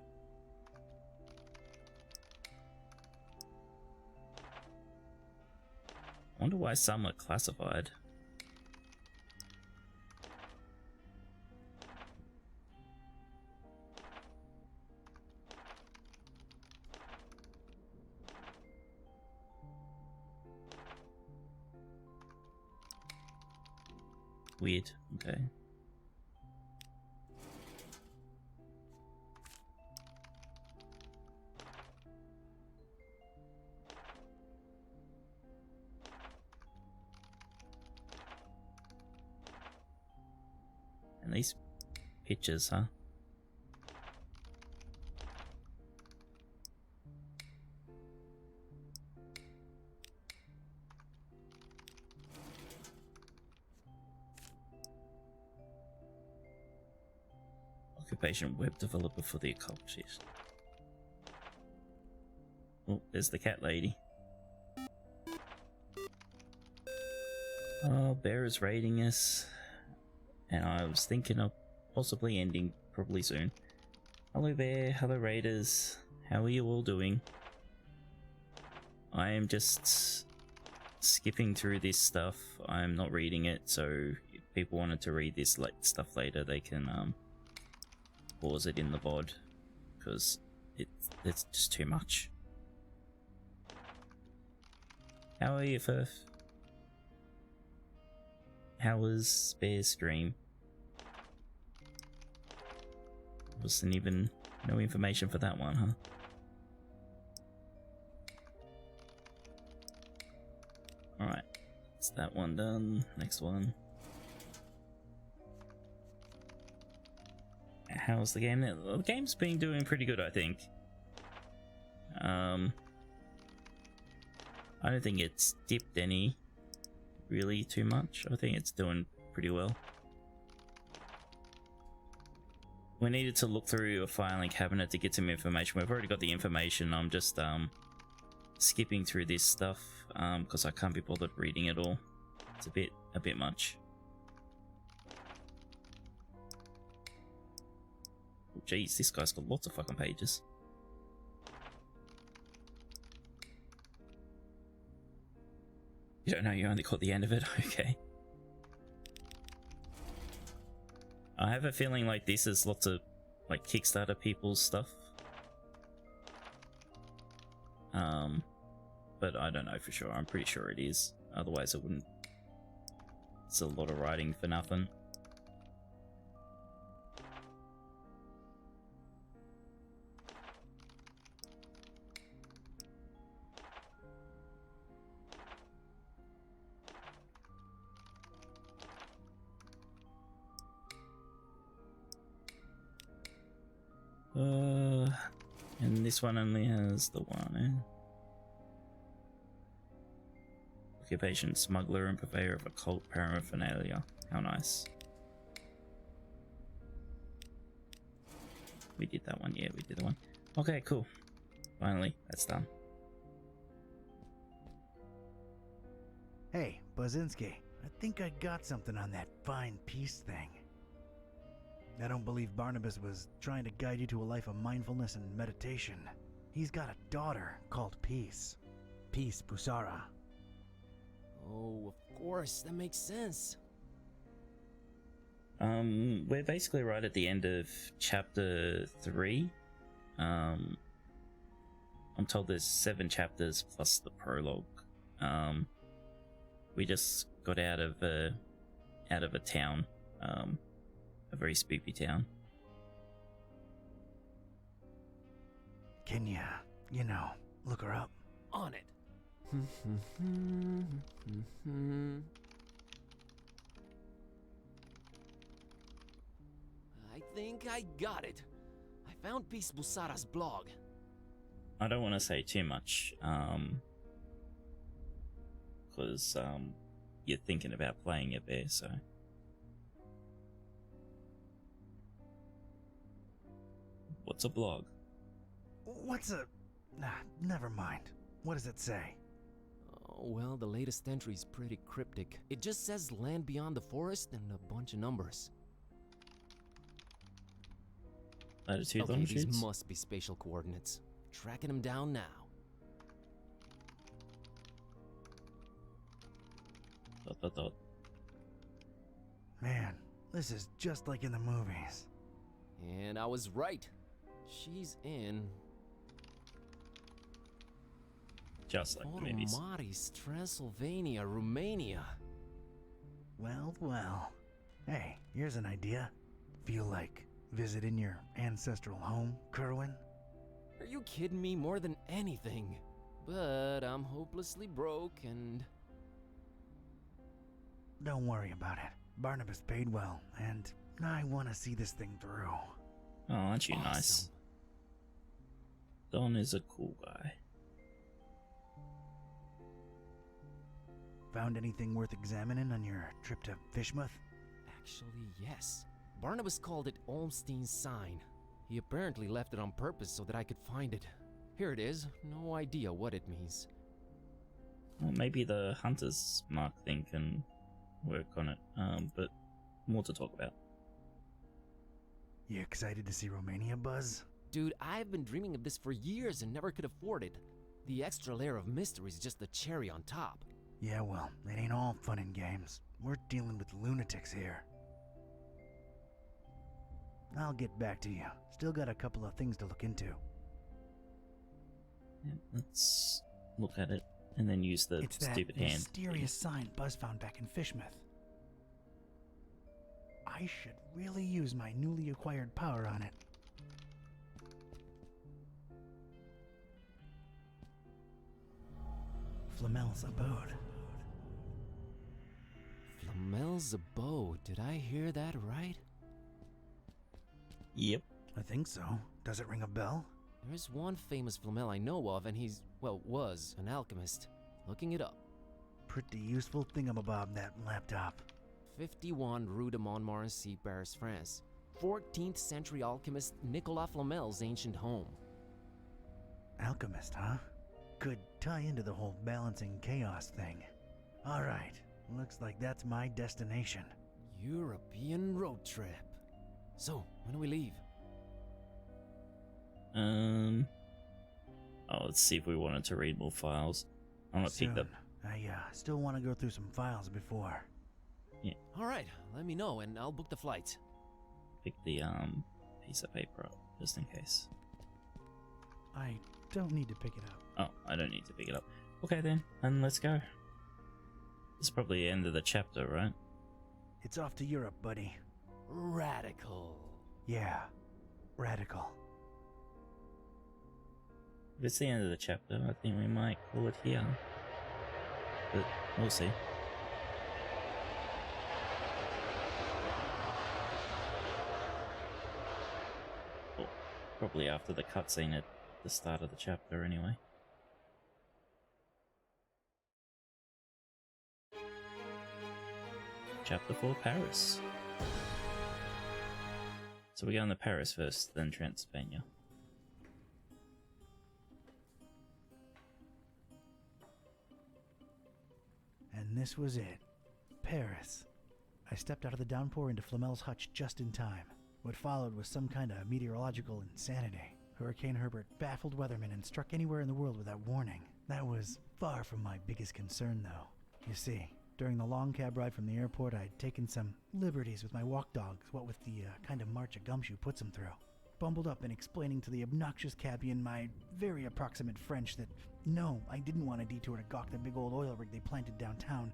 I wonder why some are classified. Weird, okay. these pictures, huh? Occupation web developer for the occult. Jeez. Oh, there's the cat lady. Oh, Bear is raiding us. And I was thinking of possibly ending probably soon. Hello Bear, hello Raiders. How are you all doing? I am just skipping through this stuff. I'm not reading it, so if people wanted to read this stuff later, they can pause it in the VOD, because it's just too much. How are you, Firth? How was Bear's stream? Wasn't even no information for that one, huh? Alright, that's that one done. Next one. How's the game? The game's been doing pretty good, I think. I don't think it's dipped any really too much. I think it's doing pretty well. We needed to look through a filing cabinet to get some information. We've already got the information. I'm just skipping through this stuff because I can't be bothered reading it all. It's a bit much. Oh, geez, this guy's got lots of fucking pages. You don't know, you only caught the end of it? Okay. I have a feeling like this is lots of like Kickstarter people's stuff. But I don't know for sure. I'm pretty sure it is. Otherwise it wouldn't. It's a lot of writing for nothing. And this one only has the one, eh? Occupation, smuggler and purveyor of occult paraphernalia. How nice. We did that one, yeah, we did that one. Okay, cool. Finally, that's done. Hey, Buzinski, I think I got something on that fine peace thing. I don't believe Barnabas was trying to guide you to a life of mindfulness and meditation. He's got a daughter called Peace. Peace Busara. Oh, of course, that makes sense. We're basically right at the end of chapter 3. I'm told there's 7 chapters plus the prologue. We just got out of a town, a very spooky town. Can you know, look her up? On it. I think I got it. I found Peace Busara's blog. I don't want to say too much, because you're thinking about playing it there, so. What's a blog? What's a... never mind. What does it say? Oh, well, the latest entry's pretty cryptic. It just says land beyond the forest and a bunch of numbers. Latitude, okay, longitudes? These must be spatial coordinates. Tracking them down now. Dot. Man, this is just like in the movies. And I was right. She's in... Just like the movies. Automatis, Transylvania, Romania. Well. Hey, here's an idea. Feel like visiting your ancestral home, Kerwan? Are you kidding me? More than anything. But I'm hopelessly broke and... Don't worry about it. Barnabas paid well, and I want to see this thing through. Oh, aren't you nice? Don is a cool guy. Found anything worth examining on your trip to Fishmouth? Actually, yes. Barnabas called it Olmstein's sign. He apparently left it on purpose so that I could find it. Here it is. No idea what it means. Well, maybe the hunter's mark thing can work on it, but more to talk about. You excited to see Romania, Buzz? Dude, I've been dreaming of this for years and never could afford it. The extra layer of mystery is just the cherry on top. Yeah, well, it ain't all fun and games. We're dealing with lunatics here. I'll get back to you. Still got a couple of things to look into. Yeah, let's look at it and then use the stupid hand. It's that mysterious sign Buzz found back in Fishmouth. I should really use my newly acquired power on it. Flamel's abode. Flamel's abode. Did I hear that right? Yep. I think so. Does it ring a bell? There's one famous Flamel I know of, and he's, well, was an alchemist. Looking it up. Pretty useful thingamabob, that laptop. 51 Rue de Montmorency, Paris, France. 14th century alchemist Nicolas Flamel's ancient home. Alchemist, huh? Could tie into the whole balancing chaos thing. Alright, looks like that's my destination. European road trip. So, when do we leave? Oh, let's see if we wanted to read more files. I'm gonna pick them. I still want to go through some files before. Yeah. Alright, let me know and I'll book the flight. Pick the piece of paper up, just in case. I don't need to pick it up. Oh, I don't need to pick it up. Okay then, and let's go. It's probably the end of the chapter, right? It's off to Europe, buddy. Radical. Yeah, radical. If it's the end of the chapter, I think we might call it here. But we'll see. Well, probably after the cutscene at the start of the chapter anyway. Chapter 4, Paris. So we're going to Paris first, then Transylvania. And this was it. Paris. I stepped out of the downpour into Flamel's hutch just in time. What followed was some kind of meteorological insanity. Hurricane Herbert baffled weathermen and struck anywhere in the world without warning. That was far from my biggest concern, though. You see, during the long cab ride from the airport, I'd taken some liberties with my walk dogs, what with the kind of march a gumshoe puts them through. Bumbled up and explaining to the obnoxious cabbie in my very approximate French that no, I didn't want a detour to gawk the big old oil rig they planted downtown.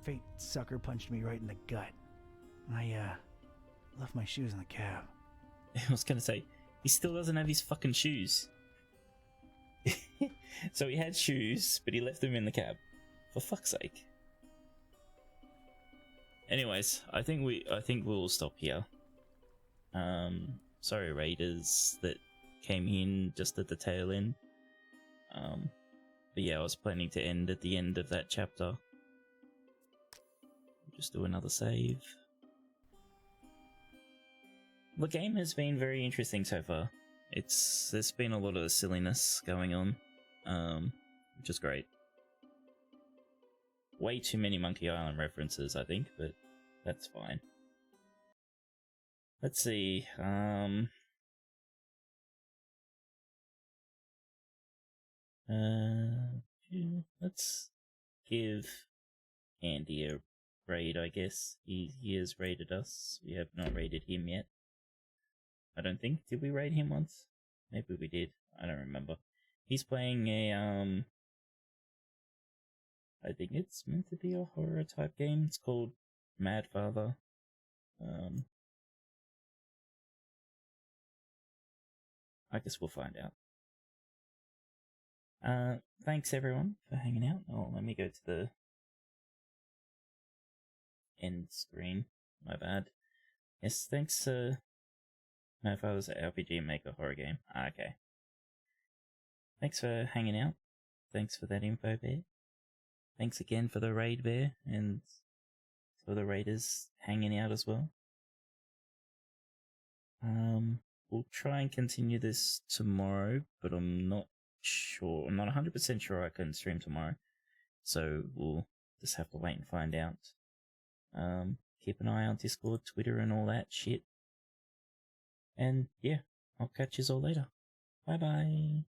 Fate sucker punched me right in the gut. I left my shoes in the cab. I was gonna say, he still doesn't have his fucking shoes. So he had shoes, but he left them in the cab. For fuck's sake. Anyways, I think we'll stop here. Sorry raiders that came in just at the tail end. But yeah, I was planning to end at the end of that chapter. Just do another save. The game has been very interesting so far. There's been a lot of silliness going on, which is great. Way too many Monkey Island references, I think, but that's fine. Let's see, let's give Andy a raid, I guess. He has raided us. We have not raided him yet. I don't think. Did we raid him once? Maybe we did. I don't remember. He's playing a, I think it's meant to be a horror type game. It's called Mad Father. I guess we'll find out. Thanks everyone for hanging out. Oh, let me go to the end screen. My bad. Yes, thanks, my father's an RPG Maker horror game. Ah, okay. Thanks for hanging out. Thanks for that info, Bear. Thanks again for the raid, Bear, and for the raiders hanging out as well. We'll try and continue this tomorrow, but I'm not sure. I'm not 100% sure I can stream tomorrow. So we'll just have to wait and find out. Keep an eye on Discord, Twitter, and all that shit. And yeah, I'll catch you all later. Bye bye.